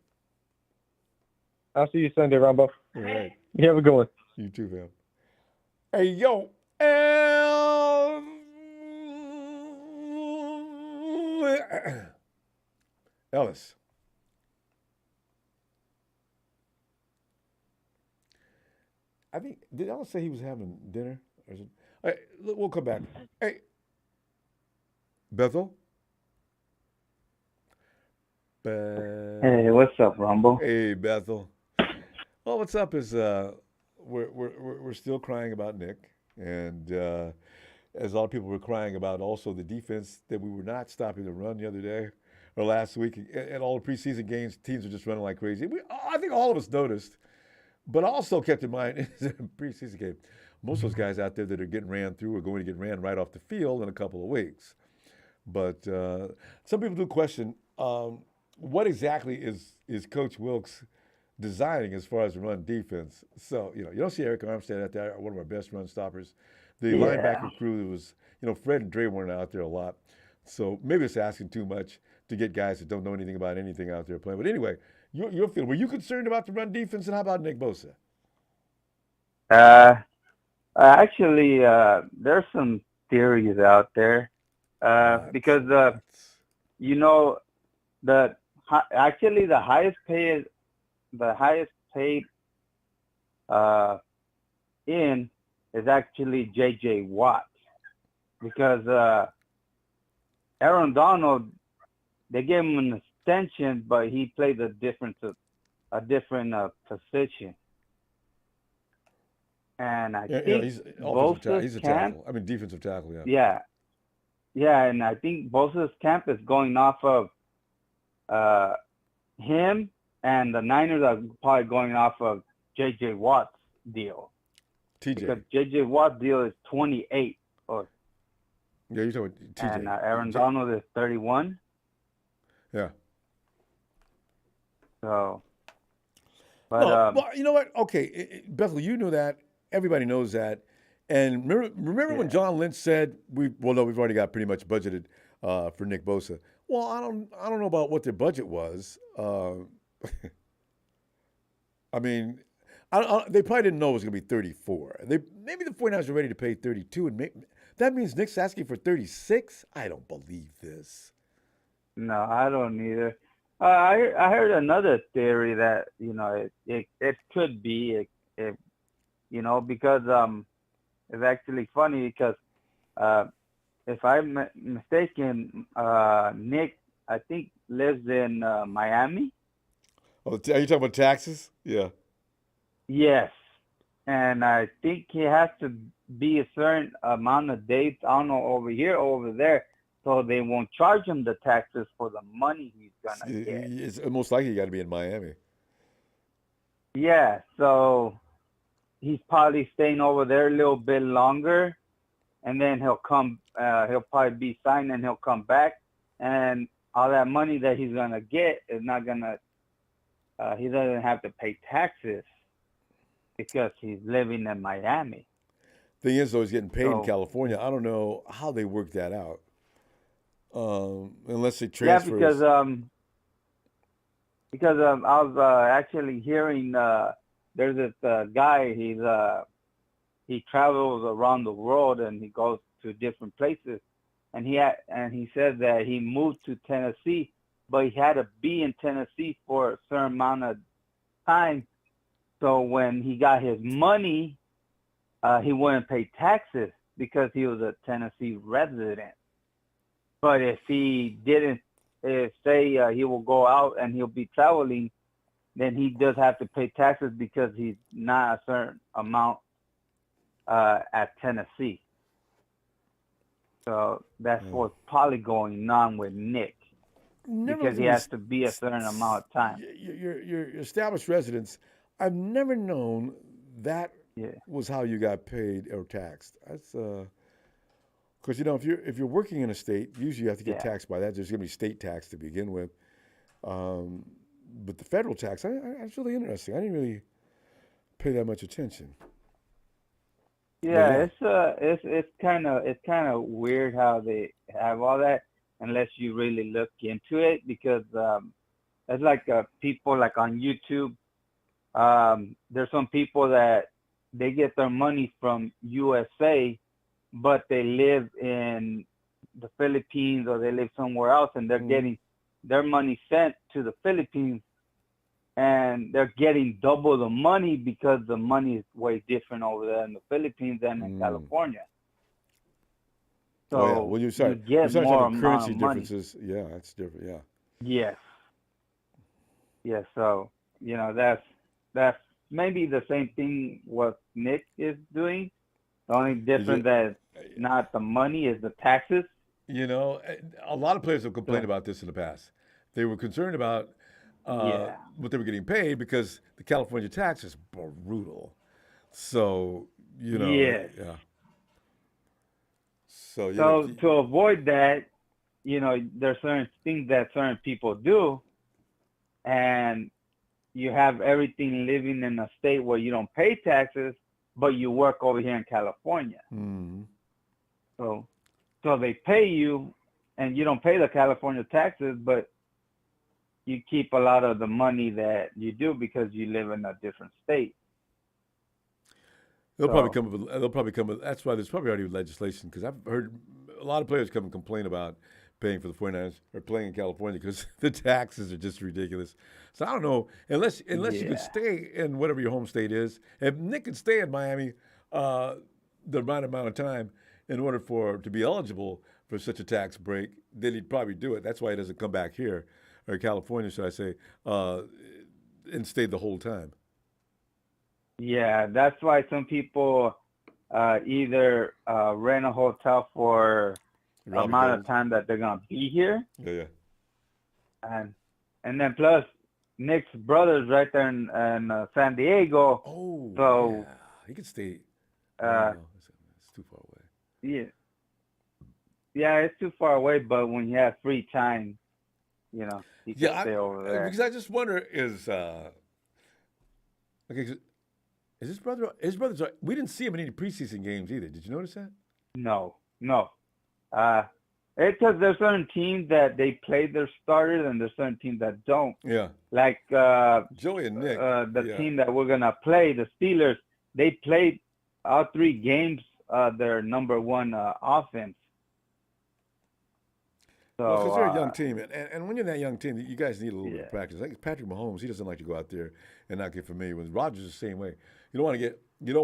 I'll see you Sunday, Ronbo. All right. You have a good one. You too, fam. Hey, yo, Ellis. I think, did Ellis say he was having dinner? Or is it, all right, we'll come back. Hey, Bethel? Hey, what's up, Ronbo? Hey, Bethel. Well, what's up is we're still crying about Nick, and as a lot of people were crying about also the defense that we were not stopping the run the other day or last week, and all the preseason games, teams are just running like crazy. I think all of us noticed, but also kept in mind in the preseason game, most of those guys out there that are getting ran through are going to get ran right off the field in a couple of weeks. But some people do question what exactly is Coach Wilkes designing as far as the run defense. So, you don't see Eric Armstead out there, one of our best run stoppers. The linebacker crew was, Fred and Dre weren't out there a lot. So maybe it's asking too much to get guys that don't know anything about anything out there playing. But anyway, your field, were you concerned about the run defense, and how about Nick Bosa? Actually, there's some theories out there because the highest paid in is actually J.J. Watt, because Aaron Donald, they gave him an extension, but he played a different position. And I think he's Bosa's a camp, tackle. I mean, defensive tackle, yeah, and I think Bosa's camp is going off of him, and the Niners are probably going off of J.J. Watt's deal. Because J.J. Watt's deal is 28. Yeah, you're talking about TJ. And Aaron Donald is 31. Yeah. So, but well, you know what? Okay, Bethel, you know that. Everybody knows that. And remember when John Lynch said we've already got pretty much budgeted for Nick Bosa. Well, I don't know about what their budget was. I mean, they probably didn't know it was going to be 34. Maybe the 49ers are ready to pay 32, and that means Nick's asking for 36. I don't believe this. No, I don't either. I heard another theory that it could be because it's actually funny because if I'm mistaken, Nick I think lives in Miami. Oh, are you talking about taxes? Yeah. Yes, and I think he has to be a certain amount of days. I don't know, over here or over there, so they won't charge him the taxes for the money he's gonna get. It's most likely you got to be in Miami. Yeah, so he's probably staying over there a little bit longer, and then he'll come. He'll probably be signed, and he'll come back, and all that money that he's gonna get is not gonna. He doesn't have to pay taxes because he's living in Miami. Thing is, though, he's getting paid in California. I don't know how they work that out, unless they transfer. Yeah, because I was actually hearing there's this guy. He travels around the world and he goes to different places, and he said that he moved to Tennessee, but he had to be in Tennessee for a certain amount of time. So when he got his money, he wouldn't pay taxes because he was a Tennessee resident. But if he didn't, say he will go out and he'll be traveling, then he does have to pay taxes because he's not a certain amount at Tennessee. So that's what's probably going on with Nick, because he has to be a certain amount of time. Your established residence, I've never known that was how you got paid or taxed. That's because if you're working in a state, usually you have to get taxed by that. There's going to be state tax to begin with, but the federal tax, that's really interesting. I didn't really pay that much attention. Yeah, it's kind of weird how they have all that unless you really look into it, because it's like people like on YouTube. There's some people that they get their money from USA, but they live in the Philippines or they live somewhere else, and they're getting their money sent to the Philippines, and they're getting double the money because the money is way different over there in the Philippines than in California. So well, you get more amount currency of money. differences. Yeah, that's different. Yeah. Yes. Yeah. So that's maybe the same thing what Nick is doing. The only difference that not the money is the taxes. A lot of players have complained about this in the past. They were concerned about what they were getting paid because the California tax is brutal. So you know. Yes. Yeah. So, to avoid that, there's certain things that certain people do, and you have everything living in a state where you don't pay taxes, but you work over here in California. Mm-hmm. So they pay you, and you don't pay the California taxes, but you keep a lot of the money that you do because you live in a different state. They'll probably come with. That's why there's probably already legislation, because I've heard a lot of players come and complain about paying for the 49ers or playing in California because the taxes are just ridiculous. So I don't know, unless you could stay in whatever your home state is. If Nick could stay in Miami the right amount of time in order to be eligible for such a tax break, then he'd probably do it. That's why he doesn't come back here, or California, should I say, and stay the whole time. Yeah, that's why some people either rent a hotel for the amount of time that they're gonna be here. Yeah. And then plus Nick's brother's right there in San Diego. Oh, so yeah. He could stay. It's too far away. Yeah, it's too far away. But when he has free time, he can stay over there. Because I just wonder is his brother? His brother's. We didn't see him in any preseason games either. Did you notice that? No. It's because there's certain teams that they play their starters, and there's certain teams that don't. Yeah. Like Joey and Nick. The team that we're gonna play, the Steelers, they played all 3 games their number 1 offense. So because they're a young team, and when you're that young team, you guys need a little bit of practice. Like Patrick Mahomes, he doesn't like to go out there and not get familiar with. Rodgers the same way. You don't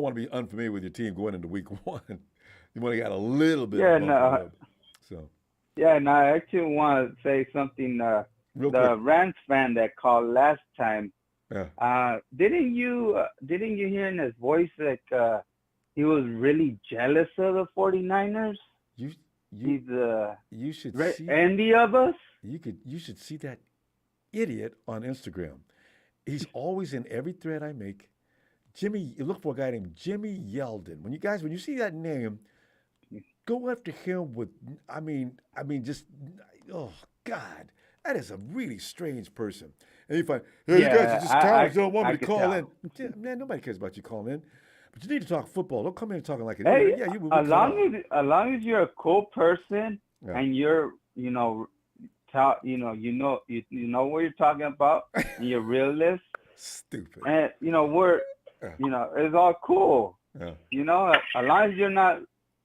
want to be unfamiliar with your team going into week 1. You want to get a little bit. I actually want to say something. Real the quick. Rams fan that called last time. Yeah. Didn't you hear in his voice that he was really jealous of the 49ers? You should see envy of us. You should see that idiot on Instagram. He's always in every thread I make. You look for a guy named Jimmy Yeldon. When you see that name, go after him with. Oh God, that is a really strange person. And you find, you guys are just cowards. Don't want me to call in. Yeah, man, nobody cares about you calling in. But you need to talk football. Don't come in talking like an idiot. Yeah, you. As long as you're a cool person and you're, you know what you're talking about, and you're realist. Stupid. And it's all cool. Yeah. As long as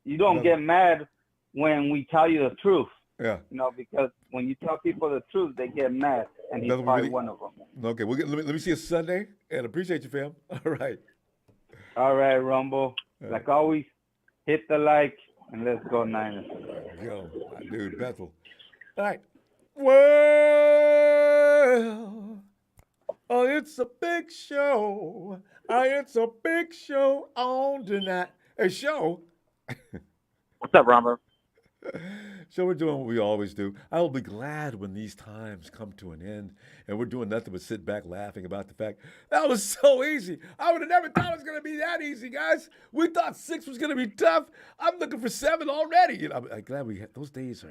you don't get mad when we tell you the truth. Yeah. Because when you tell people the truth, they get mad, and he's probably one of them. Okay, let me see you Sunday, and appreciate you, fam. All right. All right, Rumble. Like always, hit the like, and let's go Niners. Yo, my dude, Bethel. All right. Well, it's a big show. It's a big show on tonight. A show. What's up, Ronbo? So we're doing what we always do. I will be glad when these times come to an end, and we're doing nothing but sit back laughing about the fact that was so easy. I would have never thought it was going to be that easy, guys. We thought 6 was going to be tough. I'm looking for 7 already. I'm glad we had those days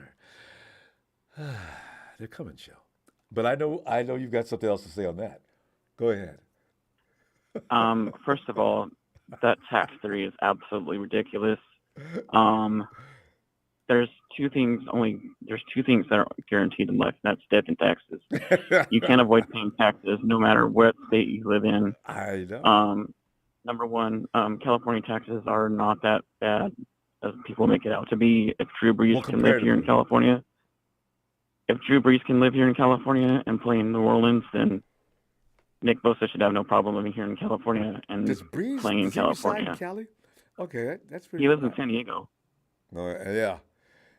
they're coming, Joe. But I know you've got something else to say on that. Go ahead. First of all, that tax 3 is absolutely ridiculous. There's two things that are guaranteed in life. That's death and taxes. You can't avoid paying taxes no matter what state you live in. I know. Number one, California taxes are not that bad as people make it out to be. If Drew Brees can live here in California, and play in New Orleans, then Nick Bosa should have no problem living here in California and playing in California. Cali? Okay, that's pretty. He lives in San Diego. No, yeah.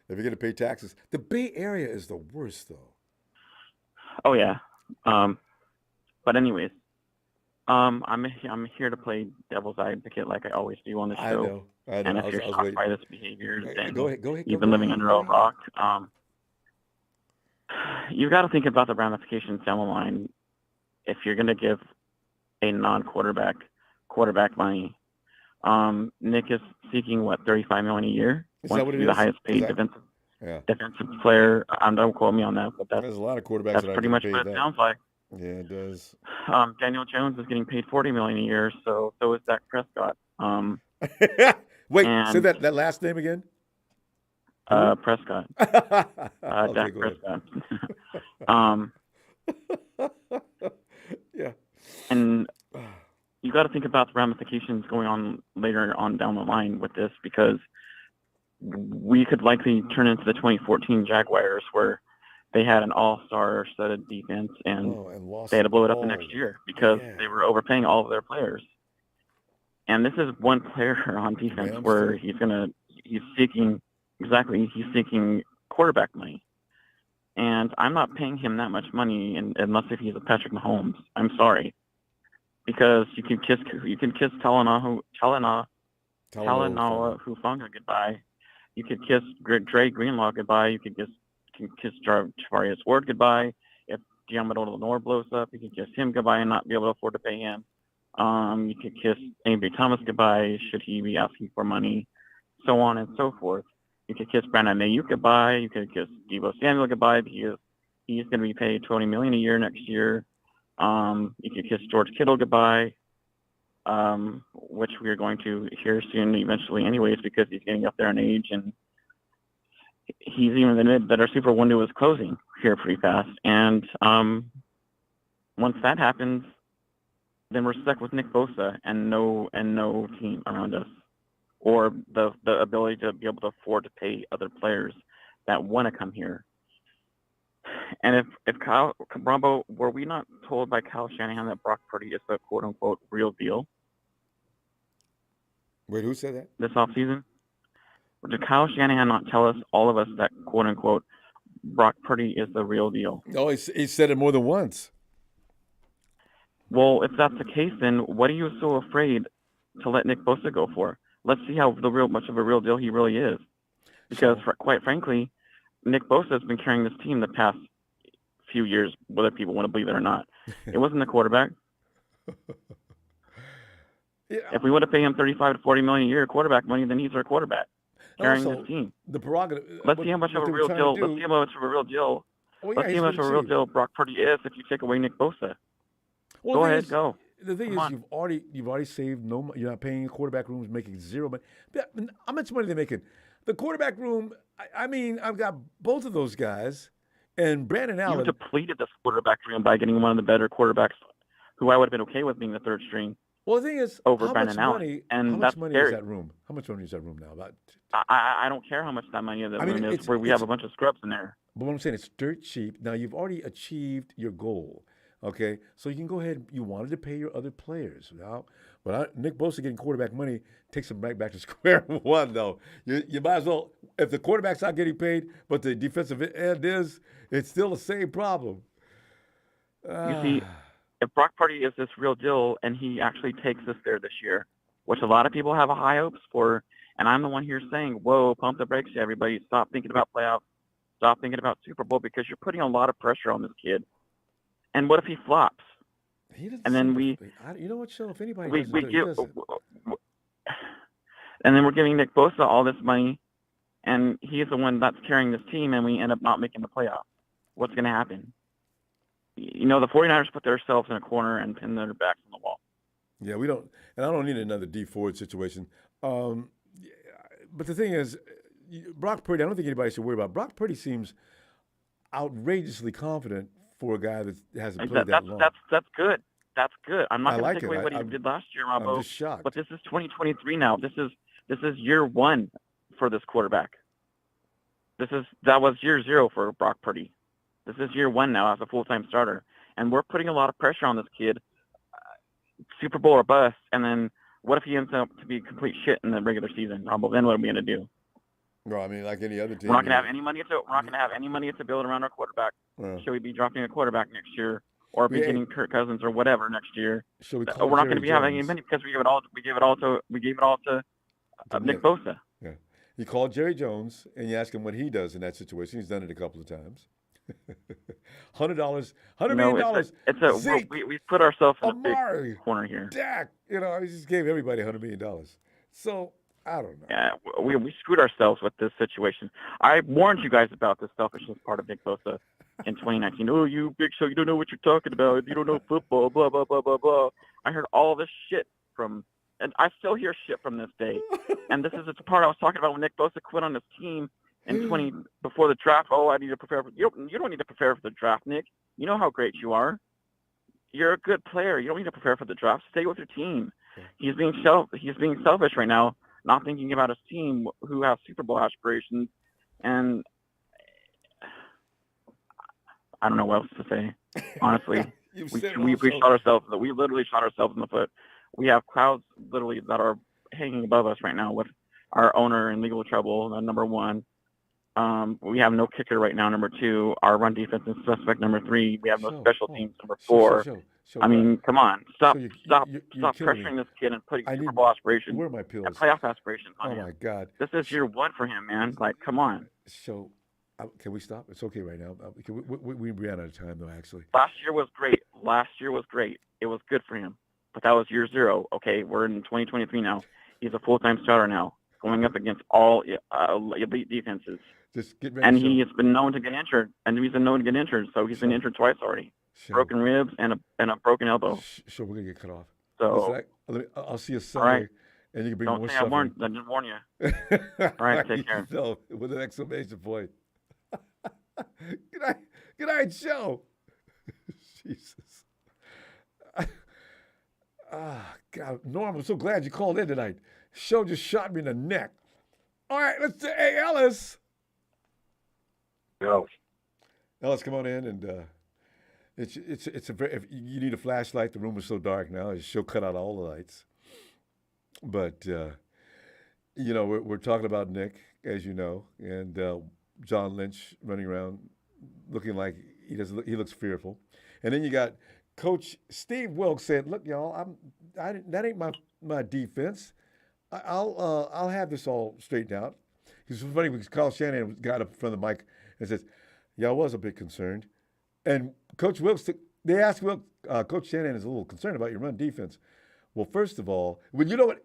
If you're going to pay taxes, the Bay Area is the worst, though. Oh yeah. But anyways, I'm here to play devil's advocate like I always do on the show. I know. And if you're shocked by this behavior, then go ahead, you've been living under a rock. You've got to think about the ramifications down the line. If you're going to give a non-quarterback quarterback money, Nick is seeking what, $35 million a year. Is Wants that what to it be is? the highest paid defensive player. Don't quote me on that, but there's a lot of quarterbacks that's that pretty much what it sounds like. Yeah, it does. Daniel Jones is getting paid $40 million a year, so is Dak Prescott. Wait, say that last name again. Prescott. Dak Prescott. Yeah. And you got to think about the ramifications going on later on down the line with this, because we could likely turn into the 2014 Jaguars, where they had an all-star studded defense and they had to blow it up the next year because they were overpaying all of their players. And this is one player on defense where he's seeking quarterback money. And I'm not paying him that much money unless if he's a Patrick Mahomes. I'm sorry. Because you can kiss Talanoa Hufanga goodbye. You could kiss Dre Greenlaw goodbye. You could kiss Javarius Ward goodbye. If Diamondo Lenore blows up, you can kiss him goodbye and not be able to afford to pay him. You could kiss A.B. Thomas goodbye should he be asking for money, so on and so forth. You could kiss Brandon Ayuk goodbye. You could kiss Deebo Samuel goodbye because he's going to be paid $20 million a year next year. You could kiss George Kittle goodbye, which we are going to hear soon eventually anyways, because he's getting up there in age, and he's even admitted that our super window is closing here pretty fast. And once that happens, then we're stuck with Nick Bosa and no team around us, or the ability to be able to afford to pay other players that want to come here. And if Kyle Ronbo, were we not told by Kyle Shanahan that Brock Purdy is the quote unquote real deal? Wait, who said that? This offseason? Did Kyle Shanahan not tell us, all of us, that quote unquote Brock Purdy is the real deal? Oh, he said it more than once. Well, if that's the case, then what are you so afraid to let Nick Bosa go for? Let's see how much of a real deal he really is. Because quite frankly, Nick Bosa has been carrying this team the past few years, whether people want to believe it or not. It wasn't the quarterback. If we would have paid him $35 to $40 million a year quarterback money, then he's our quarterback carrying this team. The prerogative. Let's see how much of a real deal. Let's see how much of a real deal. Let's see how much of a real deal Brock Purdy is if you take away Nick Bosa. Well, go ahead, go. The thing is, you've already saved no. You're not paying quarterback rooms, making zero money. How much money are they making? The quarterback room. I mean, I've got both of those guys, and Brandon Allen. You depleted this quarterback room by getting one of the better quarterbacks, who I would have been okay with being the third string. Well, the thing is, over Brandon Allen, and how much money is that room? How much money is that room now? About. I don't care how much that money is. Room is where we have a bunch of scrubs in there. But what I'm saying, it's dirt cheap. Now you've already achieved your goal. Okay, so you can go ahead. You wanted to pay your other players now, but Nick Bosa getting quarterback money takes him back to square one. Though you might as well, if the quarterback's not getting paid, but the defensive end is, it's still the same problem. You see, if Brock Purdy is this real deal and he actually takes us there this year, which a lot of people have high hopes for, and I'm the one here saying, "Whoa, pump the brakes, everybody! Stop thinking about playoffs. Stop thinking about Super Bowl because you're putting a lot of pressure on this kid." And what if he flops? And then you know what, Sean? If anybody and then we're giving Nick Bosa all this money, and he's the one that's carrying this team, and we end up not making the playoffs. What's going to happen? You know, the 49ers put themselves in a corner and pin their backs on the wall. Yeah, we don't, and I don't need another D Ford situation. But the thing is, Brock Purdy, I don't think anybody should worry about. Brock Purdy seems outrageously confident for a guy that hasn't played that long. That's good. That's good. I'm not going to take away what he did last year, Ronbo. I'm just shocked. But this is 2023 now. This is year one for this quarterback. That was year zero for Brock Purdy. This is year one now as a full-time starter, and we're putting a lot of pressure on this kid. Super Bowl or bust, and then what if he ends up to be complete shit in the regular season, Ronbo? Then what are we going to do? No, I mean, like any other team. We're not going to have any money to build around our quarterback. Should we be dropping a quarterback next year, or be getting Kirk Cousins or whatever next year? We're not going to be having any money because we gave it all to Nick Bosa. Yeah, you call Jerry Jones and you ask him what he does in that situation. He's done it a couple of times. $100 million. We put ourselves in a big corner here. Dak, he just gave everybody $100 million. So I don't know. Yeah, we screwed ourselves with this situation. I warned you guys about this selfishness part of Nick Bosa in 2019. Oh, you big show, you don't know what you're talking about. You don't know football, blah, blah, blah, blah, blah. I heard all this shit from, and I still hear shit from this day. And this is the part I was talking about when Nick Bosa quit on his team before the draft. Oh, I need to prepare for, you don't need to prepare for the draft, Nick. You know how great you are. You're a good player. You don't need to prepare for the draft. Stay with your team. He's being selfish right now, not thinking about his team who have Super Bowl aspirations. And I don't know what else to say. Honestly, we literally shot ourselves in the foot. We have clouds literally that are hanging above us right now with our owner in legal trouble, number one. We have no kicker right now, number two. Our run defense is suspect, number three. We have no special teams, number four. I mean, come on. Stop pressuring this kid and putting Super Bowl aspirations where are my pills? and playoff aspirations on him. Oh, my God. This is year one for him, man. Like, come on. So, can we stop? It's okay right now. We ran out of time, though, actually. Last year was great. It was good for him. But that was year zero. Okay, we're in 2023 now. He's a full-time starter now, going up against all elite defenses. Just get ready. And he has been known to get injured. So he's been injured twice already. Broken ribs and a broken elbow. So we're going to get cut off. So I'll see you Sunday. Right. And you can bring Don't more say stuff. I didn't warn you. All right, take care. No, with an exclamation point. Good night, Joe. Jesus. God, Norm, I'm so glad you called in tonight. Show just shot me in the neck. All right, let's say, hey, Ellis. Yo. Ellis, come on in, and it's a very, if you need a flashlight. The room is so dark now. She'll cut out all the lights. But we're talking about Nick, as you know, and John Lynch running around looking like he looks fearful, and then you got Coach Steve Wilkes said, "Look, y'all, that ain't my defense. I'll have this all straightened out." It's funny because Kyle Shanahan got up in front of the mic and says, "Yeah, I was a bit concerned." And Coach Wilkes, they asked Wilkes, Coach Shanahan is a little concerned about your run defense. Well, first of all, when you know what,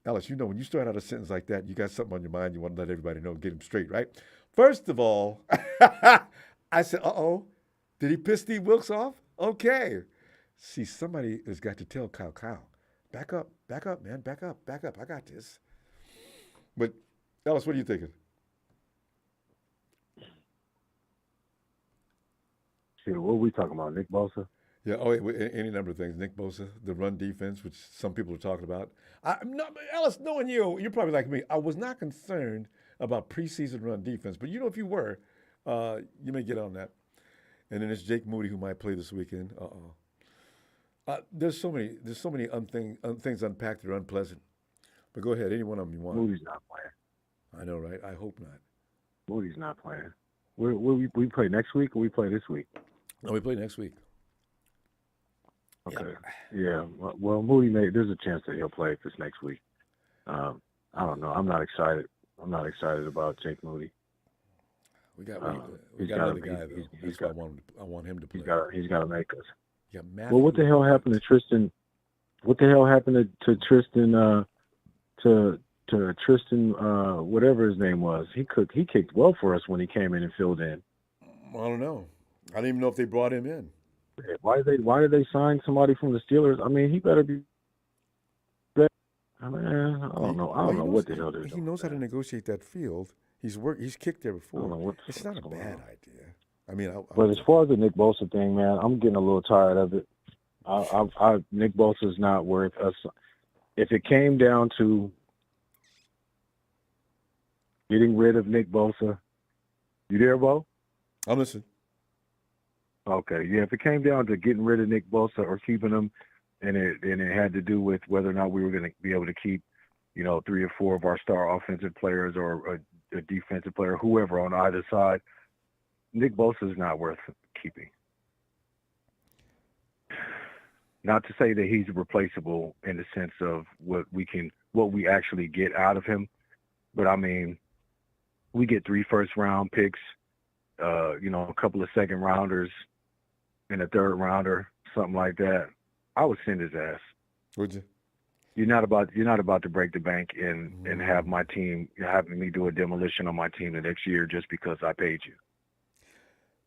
Alice, when you start out a sentence like that, you got something on your mind, you want to let everybody know, get him straight, right? First of all, I said, uh-oh, did he piss Steve Wilkes off? Okay. See, somebody has got to tell Kyle, back up, man, back up. I got this. But, Alice, what are you thinking? Shit, what are we talking about, Nick Bosa? Yeah, any number of things. Nick Bosa, the run defense, which some people are talking about. Ellis, knowing you're probably like me. I was not concerned about preseason run defense, but if you were, you may get on that. And then there's Jake Moody, who might play this weekend. There's so many things unpacked that are unpleasant. But go ahead, any one of them you want. Moody's not playing. I know, right? I hope not. Moody's not playing. We play next week, or we play this week? No, we play next week. Okay. Yeah. Well, Moody there's a chance that he'll play this next week. I don't know. I'm not excited. I'm not excited about Jake Moody. We got another guy though. That's why I want him to play. He's got to make us. Yeah, well, what the hell happened to Tristan? What the hell happened to Tristan? To Tristan, whatever his name was. He kicked well for us when he came in and filled in. I don't know. I didn't even know if they brought him in. Why did they sign somebody from the Steelers? I mean, he better be. I don't know. I don't know what the hell they're doing. He knows how to negotiate that field. He's kicked there before. It's not a bad idea. I mean, but as far as the Nick Bosa thing, man, I'm getting a little tired of it. Nick Bosa's not worth us. If it came down to getting rid of Nick Bosa, you there, Bo? I'm listening. Okay, yeah. If it came down to getting rid of Nick Bosa or keeping him, and it had to do with whether or not we were going to be able to keep, 3 or 4 of our star offensive players or a defensive player, whoever on either side, Nick Bosa is not worth keeping. Not to say that he's replaceable in the sense of what we actually get out of him, but I mean, we get 3 first-round picks, a couple of second-rounders, and a third-rounder, something like that. I would send his ass. Would you? you're not about to break the bank and have my team having me do a demolition on my team the next year just because I paid you.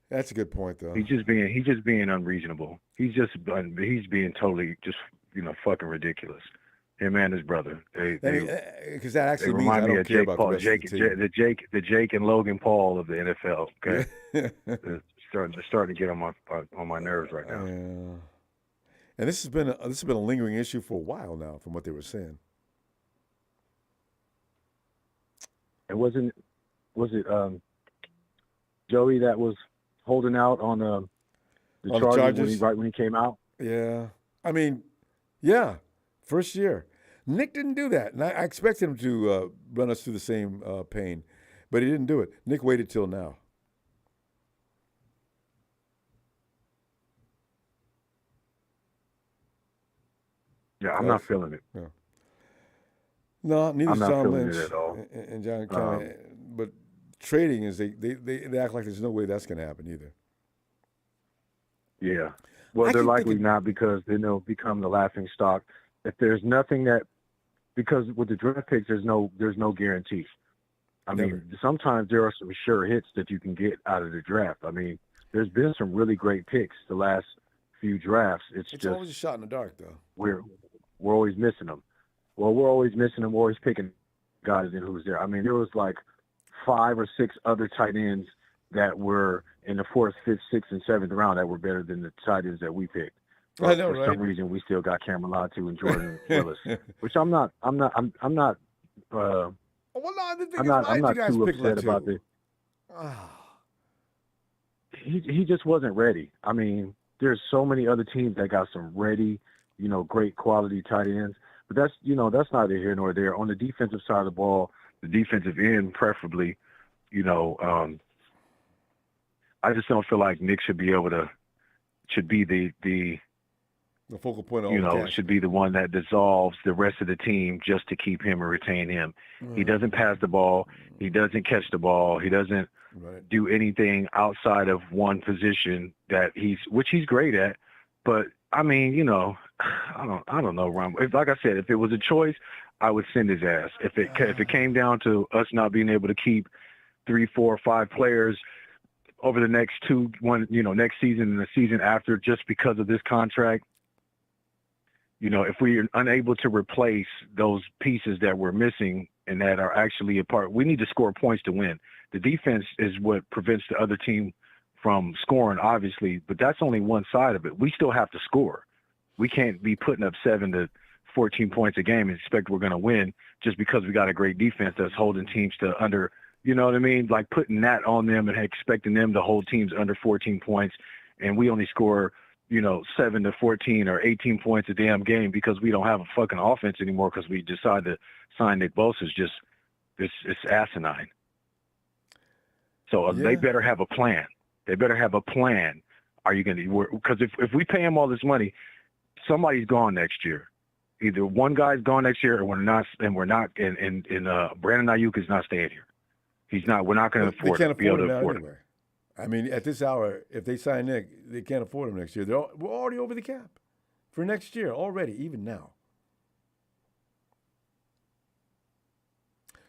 That's a good point, though. He's just being unreasonable. He's being totally just fucking ridiculous. Him and his brother. Because that actually means remind I me don't of care Jake about Paul, the rest of the team. the Jake and Logan Paul of the NFL. Okay, it's starting to get on my nerves right now. Yeah. And this has been a lingering issue for a while now, from what they were saying. And was it Joey that was holding out on the charges when he came out? Yeah, I mean, yeah, first year. Nick didn't do that, and I expected him to run us through the same pain, but he didn't do it. Nick waited till now. Yeah, I'm not feeling it. Yeah. No, neither I'm is not John feeling Lynch it at all. and John Kelly. But trading is they act like there's no way that's going to happen either. Yeah. Well, they're likely not because then they'll become the laughing stock. If there's nothing because with the draft picks, there's no guarantee. I mean, sometimes there are some sure hits that you can get out of the draft. I mean, there's been some really great picks the last few drafts. It's just always a shot in the dark, though. We're always missing them. Well, we're always missing them. We're always picking guys in who's there. I mean, there was like 5 or 6 other tight ends that were in the 4th, 5th, 6th, and 7th round that were better than the tight ends that we picked. I know, for some reason, we still got Cameron Latu and Jordan Willis, which I'm not. I'm not too upset about this. He just wasn't ready. I mean, there's so many other teams that got some ready, great quality tight ends. But that's neither here nor there. On the defensive side of the ball, the defensive end preferably, I just don't feel like Nick should be the focal point of should be the one that dissolves the rest of the team just to keep him and retain him. He doesn't pass the ball. He doesn't catch the ball. He doesn't do anything outside of one position which he's great at. But I mean, I don't know, Ron. Like I said, if it was a choice, I would send his ass. If it came down to us not being able to keep 3, 4, 5 players over the next next season and the season after, just because of this contract, if we are unable to replace those pieces that we're missing and that are actually a part, we need to score points to win. The defense is what prevents the other team from scoring, obviously, but that's only one side of it. We still have to score. We can't be putting up 7 to 14 points a game and expect we're going to win just because we got a great defense that's holding teams to under, you know what I mean? Like putting that on them and expecting them to hold teams under 14 points, and we only score, 7 to 14 or 18 points a damn game because we don't have a fucking offense anymore because we decided to sign Nick Bosa. It's asinine. So they better have a plan. They better have a plan. Are you going to? Because if we pay him all this money, somebody's gone next year. Either one guy's gone next year, or we're not. And Brandon Ayuk is not staying here. He's not. We're not going to afford. They can't be able afford to him afford anyway. him. I mean, at this hour, if they sign Nick, they can't afford him next year. We're already over the cap for next year already, even now.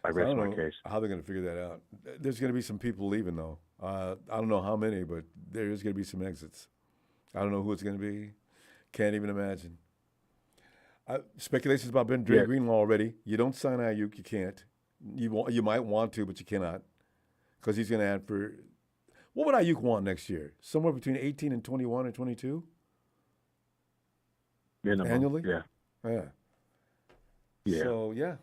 I rest my know case. How they're going to figure that out? There's going to be some people leaving, though. I don't know how many, but there is going to be some exits. I don't know who it's going to be. Can't even imagine. Speculations about Ben Greenlaw already. You don't sign Ayuk, you can't. You might want to, but you cannot, because he's going to add for. What would Ayuk want next year? Somewhere between 18 and 21 or 22? Minimum. Annually? Yeah. So, yeah.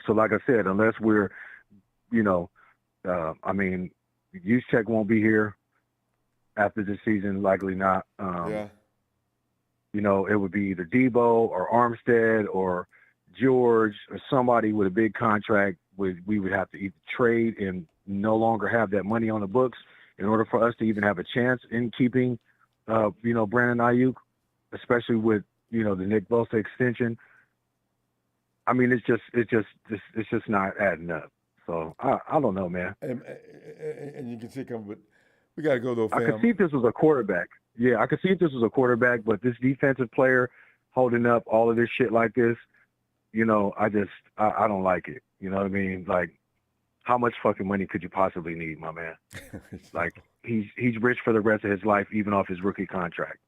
So, like I said, unless we're, I mean, Juszczyk won't be here after the season, likely not. It would be either Debo or Armstead or George or somebody with a big contract. We would have to either trade and no longer have that money on the books in order for us to even have a chance in keeping, Brandon Ayuk, especially with, the Nick Bosa extension. I mean, it's just not adding up. So I don't know, man. And you can see coming, but we got to go though, fam. I could see if this was a quarterback. Yeah, I could see if this was a quarterback, but this defensive player, holding up all of this shit like this, you know, I don't like it. You know what I mean? Like, how much fucking money could you possibly need, my man? Like, he's rich for the rest of his life, even off his rookie contract.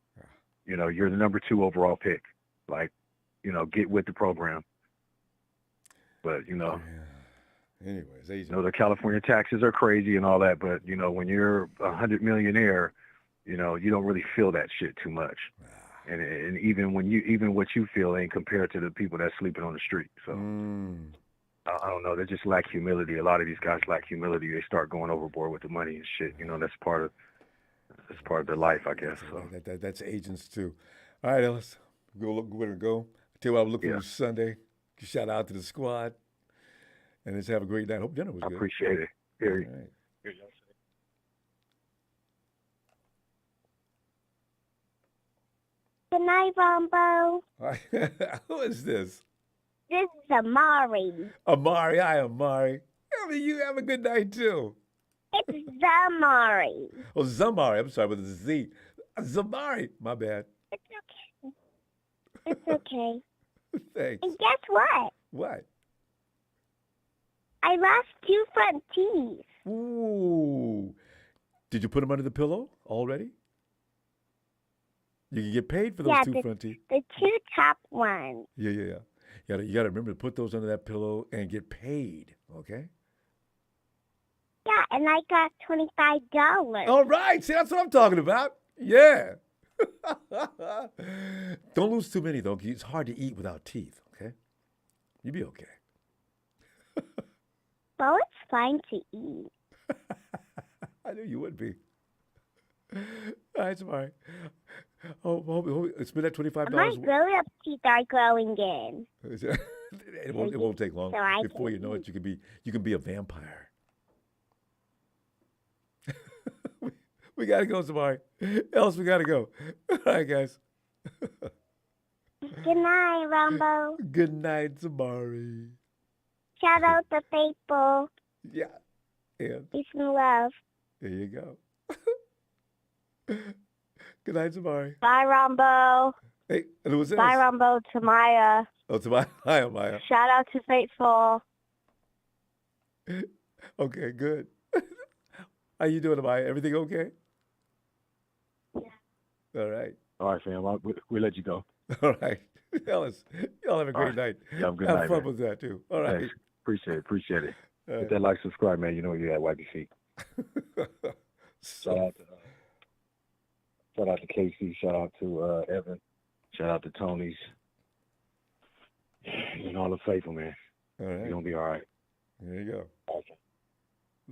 You know, you're the number 2 overall pick. Like, you know, get with the program. But, you know, anyways, you know, the California taxes are crazy and all that, but, you know, when you're $100 millionaire, you know, you don't really feel that shit too much. And even what you feel ain't compared to the people that's sleeping on the street. So I don't know. They just lack humility. A lot of these guys lack humility. They start going overboard with the money and shit. You know, that's part of their life, I guess. So That's agents too. All right, Ellis, we're gonna go. Tell you what, I'm looking for Sunday. Shout out to the squad, and let's have a great night. Hope dinner was good. I appreciate it. Period. All right. Good night, Ronbo. All right. Who is this? This is Amari. Amari. Hi, Amari. I mean, you have a good night too. It's Zamari. Oh, Zamari. I'm sorry, with a Z. Zamari. My bad. It's okay. It's okay. Thanks. And guess what? What? I lost 2 front teeth. Ooh. Did you put them under the pillow already? You can get paid for those 2 front teeth. The 2 top ones. Yeah. You gotta remember to put those under that pillow and get paid, okay? Yeah, and I got $25. All right. See, that's what I'm talking about. Yeah. Don't lose too many, though. It's hard to eat without teeth, okay? You'll be okay. Well, it's fine to eat. I knew you would be. All right, Samari. Oh, spend that $25. My grown-up teeth are growing in. It won't take long. So Before you know it, you can be a vampire. We gotta go, Samari. Else, we gotta go. All right, guys. Good night, Ronbo. Good night, Samari. Shout out to Faithful. Yeah. And peace and love. there you go. Good night, Samari. Bye, Ronbo. Hey, who was this? Bye, Ronbo. To Maya. Oh, to Maya. Hi, Maya. Shout out to Faithful. Okay, good. How you doing, Maya? Everything okay? Yeah. All right. All right, fam. We'll let you go. All right. Ellis, y'all have a great night. Yeah, have a good have night, fun man. with that, too. All right. Thanks. Appreciate it. All Hit right. that like, subscribe, man. You know you got wipe your feet. Shout out to Casey. Shout out to Evan. Shout out to Tony's. And all the faithful, man. All right. You're going to be all right. There you go. Okay.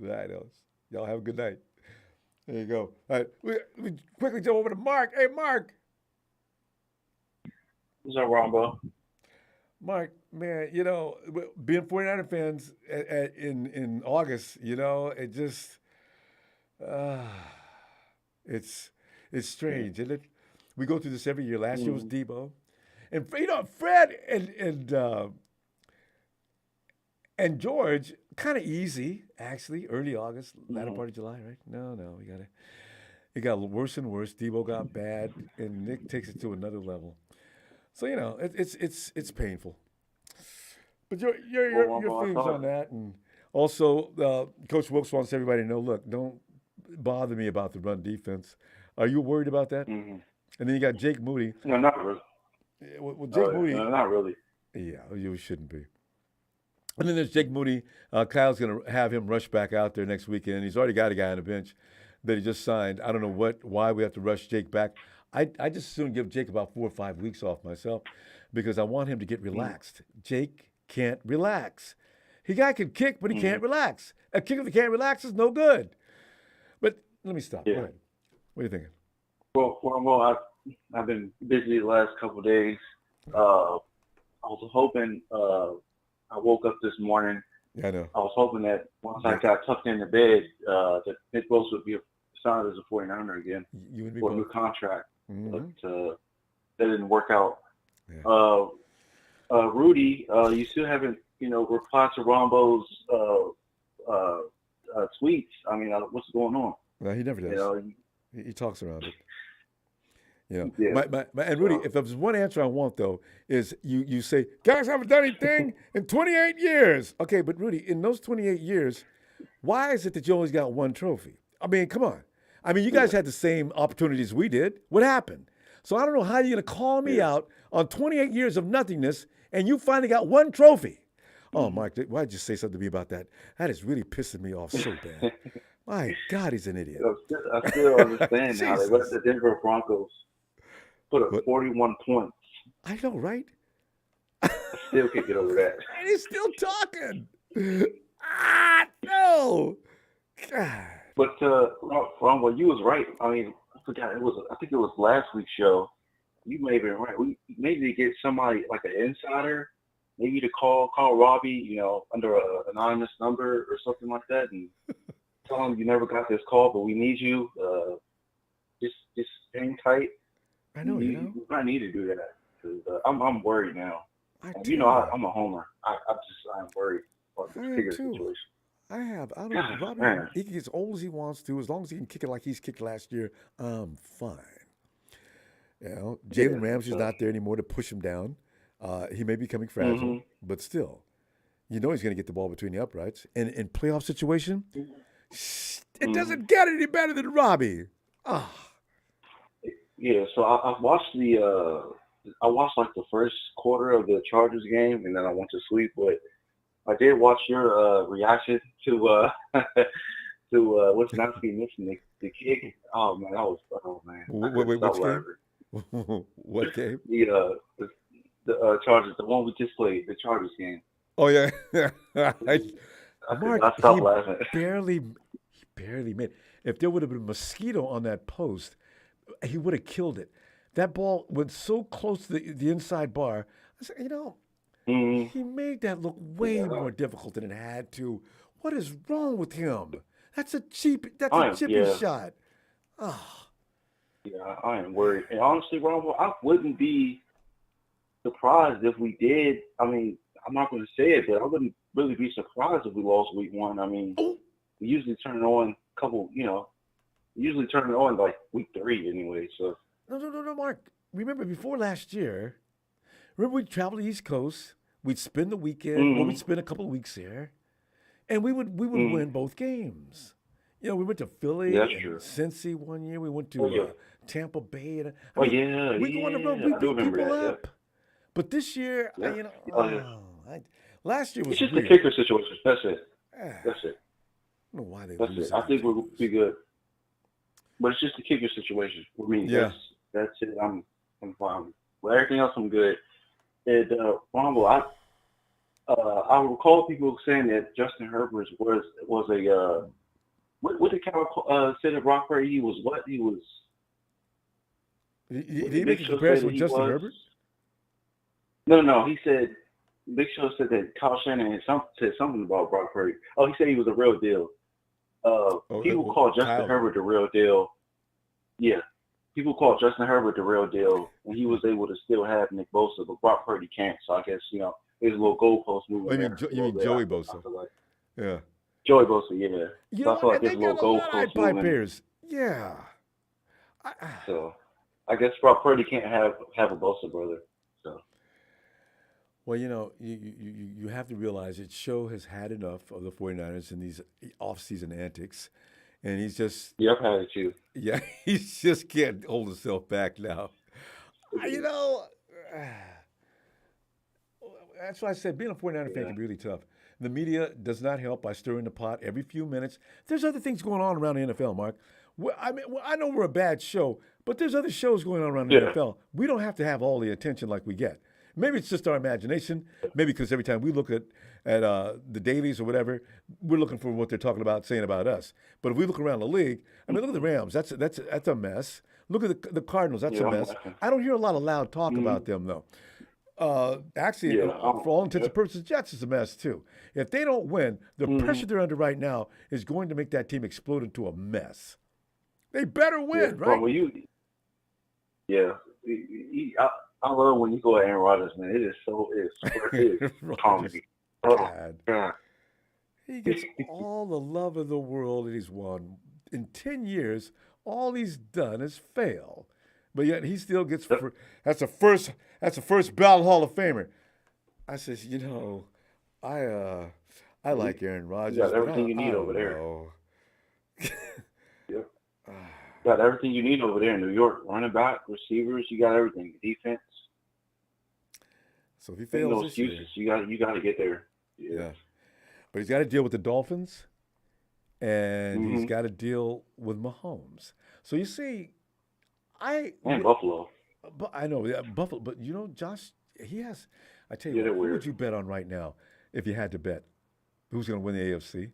All right, Ellis. Y'all have a good night. There you go. All right. We quickly jump over to Mark. Hey, Mark. What's up, Ronbo? Mark, man, you know, being 49er fans in August, you know, it just, it's strange, isn't it? We go through this every year. Last year was Debo. And, you know, Fred and George, kind of easy, actually, early August, latter part of July, right? No, it got worse and worse. Debo got bad, and Nick takes it to another level. So, you know, it's painful. But your feelings on that, and also Coach Wilkes wants everybody to know, look, don't bother me about the run defense. Are you worried about that? Mm-hmm. And then you got Jake Moody. No, not really. Well, Jake Moody. No, not really. Yeah, you shouldn't be. And then there's Jake Moody. Kyle's going to have him rush back out there next weekend. He's already got a guy on the bench that he just signed. I don't know why we have to rush Jake back. I just as soon give Jake about 4 or 5 weeks off myself because I want him to get relaxed. Jake can't relax. Guy can kick, but he can't relax. A kicker that can't relax is no good. But let me stop. Yeah. Go ahead. What are you thinking? Well, I've been busy the last couple of days. I was hoping. I woke up this morning. Yeah, I know. I was hoping that once I got tucked into bed, that Nick Bosa would be signed as a 49er again for a new contract. But that didn't work out. Yeah. Rudy, you still haven't, replied to Ronbo's tweets. I mean, what's going on? No, he never does. He talks around it. You know, Yeah. And Rudy, if there's one answer I want though, is you say guys haven't done anything in 28 years. Okay, but Rudy, in those 28 years, why is it that you always got one trophy? I mean, come on. I mean, you guys had the same opportunities we did. What happened? So I don't know how you're going to call me out on 28 years of nothingness and you finally got one trophy. Oh, Mike, why'd you say something to me about that? That is really pissing me off so bad. My God, he's an idiot. I still understand how they let the Denver Broncos put up 41 points. I know, right? I still can't get over that. And he's still talking. No. God. But Ronbo, you was right. I mean, I forgot I think it was last week's show. You may have been right. We maybe get somebody like an insider, maybe to call Robbie, you know, under an anonymous number or something like that, and tell him you never got this call, but we need you. Just hang tight. I know, you might need to do that because I'm worried now. You know, I'm a homer. I'm worried about this Tigger situation. I don't know. Robbie, he can get as old as he wants to. As long as he can kick it like he's kicked last year, I'm fine. You know, Jalen Ramsey's not there anymore to push him down. He may be becoming fragile, but still, you know he's going to get the ball between the uprights. And in playoff situation, it doesn't get any better than Robbie. Yeah, so I watched like the first quarter of the Chargers game, and then I went to sleep. But I did watch your reaction to Wisnauski missing the kick. Oh man, Wait, which game? What game? The Chargers, the one we just played, the Chargers game. Oh yeah, I stopped laughing. Barely made it. If there would have been a mosquito on that post, he would have killed it. That ball went so close to the inside bar. I said, you know, he made that look way more difficult than it had to. What is wrong with him? That's a chippy shot. Yeah, I am worried. And honestly, Ronbo, I wouldn't be surprised if we did. I mean, I'm not going to say it, but I wouldn't really be surprised if we lost week 1. I mean, we usually turn it on like week 3 anyway. So No, Mark. Remember before last year, we'd travel to the East Coast, we'd spend the weekend, or we'd spend a couple of weeks there, and we would win both games. You know, we went to Philly and Cincy one year. We went to Tampa Bay. And, we go on the road. We beat people up. But this year, last year was it's just weird. the kicker situation. That's it. That's it. I don't know why they That's lose it. I think we'll be good. But it's just the kicker situation. I mean, that's it. I'm fine. Well, everything else I'm good. And Ronbo, I recall people saying that Justin Herbert was a what did Cal say to Brock Purdy? He was what? He was. Did he make a comparison with Justin Herbert? No. He said Big Show said that Kyle Shanahan said something about Brock Purdy. Oh, he said he was a real deal. People call Justin Herbert the real deal. Yeah. People call Justin Herbert the real deal, and he was able to still have Nick Bosa, but Brock Purdy can't. So I guess, you know, there's a little goalpost moving. You mean Joey Bosa? Yeah. Joey Bosa, yeah. You know what? They got a lot of players. Yeah. So I guess Brock Purdy can't have a Bosa brother. So. Well, you know, you have to realize that Show has had enough of the 49ers in these off-season antics. And he's just... Yeah, I've had it too. Yeah, he just can't hold himself back now. You know, that's why I said being a 49er fan can be really tough. The media does not help by stirring the pot every few minutes. There's other things going on around the NFL, Mark. I know we're a bad show, but there's other shows going on around the NFL. We don't have to have all the attention like we get. Maybe it's just our imagination. Maybe because every time we look at the dailies or whatever, we're looking for what they're talking about, saying about us. But if we look around the league, I mean, look at the Rams. That's a mess. Look at the Cardinals. That's a mess. I don't hear a lot of loud talk about them, though. Actually, for all intents and purposes, Jets is a mess, too. If they don't win, the pressure they're under right now is going to make that team explode into a mess. They better win, right? I love when you go at Aaron Rodgers, man. It is comedy. God. He gets all the love of the world that he's won. In 10 years, all he's done is fail. but yet he still gets that's a first ballot Hall of Famer. I says, I like Aaron Rodgers. You got everything you need over there. Yep. Got everything you need over there in New York. Running back, receivers, you got everything. Defense. So if he fails no this excuses. year, You got to get there. Yeah. But he's got to deal with the Dolphins, and he's got to deal with Mahomes. So you see, Buffalo. But I know, Buffalo. But Josh, he has. I tell you, who would you bet on right now if you had to bet? Who's going to win the AFC?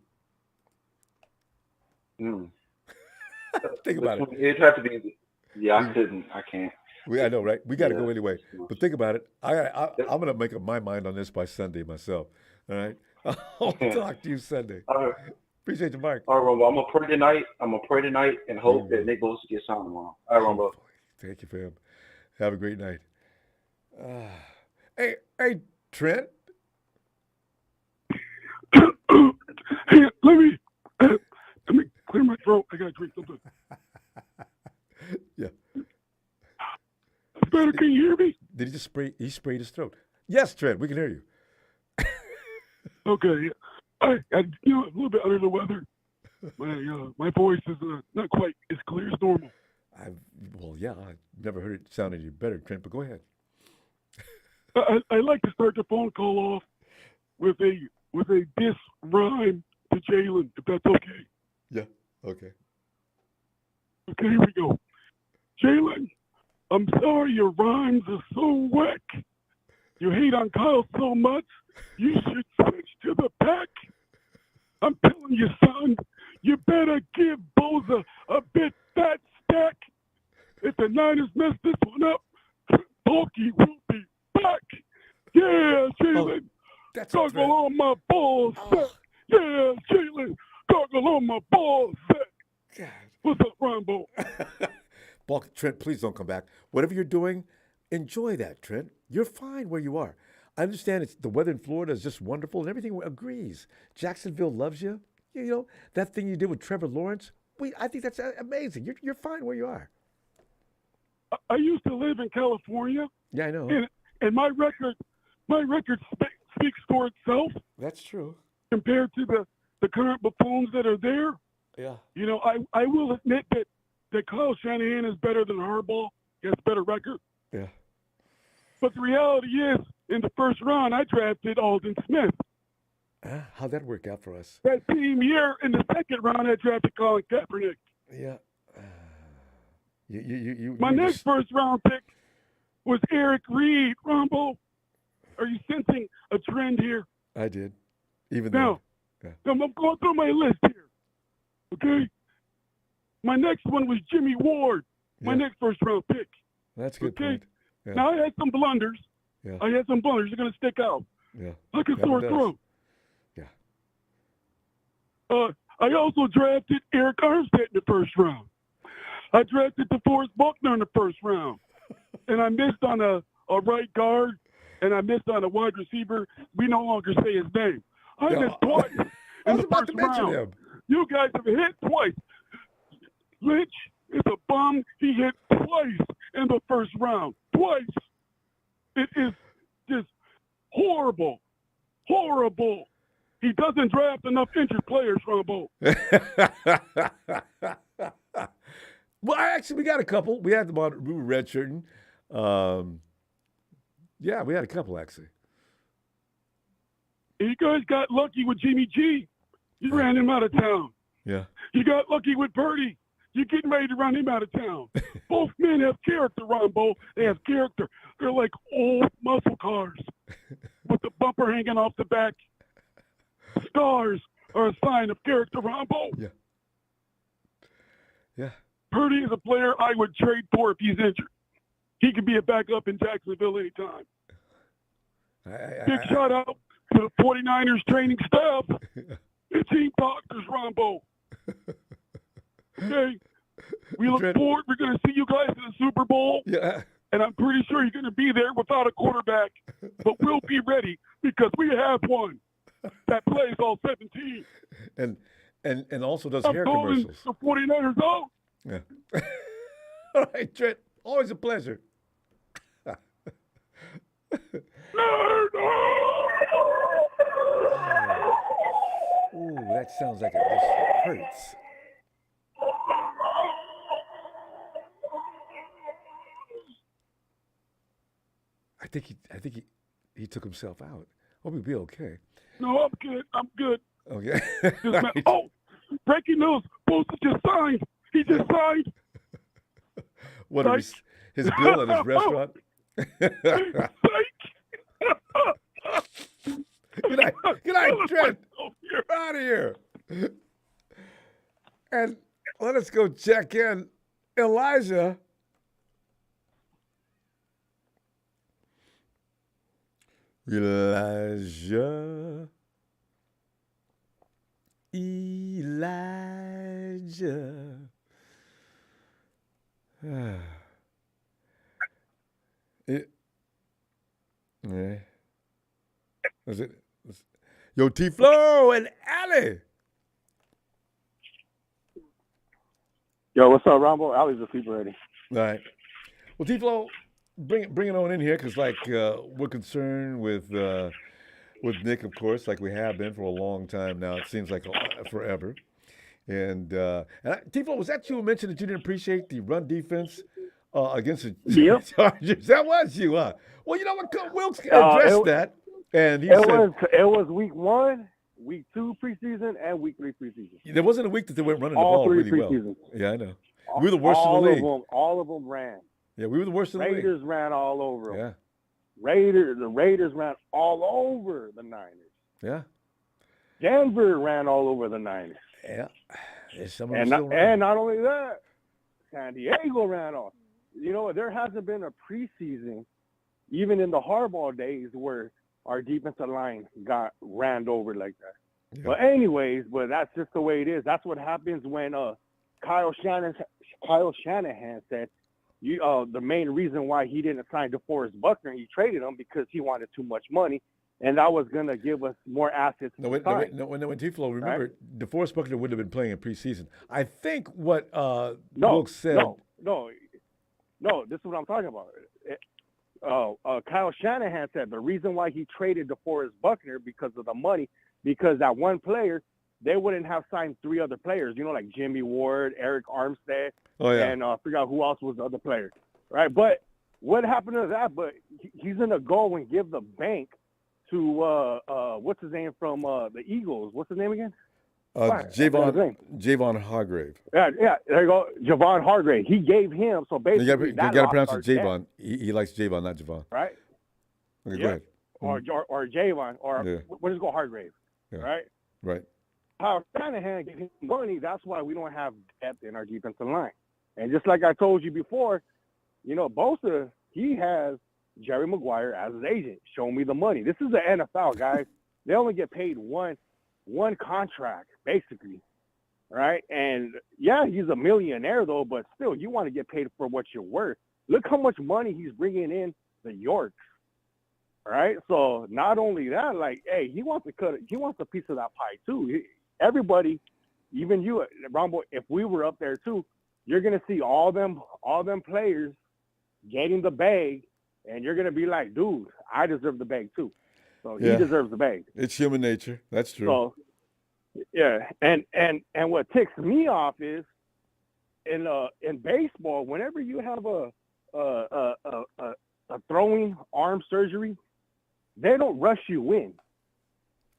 Think about it. It'd have to be. Yeah, I couldn't. I can't. I know, right? We got to go anyway. But think about it. I'm going to make up my mind on this by Sunday myself. All right? I'll talk to you Sunday. All right. Appreciate you, Mark. All right, Ronbo. I'm going to pray tonight and hope that Nick Bosa gets on tomorrow. All right, Ronbo. Thank you, fam. Have a great night. Hey, Trent. Hey, let me clear my throat. I got to drink something. Yeah. Better, can you hear me? Did he just spray? He sprayed his throat. Yes, Trent, we can hear you. Okay. I a little bit under the weather. My voice is not quite as clear as normal. I've never heard it sound any better, Trent. But go ahead. I like to start the phone call off with a diss rhyme to Jalen, if that's okay. Yeah. Okay. Okay, here we go. Jalen, I'm sorry your rhymes are so whack. You hate on Kyle so much, you should switch to the pack. I'm telling you, son, you better give Bosa a bit fat stack. If the Niners mess this one up, Baalke will be back. Yeah, Jalen. Goggle on my ball set. Yeah, Jalen. Goggle on my ball set. What's up, Ronbo? Baalke, Trent, please don't come back. Whatever you're doing, enjoy that, Trent. You're fine where you are. I understand the weather in Florida is just wonderful and everything agrees. Jacksonville loves you. That thing you did with Trevor Lawrence, I think that's amazing. You're fine where you are. I used to live in California. Yeah, I know. And my record speaks for itself. That's true. Compared to the current buffoons that are there. Yeah. I will admit that Kyle Shanahan is better than Harbaugh. He has a better record. Yeah. But the reality is, in the first round, I drafted Aldon Smith. How'd that work out for us? That same year, in the second round, I drafted Colin Kaepernick. Yeah. My next first round pick was Eric Reed. Ronbo, are you sensing a trend here? I did. Even now, I'm going through my list here. Okay? My next one was Jimmy Ward, my next first round pick. That's a good okay? point. Yeah. Now, I had some blunders. Yeah. I had some blunders. They're going to stick out. Yeah. Like a sore throat. Yeah. I also drafted Eric Armstead in the first round. I drafted DeForest Buckner in the first round. And I missed on a right guard, and I missed on a wide receiver. We no longer say his name. I missed twice in the first round. You guys have hit twice. Lynch is a bum. He hit twice in the first round. Twice. It is just horrible. Horrible. He doesn't draft enough injured players, Ronbo. Well, actually, we got a couple. We had them on redshirting. Yeah, we had a couple, actually. You guys got lucky with Jimmy G. You ran him out of town. Yeah. You got lucky with Purdy. You're getting ready to run him out of town. Both men have character, Ronbo. They have character. They're like old muscle cars with the bumper hanging off the back. Scars are a sign of character, Ronbo. Yeah. Yeah. Purdy is a player I would trade for if he's injured. He could be a backup in Jacksonville anytime. Big shout out to the 49ers training staff and team doctors, Ronbo. Okay? We look forward. We're going to see you guys in the Super Bowl. Yeah. And I'm pretty sure you're going to be there without a quarterback. But we'll be ready because we have one that plays all 17. And also does hair commercials. The 49ers out. Yeah. All right, Trent. Always a pleasure. Ooh, that sounds like it just hurts. I think he took himself out. Hope he'll be okay. No, I'm good. I'm good. Okay. Right. Oh, breaking news. Bosa just signed. He just signed. What, his bill at his restaurant? Good night, Trent. Out of here. And let us go check in Elijah. Elijah. Yeah. Was it? Yo, T-Flow and Ali. Yo, what's up, Ronbo? Ali's asleep already. All right. Well, T-Flow, bring it on in here because, like, we're concerned with Nick, of course, like we have been for a long time now. It seems like forever. And T-Flow, was that you who mentioned that you didn't appreciate the run defense against the Chargers? That was you, huh? Well, you know what? Wilkes addressed that, and he said it was week 1, week 2 preseason, and week 3 preseason. There wasn't a week that they weren't running the all ball 3 really preseasons. well. Yeah, I know. We were the worst in the league. All of them ran. Yeah, we were the worst in the league. Raiders ran all over them. Yeah. The Raiders ran all over the Niners. Yeah. Denver ran all over the Niners. Yeah. And not only that, San Diego ran off. You know, there hasn't been a preseason, even in the Harbaugh days, where our defensive line got ran over like that. Yeah. But anyways, that's just the way it is. That's what happens when Kyle Shanahan said the main reason why he didn't sign DeForest Buckner, he traded him because he wanted too much money, and that was going to give us more assets. When T-Flow, remember, right? DeForest Buckner wouldn't have been playing in preseason. I think what Wilkes said. No, this is what I'm talking about. Kyle Shanahan said the reason why he traded DeForest Buckner because of the money, because that one player, they wouldn't have signed 3 other players, you know, like Jimmy Ward, Eric Armstead, and figure out who else was the other player, right? But what happened to that? But he's going to go and give the bank to, what's his name from the Eagles? What's his name again? Javon Hargrave. Yeah, there you go. Javon Hargrave. He gave him, so basically you got to pronounce it Javon. He likes Javon, not Javon. Right? Okay, go ahead. Or Javon, or we'll just go Hargrave, right? Right. How Shanahan gave him money, that's why we don't have depth in our defensive line. And just like I told you before, you know, Bosa, he has Jerry Maguire as his agent. Show me the money. This is the NFL, guys. They only get paid one contract, basically, right? And, yeah, he's a millionaire, though, but still, you want to get paid for what you're worth. Look how much money he's bringing in the Yorks, right? So not only that, like, hey, he wants a piece of that pie, too. Everybody, even you, Ronbo, if we were up there, too, you're going to see all them players getting the bag, and you're going to be like, dude, I deserve the bag, too. So he deserves the bag. It's human nature. That's true. So, yeah, and what ticks me off is in baseball, whenever you have a throwing arm surgery, they don't rush you in,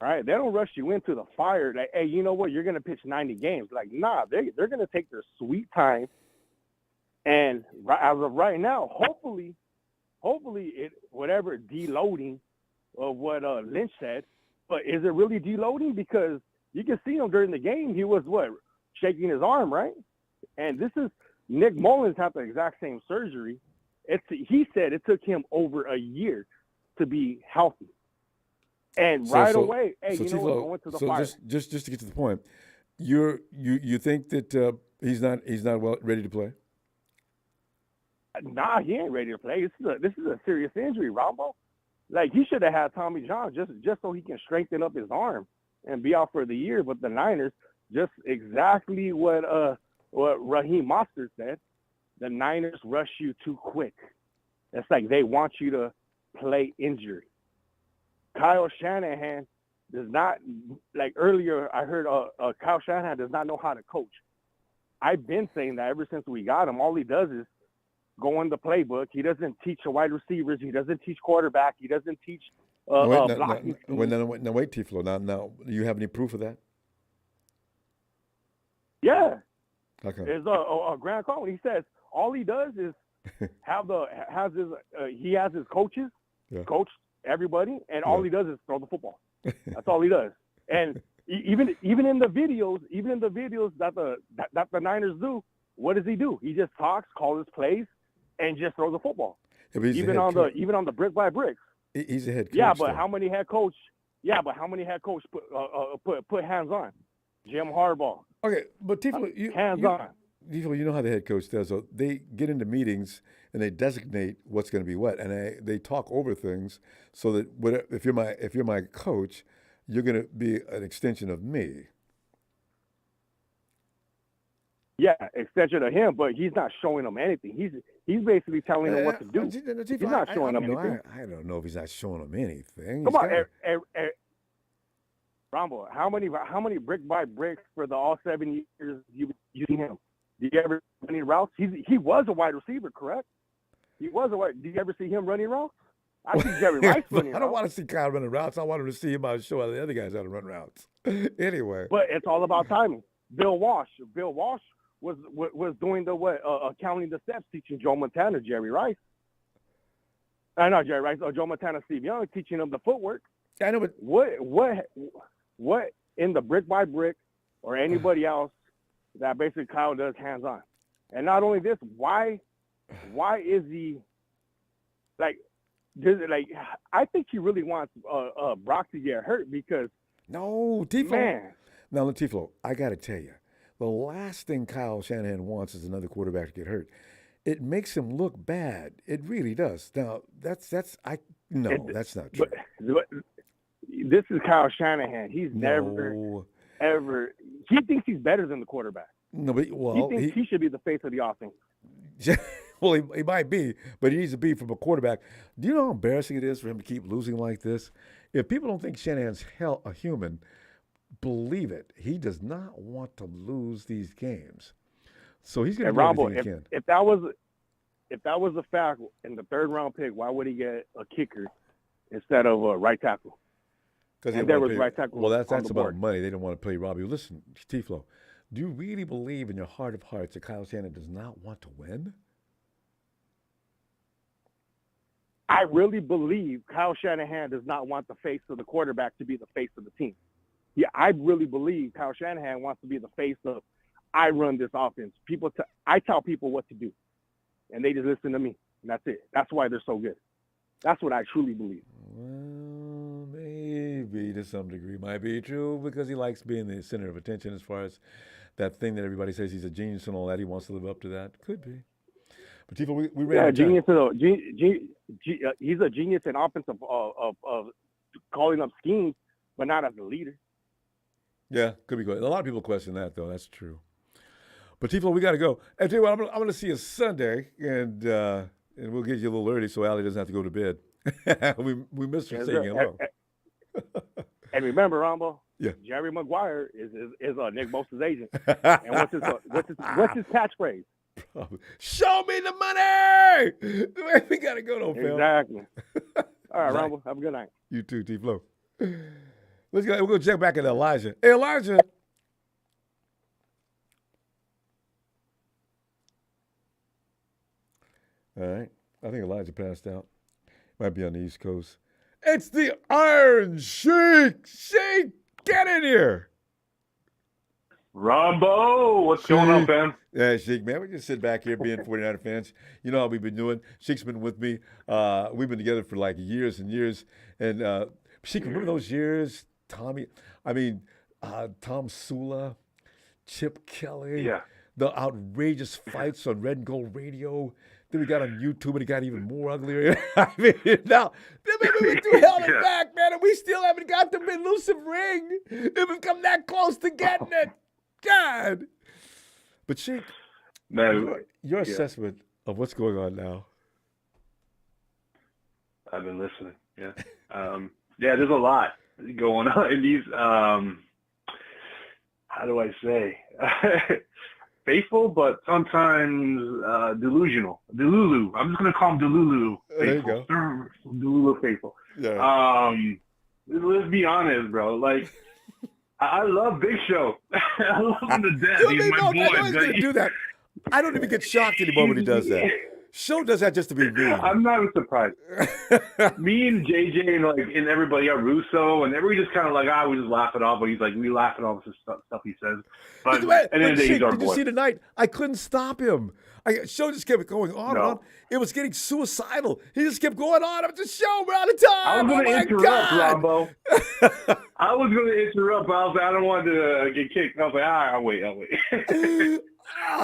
right? They don't rush you into the fire. Like, hey, you know what? You're gonna pitch 90 games. Like, nah, they're gonna take their sweet time. And as of right now, hopefully, it whatever deloading of what Lynch said, but is it really deloading? Because you can see him during the game. He was shaking his arm, right? And this is Nick Mullins had the exact same surgery. He said it took him over a year to be healthy. And away, hey, you know what? I went to the fire. Just to get to the point, you think that he's not ready to play? Nah, he ain't ready to play. This is a serious injury, Ronbo. Like, he should have had Tommy John just so he can strengthen up his arm and be out for the year. But the Niners, just exactly what Raheem Mostert said, the Niners rush you too quick. It's like they want you to play injured. Kyle Shanahan does not, like earlier I heard Kyle Shanahan does not know how to coach. I've been saying that ever since we got him. All he does is go in the playbook. He doesn't teach the wide receivers. He doesn't teach quarterback. He doesn't teach blocking. Now, wait, Tiflo. Now, do you have any proof of that? Yeah. Okay. There's a Grant Coleman. He says all he does is he has his coaches coach everybody, and all he does is throw the football. That's all he does. And even in the videos that the Niners do, what does he do? He just talks, calls his plays, and just throws the football. Yeah, even on the brick by bricks. He's a head coach. Yeah, but how many head coach? Yeah, but how many head coach put hands on? Jim Harbaugh. Okay, but Tiflo, hands on. Tiflo, you know how the head coach does. So they get into meetings and they designate what's going to be what, and they talk over things so that if you're my coach, you're going to be an extension of me. Yeah, extension of him, but he's not showing them anything. He's basically telling them what to do. He's not showing them anything. I don't know if he's not showing them anything. Come on, Ronbo, how many brick by bricks for the all 7 years you seen him? Did you ever run any routes? He was a wide receiver, correct? He was a wide. Did you ever see him running routes? I see Jerry Rice running routes. I don't want to see Kyle running routes. I want him to see him out show how the other guys how to run routes. Anyway. But it's all about timing. Bill Walsh was doing the counting the steps, teaching Joe Montana, Jerry Rice. Not Jerry Rice, Joe Montana, Steve Young, teaching him the footwork. I know, but what in the brick by brick or anybody else that basically Kyle does hands on? And not only this, why is he like? I think he really wants Brock to get hurt because Tiflo. Man. Now, Tiflo, I got to tell you, the last thing Kyle Shanahan wants is another quarterback to get hurt. It makes him look bad. It really does. Now, that's not true. But this is Kyle Shanahan. He's never, ever. He thinks he's better than the quarterback. No, but he thinks he should be the face of the offense. Well, he might be, but he needs to be from a quarterback. Do you know how embarrassing it is for him to keep losing like this? If people don't think Shanahan's a human, believe it. He does not want to lose these games. So he's going to do everything he can. If that was a fact in the third round pick, why would he get a kicker instead of a right tackle? Because there was right tackle. Well, that's about money. They didn't want to play Robbie. Listen, Tiflo, do you really believe in your heart of hearts that Kyle Shanahan does not want to win? I really believe Kyle Shanahan does not want the face of the quarterback to be the face of the team. Yeah, I really believe Kyle Shanahan wants to be the face of, I run this offense. I tell people what to do, and they just listen to me, and that's it. That's why they're so good. That's what I truly believe. Well, maybe to some degree might be true because he likes being the center of attention as far as that thing that everybody says he's a genius and all that. He wants to live up to that. Could be. But Tiflo, we ran genius. He's a genius in offensive of calling up schemes, but not as a leader. Yeah, could be good. A lot of people question that, though. That's true. But Tiflo, we got to go. And tell you what, I'm going to see you Sunday, and we'll get you a little early so Allie doesn't have to go to bed. we missed her saying hello. And remember, Ronbo, yeah, Jerry Maguire is Nick Bosa's agent. And what's his catchphrase? Show me the money. We got to go, though, Phil. Exactly. All right, Ronbo, have a good night. You too, Tiflo. Let's go. We'll go check back at Elijah. Hey, Elijah. All right. I think Elijah passed out. Might be on the East Coast. It's the Iron Sheik. Sheik, get in here. Ronbo, what's going on, fam? Yeah, Sheik, man, we just sit back here being 49er fans. You know how we've been doing. Sheik's been with me. We've been together for like years and years. And Sheik, remember those years? Tom Sula, Chip Kelly, the outrageous fights on Red and Gold Radio. Then we got on YouTube and it got even more uglier. I mean, now, we held it back, man, and we still haven't got the elusive ring. We've come that close to getting it. God. But Sheik, No, Your assessment of what's going on now. I've been listening. Yeah. Yeah, there's a lot going on in these, how do I say, faithful, but sometimes delusional. Delulu. I'm just going to call them Delulu faithful. There you go. Delulu faithful. Yeah. Let's be honest, bro. Like, I love Big Show. I love him to death. He's my boy. He's going to do that. I don't even get shocked anymore when he does that. Show does that just to be mean. I'm not even surprised. Me and JJ and everybody got Russo and everybody just kind of we just laugh it off. But he's like, we laugh at all the stuff he says. But at the end of the day, he's our boy. Did you see tonight? I couldn't stop him. Show just kept going on and on. It was getting suicidal. He just kept going on. I'm just Show. We're out of time. I was going to interrupt, Ronbo. I was going to interrupt, but I was like, I don't want to get kicked. I was like, I'll wait.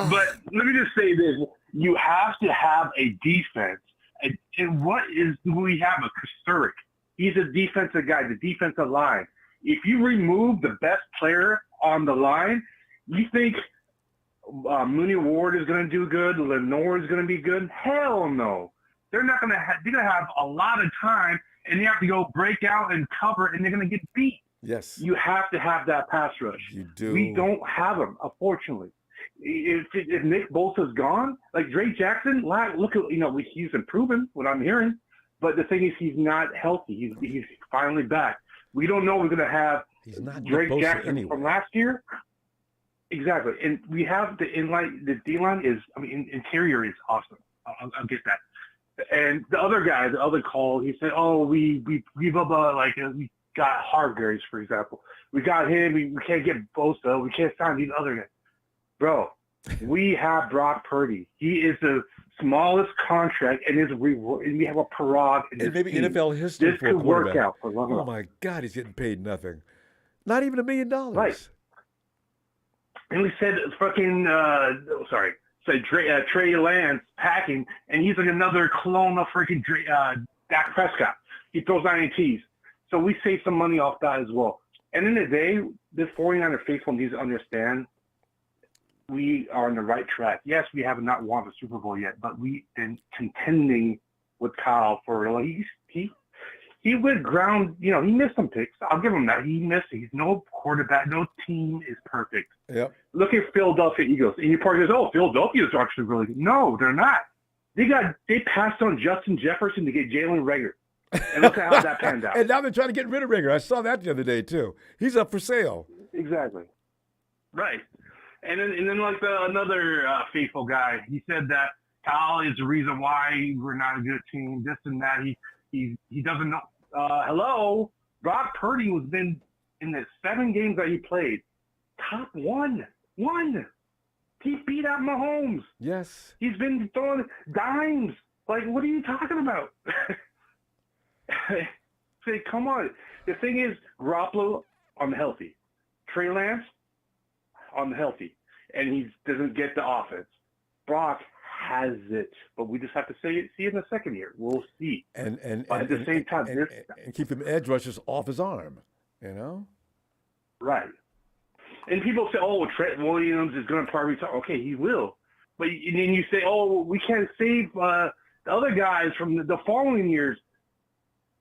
But let me just say this. You have to have a defense. And what do we have? A Kusturic. He's a defensive guy, the defensive line. If you remove the best player on the line, you think Mooney Ward is going to do good, Lenore is going to be good? Hell no. They're not going to have – they're going to have a lot of time, and you have to go break out and cover, and they're going to get beat. Yes. You have to have that pass rush. You do. We don't have them, unfortunately. If Nick Bosa's gone, like Drake Jackson, look at he's improving. What I'm hearing, but the thing is, he's not healthy. He's finally back. We don't know we're going to have Drake Jackson from last year. Exactly, and we have the inline. The D line is, interior is awesome. I'll get that. And the other guy, the other call, he said, "Oh, we we got Hargreaves, for example. We got him. We can't get Bosa. We can't sign these other guys." Bro, we have Brock Purdy. He is the smallest contract, and we have a Parag. And maybe team. NFL history this for a could work quarterback. out for long. Oh my God, he's getting paid nothing. Not even $1 million. Right. And we said Trey Lance packing, and he's like another clone of freaking Dak Prescott. He throws INTs. So we saved some money off that as well. And in the day, this 49er faithful needs to understand we are on the right track. Yes, we have not won the Super Bowl yet, but we've been contending with Kyle for he went ground. He missed some picks. I'll give him that. He missed it. He's no quarterback. No team is perfect. Yep. Look at Philadelphia Eagles. And you probably goes, Philadelphia is actually really good. No, they're not. They passed on Justin Jefferson to get Jalen Reagor. And look at how that panned out. And now they're trying to get rid of Reagor. I saw that the other day too. He's up for sale. Exactly. Right. And then another faithful guy, he said that Kyle is the reason why we're not a good team, this and that. He doesn't know. Hello, Brock Purdy was been in the 7 games that he played, top one. He beat out Mahomes. Yes. He's been throwing dimes. Like, what are you talking about? Say, come on. The thing is, Garoppolo on the healthy, Trey Lance on the healthy, and he doesn't get the offense. Brock has it, but we just have to see it in the second year. We'll see. And at the same time, and keep them edge rushers off his arm. Right. And people say, "Oh, Trent Williams is going to probably retire." Okay, he will. But and then you say, "Oh, we can't save the other guys from the following years."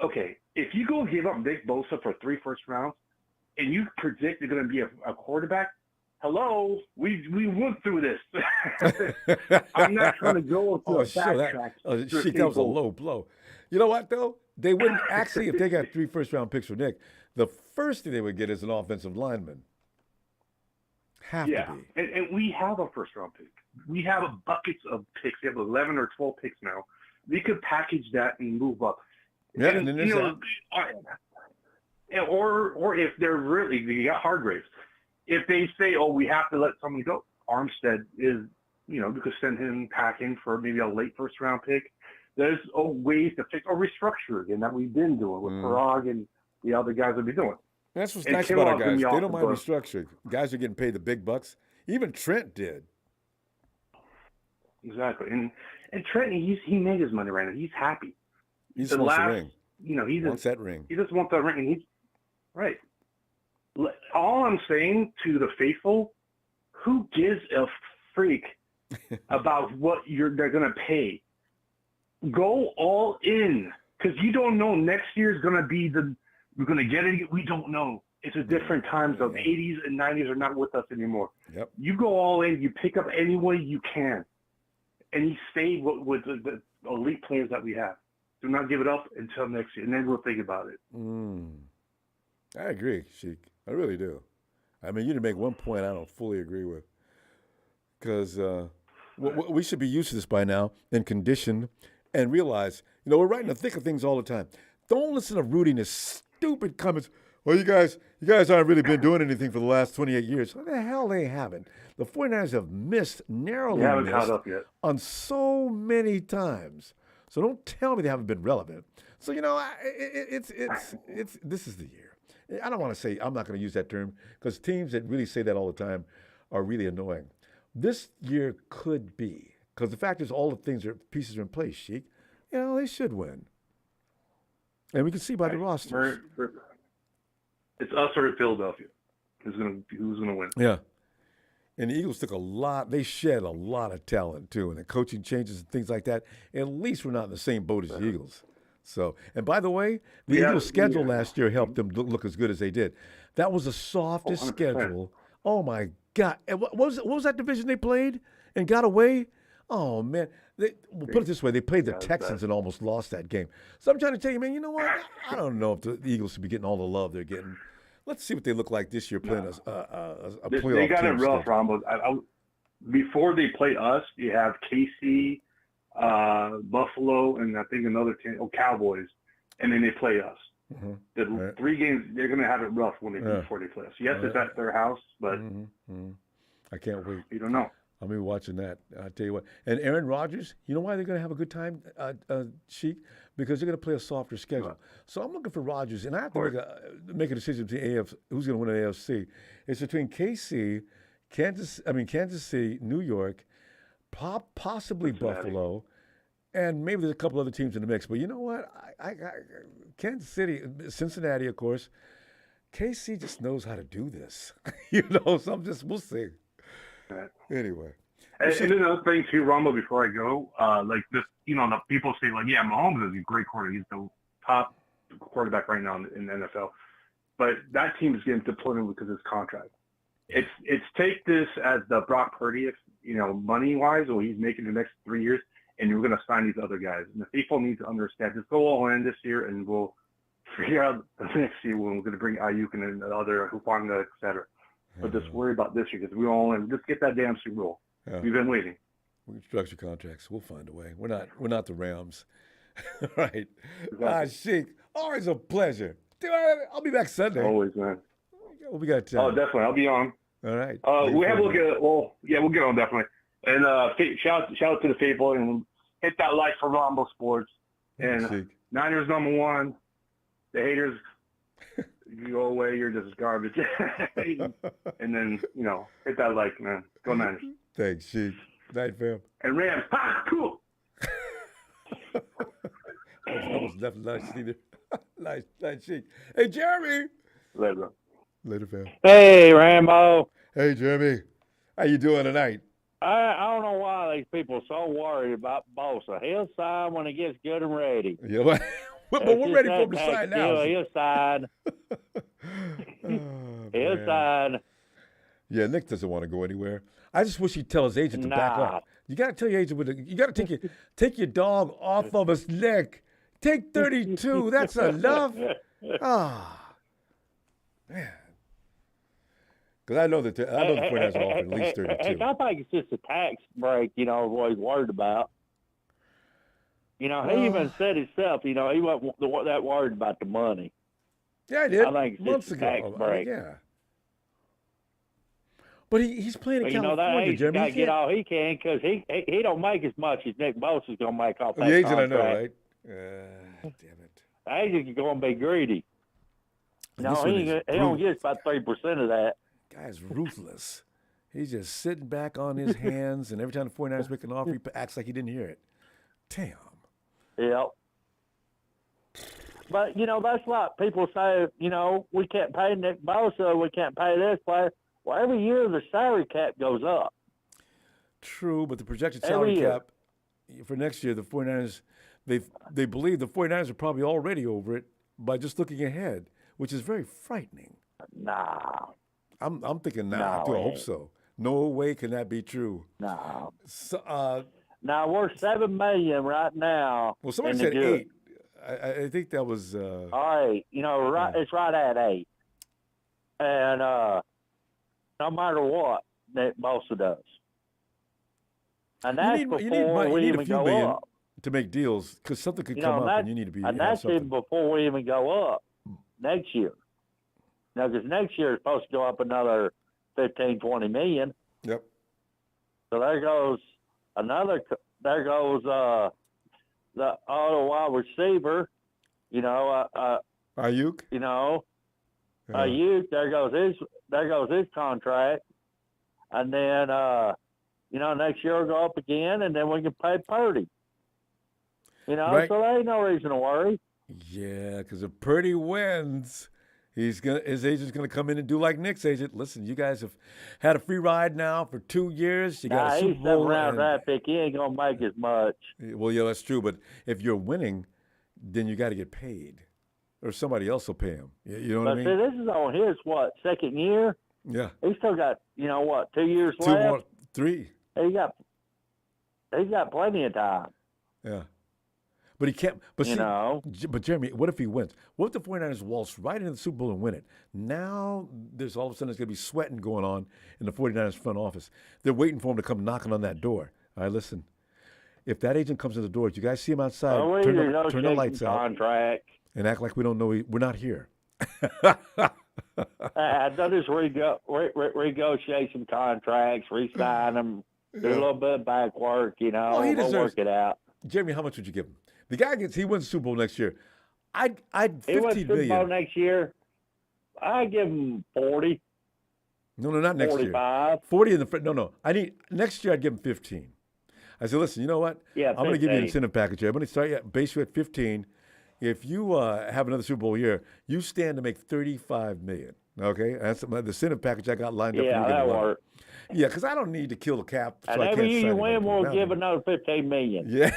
Okay, if you go give up Nick Bosa for 3 first rounds, and you predict you're going to be a quarterback, hello, we went through this. I'm not trying to go to a backtrack. That was a low blow. You know what, though? They wouldn't actually, if they got 3 first-round picks for Nick, the first thing they would get is an offensive lineman. Have to be. And we have a first-round pick. We have buckets of picks. We have 11 or 12 picks now. We could package that and move up. Yeah, and then there's or if they're really, you got Hargreaves. If they say, "Oh, we have to let somebody go," Armstead is, we could send him packing for maybe a late first-round pick. There's ways to fix or restructure again that we've been doing with Parag and the other guys have been doing. That's what's nice about our guys. They don't mind restructuring. Guys are getting paid the big bucks. Even Trent did. Exactly, and Trent, he made his money right now. He's happy. He just wants the ring. He wants that ring. He just wants that ring, and he's right. All I'm saying to the faithful, who gives a freak about what they're going to pay. Go all in, because you don't know next year is going to be we're going to get it. We don't know. It's a different times. The 80s and 90s are not with us anymore. Yep. You go all in. You pick up any way you can, and you stay with the elite players that we have. Do not give it up until next year, and then we'll think about it. I agree, Sheik. I really do. I mean, you didn't make one point I don't fully agree with, because we should be used to this by now and conditioned and realize, we're right in the thick of things all the time. Don't listen to Rudy and his stupid comments. Well, you guys aren't really been doing anything for the last 28 years. What the hell they haven't? The 49ers have narrowly haven't missed caught up yet on so many times. So don't tell me they haven't been relevant. So, this is the year. I don't want to say, I'm not going to use that term, because teams that really say that all the time are really annoying. This year could be, because the fact is all the pieces are in place, Sheik. They should win. And we can see by the roster. It's us or Philadelphia. Who's going to win? Yeah. And the Eagles they shed a lot of talent too, and the coaching changes and things like that. At least we're not in the same boat as the Eagles. So, and by the way, the Eagles' schedule last year helped them look as good as they did. That was the softest schedule. Oh my God! And what was that division they played and got away? Oh man! We'll put it this way: they played the Texans and almost lost that game. So I'm trying to tell you, man. You know what? I don't know if the Eagles should be getting all the love they're getting. Let's see what they look like this year playing a playoff team. They got it rough, Ronbo. Before they play us, you have KC, Buffalo, and I think another team, Cowboys, and then they play us. The 3 games, they're going to have it rough before they play us. Yes, it's at their house, but I can't wait. You don't know. I'll be watching that. I'll tell you what. And Aaron Rodgers, you know why they're going to have a good time, Sheik? Because they're going to play a softer schedule. Right. So I'm looking for Rodgers, and I have to make a decision between who's going to win the AFC. It's between KC, Kansas City, New York, possibly Buffalo, and maybe there's a couple other teams in the mix. But you know what? I Kansas City, Cincinnati, of course. KC just knows how to do this. So we'll see. Right. Anyway. And another thing too, Ronbo, before I go, like this, the people say Mahomes is a great quarterback. He's the top quarterback right now in the NFL. But that team is getting deployed because of his contract. It's take this as the Brock Purdy, money wise, what he's making the next 3 years, and you're going to sign these other guys. And the people need to understand. Just go all in this year, and we'll figure out the next year when we're going to bring Ayuk and the other Hufanga, et cetera. But just worry about this year because we're all in. Just get that damn Super Bowl. Yeah. We've been waiting. We can structure contracts. We'll find a way. We're not the Rams. Right. Exactly. Sheik, always a pleasure. I'll be back Sunday. Always, man. What we got time? Oh, definitely. I'll be on. All right. We have a look at we'll get on definitely. And shout out to the people and hit that like for Ronbo Sports. And Sheik. Niners #1. The haters, you go away, you're just garbage. And then, hit that like, man. Go Niners. Thanks, Sheik. Night, fam. And Rams. Cool. That was definitely nice either. nice, Sheik. Hey, Jeremy. Later, bro. Later, fam. Hey, Rambo. Hey, Jeremy. How you doing tonight? I don't know why these people are so worried about Bosa. He'll sign when he gets good and ready. Yeah, but we're ready for him to sign now. He'll sign. He'll sign. Yeah, Nick doesn't want to go anywhere. I just wish he'd tell his agent to back up. You got to tell your agent you got to take your dog off of his neck. Take 32. That's enough. Man. Because I know the 49ers are offering at least 32. I think it's just a tax break, what he's worried about. He even said himself, he wasn't that worried about the money. Yeah, I did. I think it's just a tax break. Yeah. But he's playing in California, that agent's Jeremy. Got to get all he can because he don't make as much as Nick Bosa's going to make off that the agent, contract. I know, right? Damn it. The agent's going to be greedy. No, he don't get about 3% of that. Guy's ruthless. He's just sitting back on his hands, and every time the 49ers make an offer, he acts like he didn't hear it. Damn. Yep. But, that's like people say, we can't pay Nick Bosa, we can't pay this player. Well, every year the salary cap goes up. True, but the projected Every salary year. cap for next year, the 49ers, they believe the 49ers are probably already over it by just looking ahead, which is very frightening. Nah. I'm thinking now. No, I do it hope ain't. so. No way can that be true. No. So, Now we're $7 million right now. well, somebody in the said good. 8. I think that was. All right, it's right at 8, and no matter what, Nick Bosa does, and that's you need before we a even few go million up. to make deals because something could You come know, up and you need to be. and have that's something. even before we even go up next year. Now, because next year is supposed to go up another 15, 20 million. Yep. So there goes another. There goes the other wide receiver. Ayuk. Ayuk. There goes his contract, and then next year will go up again, and then we can pay Purdy. Right. So there ain't no reason to worry. Yeah, because if Purdy wins, his agent's gonna come in and do like Nick's agent. Listen, you guys have had a free ride now for 2 years. You got a Super He's Bowl. 7-round draft pick. He ain't gonna make as much. Well, yeah, that's true. But if you're winning, then you got to get paid, or somebody else will pay him. You know what I mean? See, this is on his second year. Yeah. He's still got 2 years 2 left. more, 3. He's got plenty of time. Yeah. But he can't. But You know. But Jeremy, what if he wins? What if the 49ers waltz right into the Super Bowl and win it? Now there's all of a sudden there's going to be sweating going on in the 49ers front office. They're waiting for him to come knocking on that door. All right, listen. If that agent comes in the door, you guys see him outside, turn the lights out, contract. and act like we don't know we're not here. They'll just renegotiate some contracts, re-sign them, do a little bit of back work, Well, he we'll deserves work it out. Jeremy, how much would you give him? The guy he wins the Super Bowl next year. I'd He wins 15 Super Bowl million. next year. I give him 40. No, not next 45. year. 40 in the no. Next year I'd give him 15. I said, listen, you know what? Yeah, I'm going to give you an 15. incentive package here. I'm going to base you at 15. If you have another Super Bowl year, you stand to make $35 million. Okay, that's the incentive package I got lined up. Yeah, for you. that works. Yeah, because I don't need to kill the cap. So And I every can't year sign you anybody win, to we'll come give down. another $15 million. Yeah,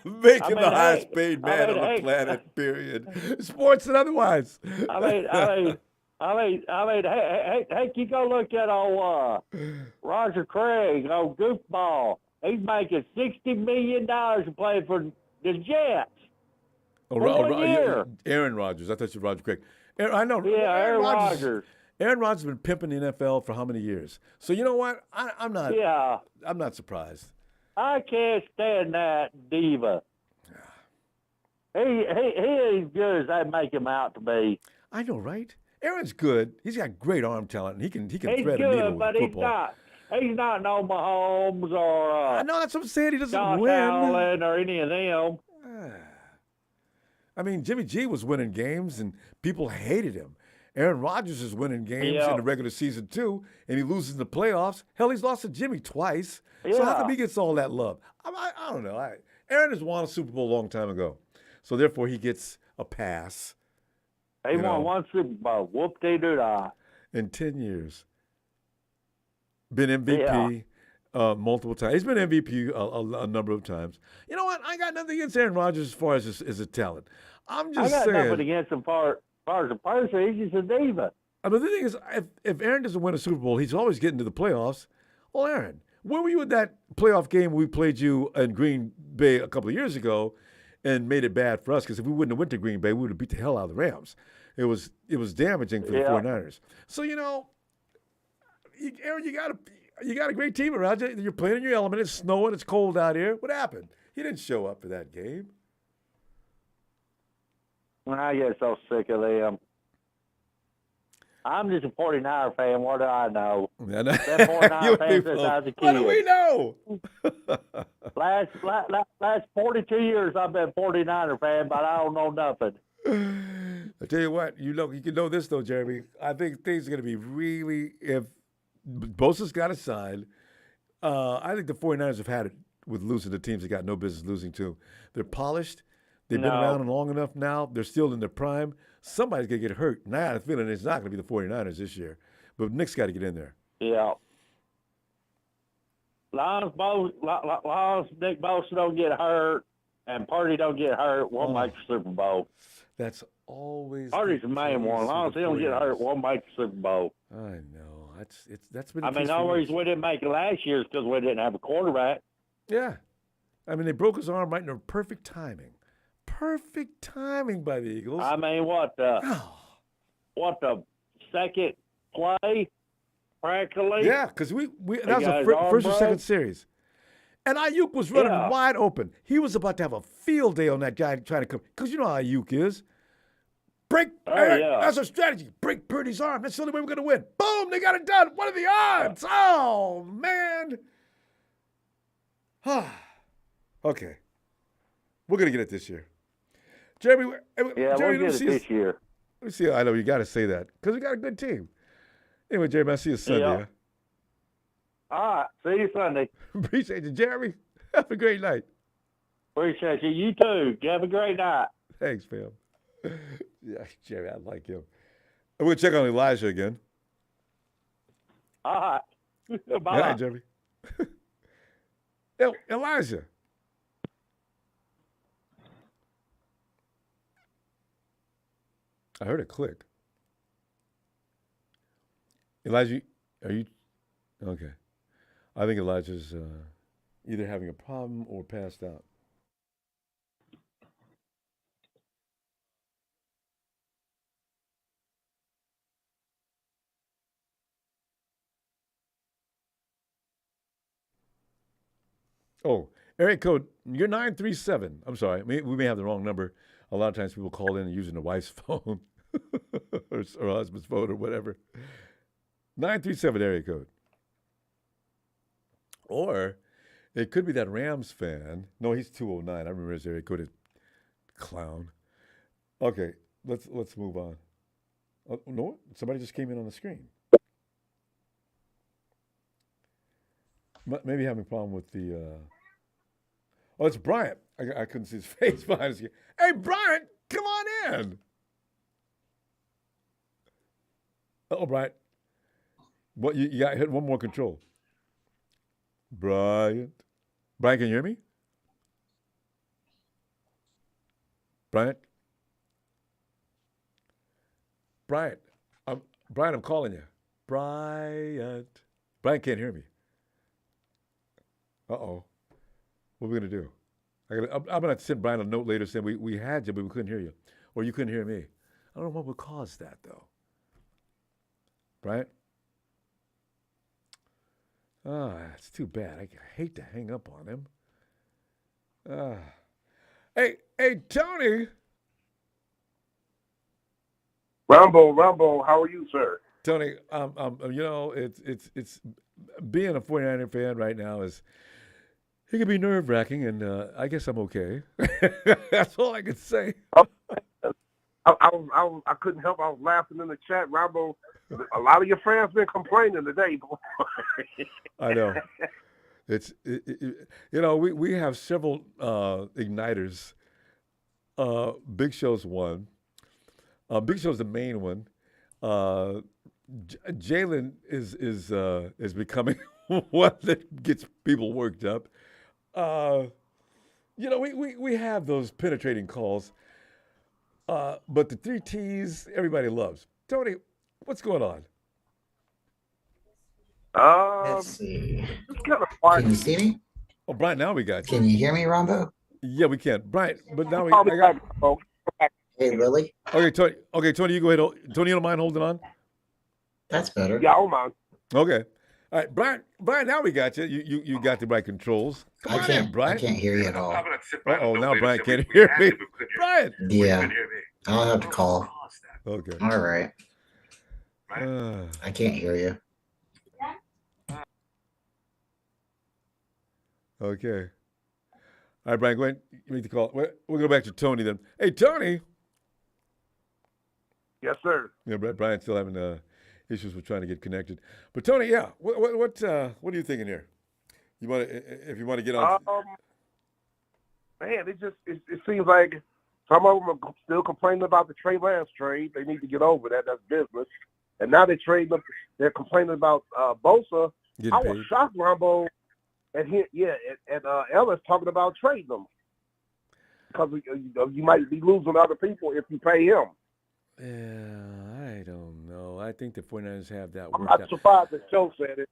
making the highest hey, paid man on the hey, planet. Period. Sports and otherwise. hey, you go look at old Roger Craig, old goofball. He's making $60 million to play for the Jets. Oh, For 1 year. Aaron Rodgers. I thought you were Roger Craig. I know. Yeah, Aaron Rodgers. Aaron Rodgers has been pimping the NFL for how many years? So you know what? I'm not. Yeah. I'm not surprised. I can't stand that diva. He ain't as good as they make him out to be. I know, right? Aaron's good. He's got great arm talent. And he can He's thread a needle good, but with he's football. not no Mahomes or I know that's what I'm saying. He doesn't Josh win. Allen or any of them. I mean, Jimmy G was winning games and people hated him. Aaron Rodgers is winning games in the regular season too, and he loses in the playoffs. Hell, he's lost to Jimmy twice. So how come he gets all that love? I don't know. Aaron has won a Super Bowl a long time ago, so therefore he gets a pass. He won 1 Super Bowl. Whoop-de-doo-dah. In 10 years. Been MVP multiple times. He's been MVP a number of times. You know what? I got nothing against Aaron Rodgers as far as his talent. I'm just I got saying. nothing against him as far as a person. He's just a diva. I mean, the thing is, if Aaron doesn't win a Super Bowl, he's always getting to the playoffs. Well, Aaron, where were you at that playoff game we played you in Green Bay a couple of years ago and made it bad for us? Because if we wouldn't have went to Green Bay, we would have beat the hell out of the Rams. It was damaging for the 49ers. So, Aaron, you got a great team around you. You're playing in your element. It's snowing. It's cold out here. What happened? He didn't show up for that game. I get so sick of them. I'm just a 49er fan. What do I know? Yeah, That 49er fan since I was a kid. What do we know? Last 42 years I've been a 49er fan, but I don't know nothing. I tell you what, you can know this though, Jeremy. I think things are going to be really, if Bosa's got a sign, I think the 49ers have had it with losing to teams they got no business losing to. They're polished. They've been around long enough now. They're still in their prime. Somebody's going to get hurt. Now I have a feeling it's not going to be the 49ers this year. But Nick's got to get in there. Yeah. long as Nick Bosa don't get hurt and Purdy don't get hurt, we'll make the Super Bowl. That's always Purdy's the main one. As long as he don't get hurt, we'll make the Super Bowl. I know. That's been. I mean, the only reason we didn't make it last year is because we didn't have a quarterback. Yeah, I mean they broke his arm right in perfect timing. Perfect timing by the Eagles. I mean, what the second play practically? Yeah, because we that was the first or second series. And Ayuk was running wide open. He was about to have a field day on that guy trying to come. Because you know how Ayuk is. That's our strategy. Break Purdy's arm. That's the only way we're going to win. Boom, they got it done. What are the odds? Oh, man. Okay. We're going to get it this year. Jeremy, we'll get it this year. Let me see. I know you got to say that because we got a good team. Anyway, Jeremy, I'll see you Sunday. Yeah. All right. See you Sunday. Appreciate you, Jeremy. Have a great night. Appreciate you. You too. Have a great night. Thanks, fam. Yeah, Jerry, I like him. I'm going to check on Elijah again. All right. Bye. Hi, Jeremy. Elijah. I heard a click. Elijah, are you? Okay. I think Elijah's either having a problem or passed out. Oh, area code, you're 937. I'm sorry. We may have the wrong number. A lot of times people call in using their wife's phone or husband's phone or whatever. 937 area code. Or it could be that Rams fan. No, he's 209. I remember his area code. Clown. Okay, let's move on. Oh, no, somebody just came in on the screen. Maybe having a problem with the. Oh, it's Bryant. I couldn't see his face behind us. Hey, Bryant, come on in. Oh, Bryant. What you got? Hit one more control. Bryant, can you hear me? Bryant, I'm calling you. Bryant can't hear me. Uh-oh. What are we going to do? I'm going to have to send Brian a note later saying we had you, but we couldn't hear you. Or you couldn't hear me. I don't know what would cause that, though. Brian? It's too bad. I hate to hang up on him. Hey, Tony. Ronbo, how are you, sir? Tony, you know, it's being a 49er fan right now it can be nerve-wracking, and I guess I'm okay. That's all I can say. I couldn't help. I was laughing in the chat. Ronbo, a lot of your fans been complaining today. I know. You know, we have several igniters. Big Show's one. Big Show's the main one. Jalen is becoming one that gets people worked up. You know, we have those penetrating calls, but the 3 T's everybody loves. Tony, what's going on? Let's see. Can you see me? Oh, Brian, now we got you. Can you hear me, Ronbo? Yeah, we can. Brian, but now I got. Hey, Lily. Okay, Tony. Okay, Tony, you go ahead. Tony, you don't mind holding on? That's better. Yeah, I don't mind. Okay. All right, Brian, now we got you. You got the right controls. Come on in, Brian. I can't hear you at all. Uh-oh, now Brian can't hear me. Brian. Yeah, I'll have to call. Okay. All right. I can't hear you. Okay. All right, Brian, go ahead. Make the call. We'll go back to Tony then. Hey, Tony. Yes, sir. Yeah, Brian's still having issues with trying to get connected. But Tony, yeah, what are you thinking here? If you want to get on? Man, it seems like some of them are still complaining about the Trey Lance trade. They need to get over that. That's business. And now they're complaining about Bosa. I was shocked, Ronbo. and Ellis talking about trading them because you might be losing other people if you pay him. Yeah, I don't know. I think the 49ers have that I'm worked not out. surprised that Joe said it.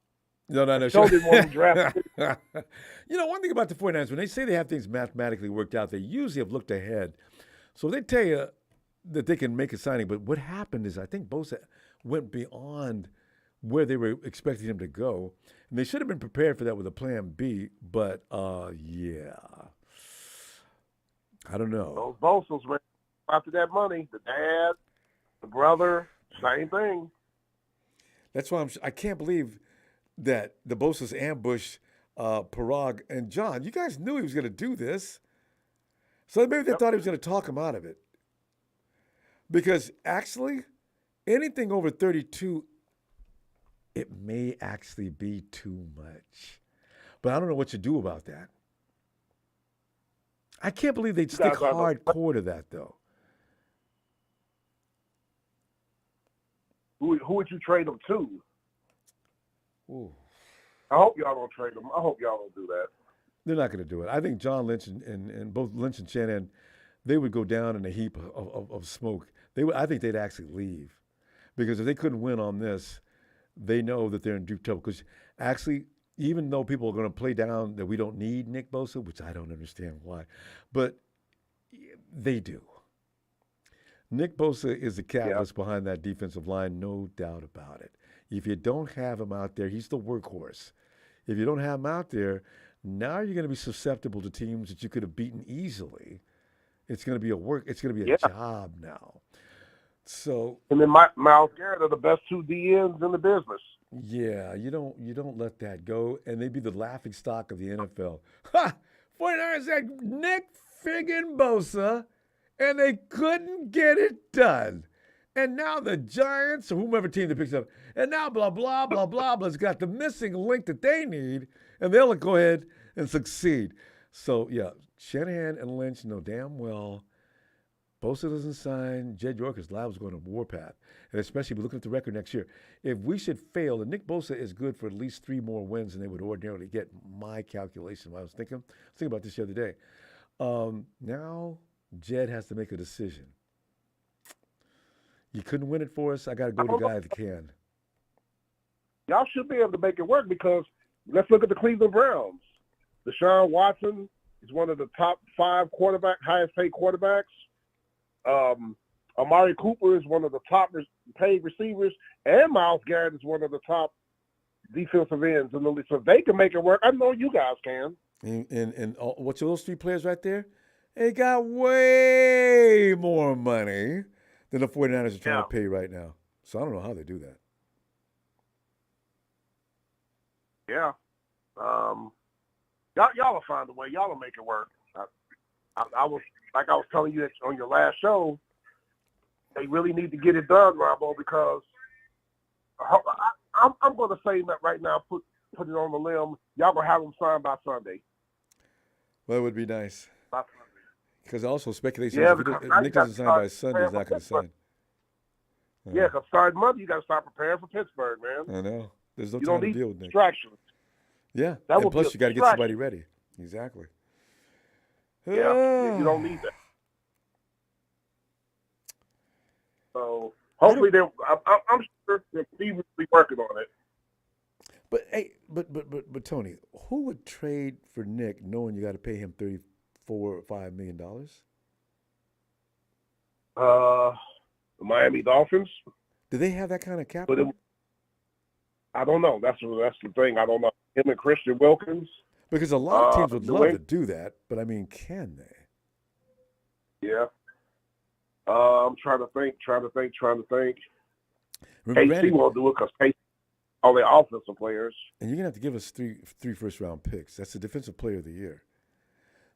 No. Joe didn't want him drafted. One thing about the 49ers, when they say they have things mathematically worked out, they usually have looked ahead. So they tell you that they can make a signing. But what happened is I think Bosa went beyond where they were expecting him to go. And they should have been prepared for that with a plan B. But, yeah. I don't know. Those Bosas went after that money. The dad, the brother, same thing. That's why I can't believe that the Bosas ambushed Parag and John. You guys knew he was going to do this. So maybe they thought he was going to talk him out of it. Because actually, anything over 32, it may actually be too much. But I don't know what you do about that. I can't believe they'd stick hardcore to that, though. Who would you trade them to? Ooh. I hope y'all don't trade them. I hope y'all don't do that. They're not going to do it. I think John Lynch and both Lynch and Shanahan, they would go down in a heap of smoke. I think they'd actually leave. Because if they couldn't win on this, they know that they're in deep trouble. Because actually, even though people are going to play down that we don't need Nick Bosa, which I don't understand why, but they do. Nick Bosa is the catalyst behind that defensive line, no doubt about it. If you don't have him out there, he's the workhorse. If you don't have him out there, now you're going to be susceptible to teams that you could have beaten easily. It's going to be a job now. So, and then Myles Garrett are the best two DNs in the business. Yeah, you don't let that go, and they'd be the laughing stock of the NFL. Ha! 49ers had Nick friggin' Bosa, and they couldn't get it done. And now the Giants, or whomever team that picks up, and now blah, blah, blah, blah, blah's got the missing link that they need, and they'll go ahead and succeed. So, yeah, Shanahan and Lynch know damn well Bosa doesn't sign. Jed Yorker's lab is going to warpath, and especially if we look at the record next year. If we should fail, and Nick Bosa is good for at least 3 more wins than they would ordinarily get, my calculation. I was thinking about this the other day. Now Jed has to make a decision. You couldn't win it for us. I got to go to the guy that can. Y'all should be able to make it work because let's look at the Cleveland Browns. Deshaun Watson is one of the top 5 highest paid quarterbacks. Amari Cooper is one of the top paid receivers, and Myles Garrett is one of the top defensive ends in the league. So if they can make it work, I know you guys can. And what's those 3 players right there? They got way more money than the 49ers are trying to pay right now. So I don't know how they do that. Yeah. Y'all will find a way. Y'all will make it work. I was telling you on your last show, they really need to get it done, Ronbo, because I'm going to say that right now, put it on the limb. Y'all going to have them signed by Sunday. Well, it would be nice. By Sunday. Because also speculation is if Nick doesn't sign by Sunday, he's not going to sign. Yeah, because starting Monday, you got to start preparing for Pittsburgh, man. I know. There's no you time don't need to deal with Nick. Distractions. Yeah, and plus you got to get somebody ready. Exactly. Yeah, you don't need that. So hopefully I'm sure that Steve will be working on it. But hey, but Tony, who would trade for Nick knowing you got to pay him $34 or $5 million? The Miami Dolphins. Do they have that kind of capital? I don't know. That's the thing. I don't know. Him and Christian Wilkins. Because a lot of teams would love to do that, but I mean, can they? Yeah. I'm trying to think. KC won't do it because KC all their offensive players. And you're gonna have to give us three first-round picks. That's the defensive player of the year.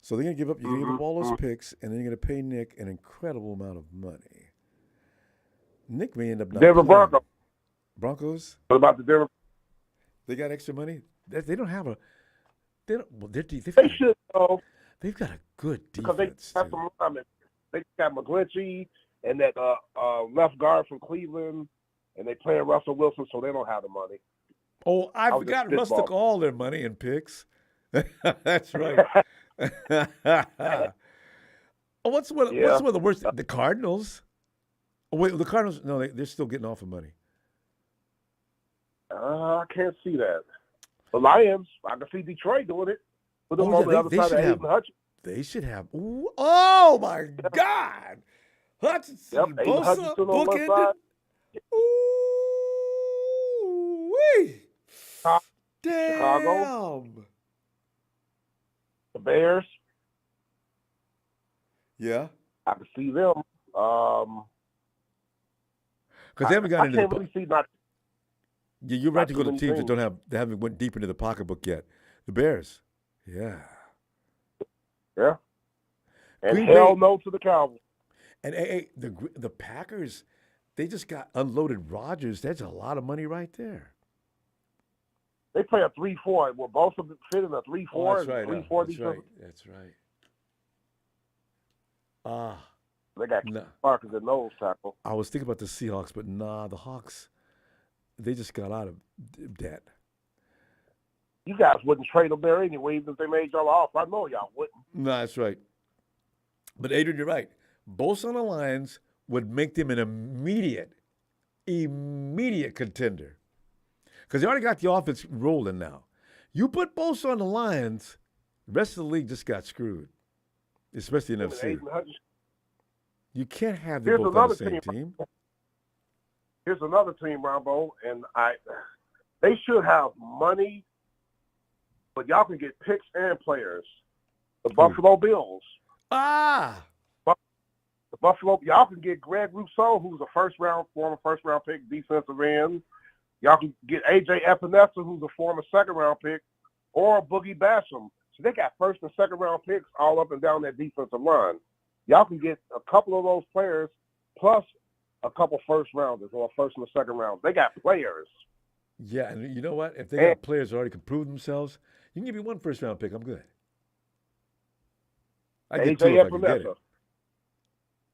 So they're gonna give up. You're gonna give up all those picks, and then you're gonna pay Nick an incredible amount of money. Nick may end up not Denver playing. Broncos. Broncos. What about the Denver? They got extra money. They don't have a. They don't. Well, they should though. They've got a good because defense. They got some linemen. They got McGlinchey and that left guard from Cleveland, and they playing Russell Wilson, so they don't have the money. Oh, I forgot Russ took all their money and picks. That's right. What's one of the worst? The Cardinals. Oh, wait, the Cardinals. No, they're still getting off of money. I can't see that. The Lions, I can see Detroit doing it. Put them on the other side of Aiden Hutchinson. They should have. Ooh, oh my God! Hutchinson, Bosa, bookended. Ooh-wee. Damn. Chicago. The Bears. Yeah. I can see them. Because they haven't gotten into I can't really see not. Yeah, you're right to go to teams that haven't went deep into the pocketbook yet. The Bears. Yeah. Yeah. And Green hell Bay. no to the Cowboys. And the Packers, they just got unloaded Rodgers. That's a lot of money right there. They play a 3-4. Well, both of them fit in a 3-4. Oh, that's right. 3-4 That's right. That's right. They got Marcus at nose tackle. I was thinking about the Seahawks, but the Hawks, they just got out of debt. You guys wouldn't trade them there anyway, even if they made y'all off. I know y'all wouldn't. No, that's right. But Adrian, you're right. Both on the lines would make them an immediate contender. Because they already got the offense rolling now. You put both on the lines, the rest of the league just got screwed, especially in NFC. You can't have them both on the same team. Here's another team, Ronbo, and they should have money, but y'all can get picks and players. The Buffalo Bills. The Buffalo, y'all can get Greg Rousseau, who's a former first round pick, defensive end. Y'all can get A.J. Epinesa, who's a former second-round pick, or Boogie Basham. So they got first and second-round picks all up and down that defensive line. Y'all can get a couple of those players plus a couple first-rounders or a first and a second round. They got players. Yeah, and you know what? If they got players that already can prove themselves, you can give me one first-round pick. I'm good. I get two if I can get it.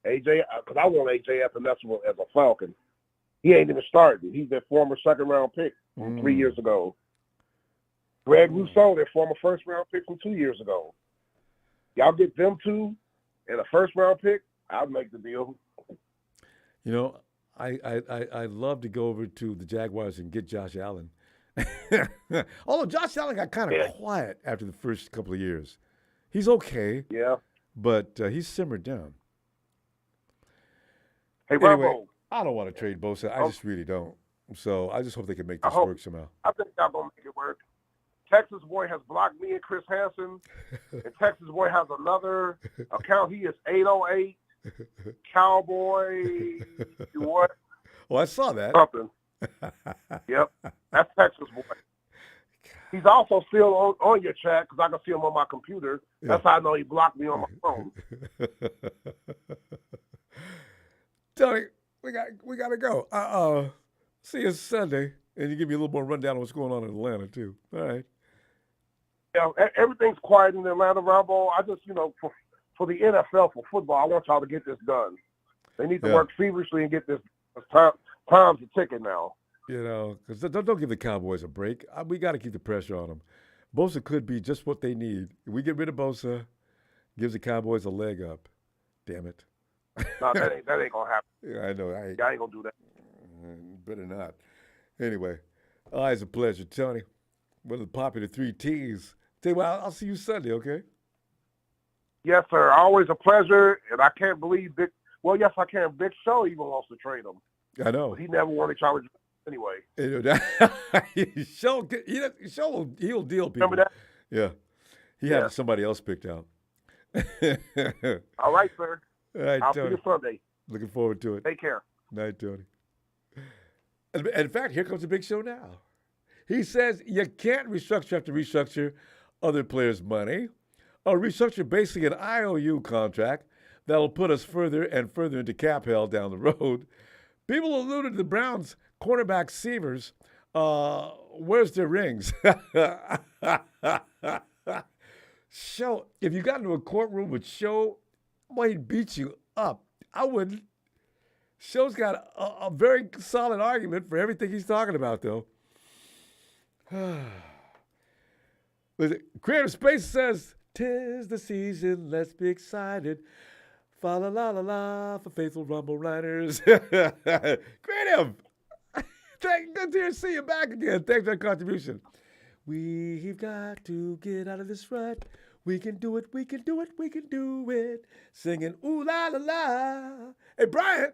A.J., because I want A.J. Epinesa as a Falcon. He ain't even started. He's their former second-round pick from 3 years ago. Greg Rousseau, their former first-round pick from 2 years ago. Y'all get them two and a first-round pick, I'll make the deal. You know, I'd love to go over to the Jaguars and get Josh Allen. Although Josh Allen got kind of quiet after the first couple of years. He's okay. Yeah. But he's simmered down. Hey, anyway, Ronbo. I don't want to trade Bosa. I just really don't. So I just hope they can make this work somehow. I think y'all going to make it work. Texas boy has blocked me and Chris Hansen. And Texas boy has another account. He is 808. Cowboy. What? Well, I saw that. Something. Yep. That's Texas boy. He's also still on your chat because I can see him on my computer. Yeah. That's how I know he blocked me on my phone. Tony, we got to go. See you Sunday, and you give me a little more rundown on what's going on in Atlanta too. All right. Yeah, everything's quiet in Atlanta, Ronbo. I just, for the NFL, for football, I want y'all to get this done. They need to work feverishly and get this. Time's a ticking now. Because don't give the Cowboys a break. We got to keep the pressure on them. Bosa could be just what they need. If we get rid of Bosa, gives the Cowboys a leg up. Damn it. No, that ain't gonna happen. Yeah, I know. I ain't gonna do that. Better not. Anyway, always a pleasure, Tony. One of the popular 3 T's. Tell you what, I'll see you Sunday, okay? Yes, sir. Always a pleasure, and I can't believe Big. Well, yes, I can. Big Show even wants to trade him. I know. But he never wanted Charlie anyway. Show he'll deal people. Remember that? Yeah. He had somebody else picked out. All right, sir. All right, I'll Tony. see you Sunday. Looking forward to it. Take care. Night, Tony. And in fact, here comes the Big Show now. He says you can't restructure after restructure other players' money, or restructure basically an IOU contract that'll put us further and further into cap hell down the road. People alluded to the Browns' cornerback Severs. Where's their rings? Show, if you got into a courtroom with Show, boy, he'd beat you up. I wouldn't. Show's got a very solid argument for everything he's talking about, though. Creative Space says, "'Tis the season, let's be excited. Fa la la la la for faithful Rumble Riders." Creative! Good to see you back again. Thanks for that contribution. We've got to get out of this rut. We can do it, we can do it, we can do it. Singing ooh la la la. Hey, Brian.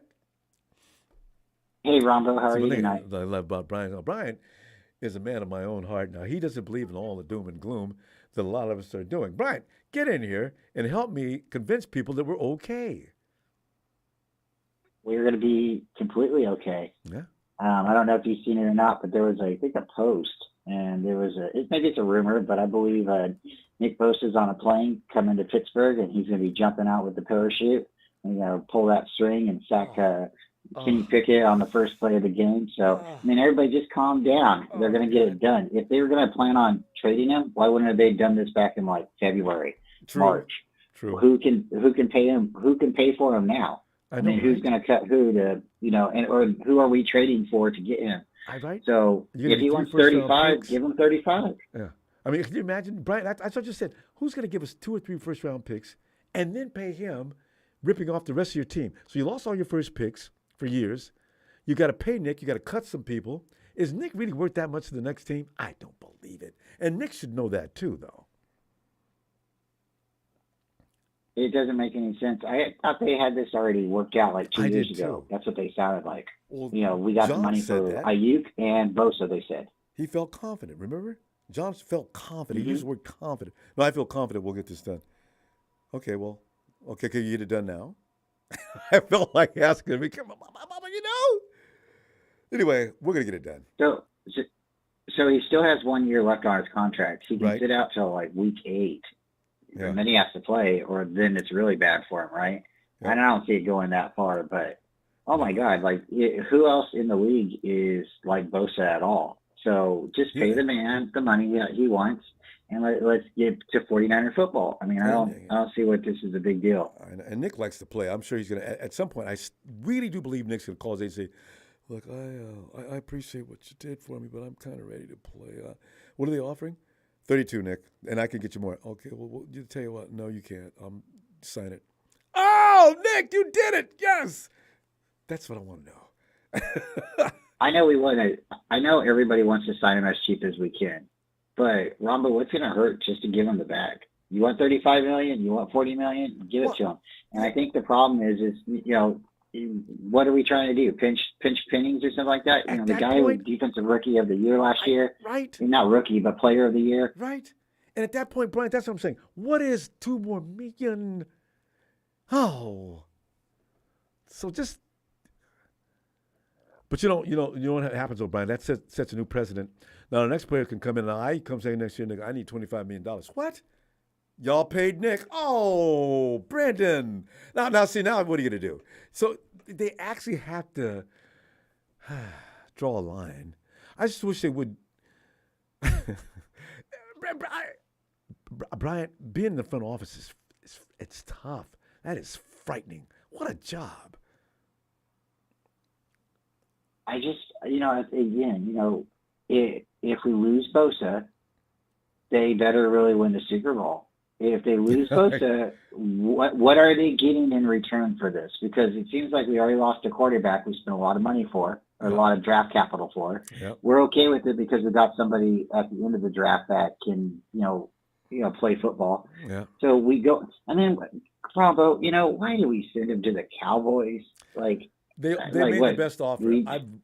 Hey, Ronbo, how are you tonight? I love about Brian. Now, Brian is a man of my own heart. Now, he doesn't believe in all the doom and gloom that a lot of us are doing. Brian, get in here and help me convince people that we're okay. We're going to be completely okay. Yeah. I don't know if you've seen it or not, but there was, I think, a post, and there was maybe it's a rumor, but I believe Nick Bosa's on a plane coming to Pittsburgh, and he's going to be jumping out with the parachute and pull that string and sack Kenny Pickett on the first play of the game. So, I mean, everybody just calm down. They're going to get it done. If they were going to plan on trading him, why wouldn't they have done this back in like February, March? True. Who can pay him? Who can pay for him now? I mean, who's going to cut who to, or who are we trading for to get him? Right. So if he wants 35, give him 35. Yeah. I mean, can you imagine, Brian, that's what I just said. Who's going to give us 2 or 3 first-round picks and then pay him ripping off the rest of your team? So you lost all your first picks for years. You got to pay Nick. You got to cut some people. Is Nick really worth that much to the next team? I don't believe it. And Nick should know that too, though. It doesn't make any sense. I thought they had this already worked out like 2 years ago. Too. That's what they sounded like. Well, we got John the money for that. Ayuk and Bosa, they said. He felt confident, remember? John felt confident. He used the word confident. No, I feel confident we'll get this done. Okay, can you get it done now? I felt like asking me, come on, Anyway, we're going to get it done. So he still has 1 year left on his contract. He can sit out till like week 8. Yeah. And then he has to play, or then it's really bad for him, right? Yeah. And I don't see it going that far, but oh my God, who else in the league is like Bosa at all? So just pay the man the money that he wants, and let's get to 49er football. I mean, I don't see what this is a big deal. And Nick likes to play. I'm sure he's going to, at some point, I really do believe Nick's going to call his agent and say, look, I appreciate what you did for me, but I'm kind of ready to play. What are they offering? 32, Nick, and I can get you more. Okay, well, you tell you what, no, you can't. Sign it. Oh, Nick, you did it! Yes, that's what I want to know. I know everybody wants to sign him as cheap as we can, but Ronbo, what's going to hurt just to give him the bag? You want $35 million? You want $40 million? Give it to him. And I think the problem is what are we trying to do? Pinch pennies or something like that? The guy who was defensive rookie of the year last year. Right. Not rookie, but player of the year. Right. And at that point, Brian, that's what I'm saying. What is $2 more million? Oh. So just. But you know what happens, Brian? That sets a new precedent. Now the next player can come in. Now he comes in next year and I need $25 million. What? Y'all paid Nick. Oh, Brandon. Now what are you going to do? So they actually have to draw a line. I just wish they would. Brian, being in the front office it's tough. That is frightening. What a job. I just, again, if we lose Bosa, they better really win the Super Bowl. If they lose Bosa, what are they getting in return for this? Because it seems like we already lost a quarterback we spent a lot of money for, or a lot of draft capital for. Yep. We're okay with it because we got somebody at the end of the draft that can, play football. Yeah. So we go, and then Ronbo, why do we send him to the Cowboys? They made the best offer.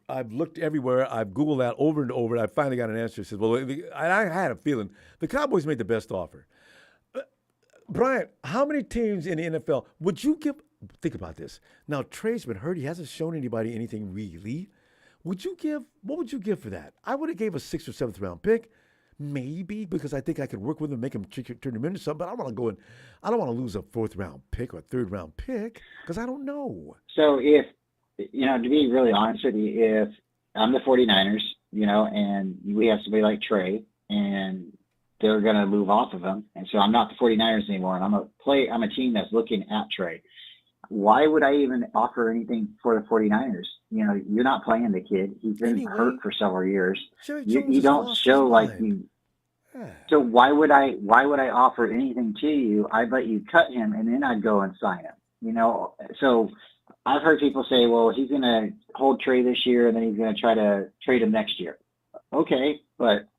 I've looked everywhere. I've Googled that over and over. I finally got an answer. It says, well, I had a feeling the Cowboys made the best offer. Brian, how many teams in the NFL would you give? Think about this. Now, Trey's been hurt. He hasn't shown anybody anything really. What would you give for that? I would have gave a 6th or 7th round pick, maybe, because I think I could work with him, make him turn him into something. But I don't want to lose a 4th round pick or a 3rd round pick because I don't know. So if, to be really honest with you, if I'm the 49ers, and we have somebody like Trey, and they're going to move off of him, and so I'm not the 49ers anymore, and I'm a team that's looking at Trey. Why would I even offer anything for the 49ers? You're not playing the kid. He's been hurt for several years. You don't show like you. So why would I offer anything to you? I'd let you cut him, and then I'd go and sign him. You know, so I've heard people say, well, he's going to hold Trey this year, and then he's going to try to trade him next year. Okay, but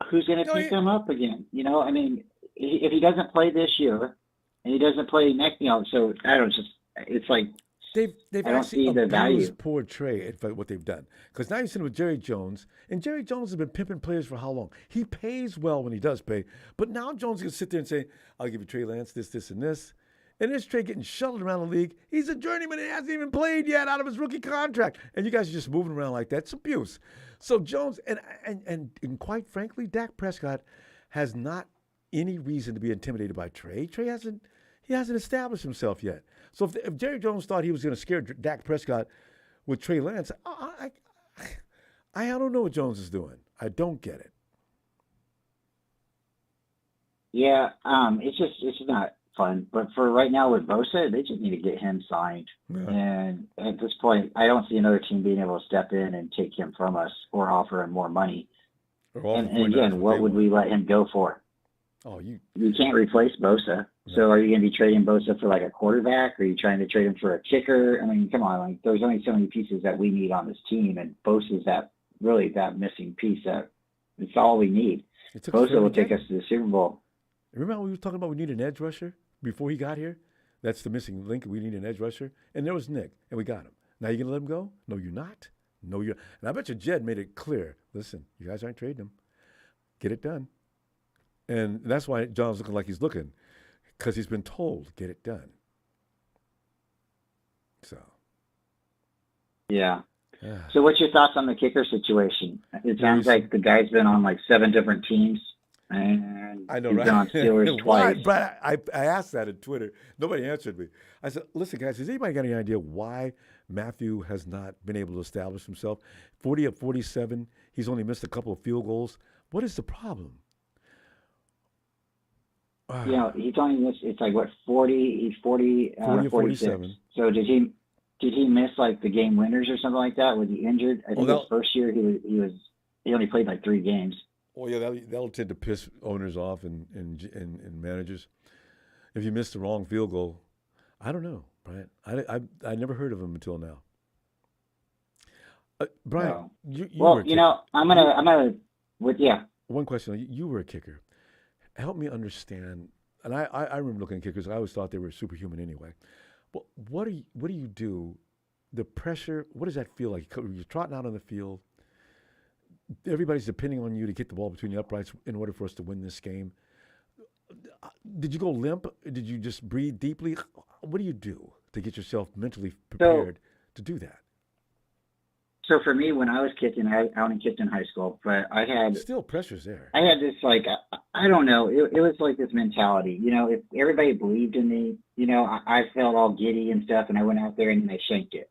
who's going to pick him up again? You know, I mean, if he doesn't play this year and he doesn't play next, you know, so I don't just, it's like, They've I don't actually see the value. abused poor Trey for what they've done. Because now you're sitting with Jerry Jones, and Jerry Jones has been pimping players for how long? He pays well when he does pay, but now Jones is going to sit there and say, I'll give you Trey Lance, this, and this. And there's Trey getting shuttled around the league. He's a journeyman. He hasn't even played yet out of his rookie contract. And you guys are just moving around like that. It's abuse. So Jones, and quite frankly, Dak Prescott has not any reason to be intimidated by Trey. Trey hasn't established himself yet. So if Jerry Jones thought he was going to scare Dak Prescott with Trey Lance, I don't know what Jones is doing. I don't get it. Yeah, it's not fun. But for right now with Bosa, they just need to get him signed. Yeah. And at this point, I don't see another team being able to step in and take him from us or offer him more money. And again, what would we let him go for? Oh, you can't replace Bosa. So are you going to be trading Bosa for like a quarterback? Or are you trying to trade him for a kicker? I mean, come on. Like, there's only so many pieces that we need on this team, and Bosa's that missing piece. That it's all we need. Bosa will take us to the Super Bowl. Remember we were talking about we need an edge rusher before he got here? That's the missing link. We need an edge rusher. And there was Nick, and we got him. Now you're going to let him go? No, you're not. No, you're. And I bet you Jed made it clear. Listen, you guys aren't trading him. Get it done. And that's why John's looking like he's looking, because he's been told, get it done. So. Yeah. So what's your thoughts on the kicker situation? It sounds like the guy's been on like 7 different teams, and I know, he's right? been on Steelers twice. But I asked that in Twitter. Nobody answered me. I said, listen, guys, has anybody got any idea why Matthew has not been able to establish himself? 40 of 47. He's only missed a couple of field goals. What is the problem? You know, he's only missed, it's like, what, 40? He's 40 or 46. 47. So did he miss like the game winners or something like that? Was he injured? I think his first year he only played like 3 games. Well, yeah, that'll tend to piss owners off and managers. If you miss the wrong field goal, I don't know, Brian. I never heard of him until now. Brian, No. you Well, were a you know, I'm gonna with One question: you were a kicker. Help me understand. And I remember looking at kickers. I always thought they were superhuman anyway. But what do you do? The pressure. What does that feel like? You're trotting out on the field. Everybody's depending on you to get the ball between the uprights in order for us to win this game. Did you go limp? Did you just breathe deeply? What do you do to get yourself mentally prepared to do that? So for me, when I was kicking, I only kicked in high school, but I had still pressure's there. I had this like I don't know. It was like this mentality, you know. If everybody believed in me, you know, I felt all giddy and stuff, and I went out there and I shanked it.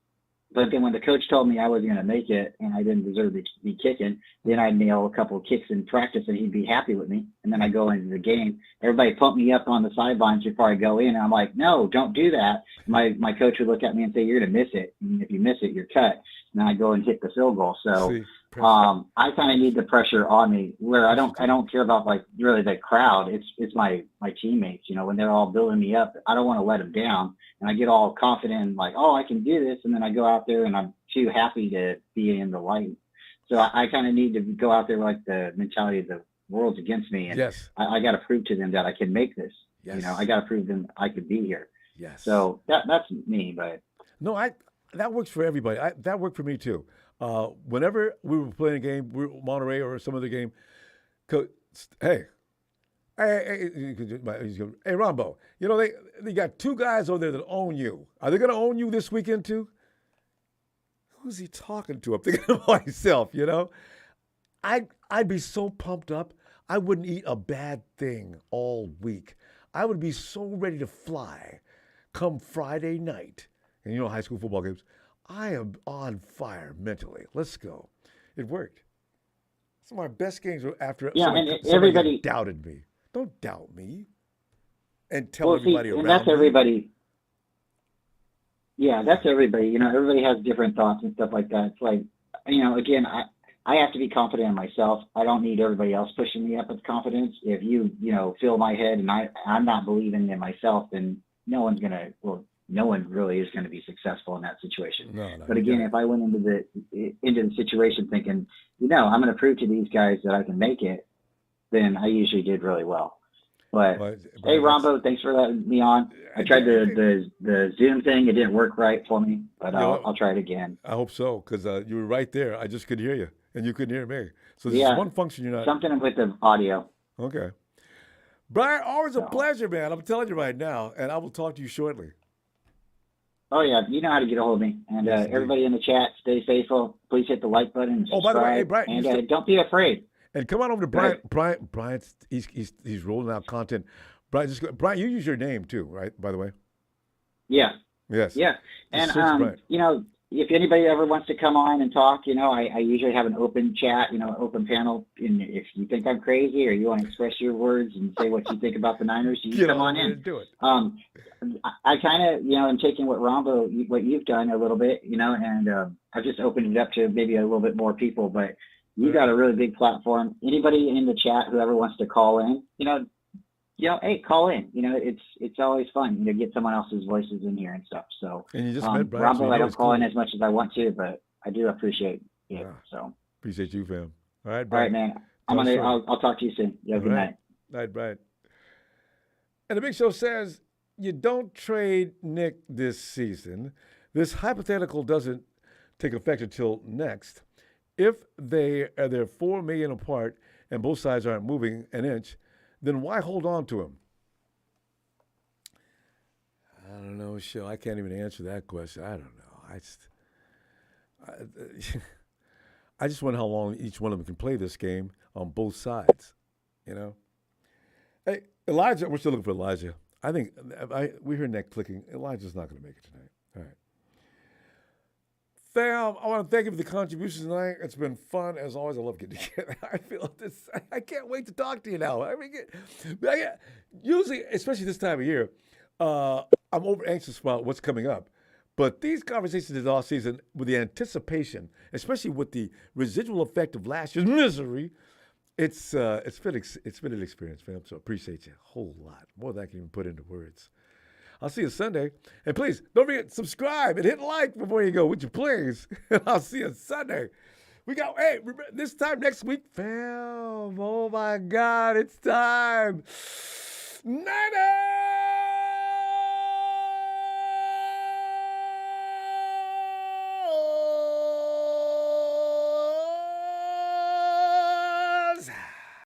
But then when the coach told me I wasn't going to make it and I didn't deserve to be kicking, then I'd nail a couple of kicks in practice and he'd be happy with me. And then I go into the game. Everybody pumped me up on the sidelines before I go in. And I'm like, no, don't do that. My coach would look at me and say, you're going to miss it. And if you miss it, you're cut. And then I go and hit the field goal. So I kind of need the pressure on me where I don't care about like really the crowd. It's my teammates, you know, when they're all building me up, I don't want to let them down. And I get all confident, like, oh, I can do this. And then I go out there and I'm too happy to be in the light. So I kind of need to go out there like the mentality of the world's against me. And yes. I got to prove to them that I can make this. Yes. You know, I got to prove them I could be here. Yes. So that's me. But no, that works for everybody. That worked for me too. Whenever we were playing a game, Monterey or some other game, hey, Ronbo, you know, they got 2 guys over there that own you. Are they going to own you this weekend too? Who's he talking to? I'm thinking of myself, you know. I'd be so pumped up, I wouldn't eat a bad thing all week. I would be so ready to fly come Friday night. And you know, high school football games, I am on fire mentally. Let's go. It worked. Some of my best games were after somebody doubted me. Don't doubt me. And tell everybody around me. And that's everybody. Yeah, that's everybody. You know, everybody has different thoughts and stuff like that. It's like, you know, again, I have to be confident in myself. I don't need everybody else pushing me up with confidence. If you fill my head and I'm not believing in myself, then no one really is going to be successful in that situation. No, but again, if I went into the situation thinking, I'm going to prove to these guys that I can make it, then I usually did really well. But hey, Ronbo, thanks for letting me on. I tried the Zoom thing. It didn't work right for me, but I'll try it again. I hope so, because you were right there. I just could hear you, and you couldn't hear me. So there's one function you're not. Something with the audio. Okay. Brian, always a pleasure, man. I'm telling you right now, and I will talk to you shortly. Oh, yeah. You know how to get a hold of me. And everybody in the chat, stay faithful. Please hit the like button and subscribe. Oh, by the way, hey, Brian. And don't be afraid. And come on over to Brian. Brian, he's rolling out content. Brian, you use your name too, right? By the way. Yeah. Yes. Yeah. And if anybody ever wants to come on and talk, I usually have an open chat, open panel. And if you think I'm crazy or you want to express your words and say what you think about the Niners, you come on in. Do it. I kind of, am taking what you've done a little bit, and I've just opened it up to maybe a little bit more people, but. You got a really big platform. Anybody in the chat, whoever wants to call in, hey, call in. It's always fun, get someone else's voices in here and stuff. So, and you just met Brian. Ronbo, I don't call in as much as I want to, but I do appreciate it. Yeah. So appreciate you, fam. All right, Brian. All right, man. I'll talk to you soon. Yeah. Good night. Night, Brian. And the Big Show says you don't trade Nick this season. This hypothetical doesn't take effect until next. If they're $4 million apart and both sides aren't moving an inch, then why hold on to him? I don't know, Show. I can't even answer that question. I don't know. I just wonder how long each one of them can play this game on both sides. Hey, Elijah, we're still looking for Elijah. I think we hear Nick clicking. Elijah's not going to make it tonight. All right. Fam, I want to thank you for the contributions tonight. It's been fun as always. I love getting together. I feel this. I can't wait to talk to you now. Usually, especially this time of year, I'm over anxious about what's coming up. But these conversations this off season, with the anticipation, especially with the residual effect of last year's misery, it's been an experience, fam. So appreciate you a whole lot, more than I can even put into words. I'll see you Sunday. And please, don't forget, subscribe and hit like before you go, would you please? I'll see you Sunday. Remember, this time next week, fam, oh my God, it's time. Niners!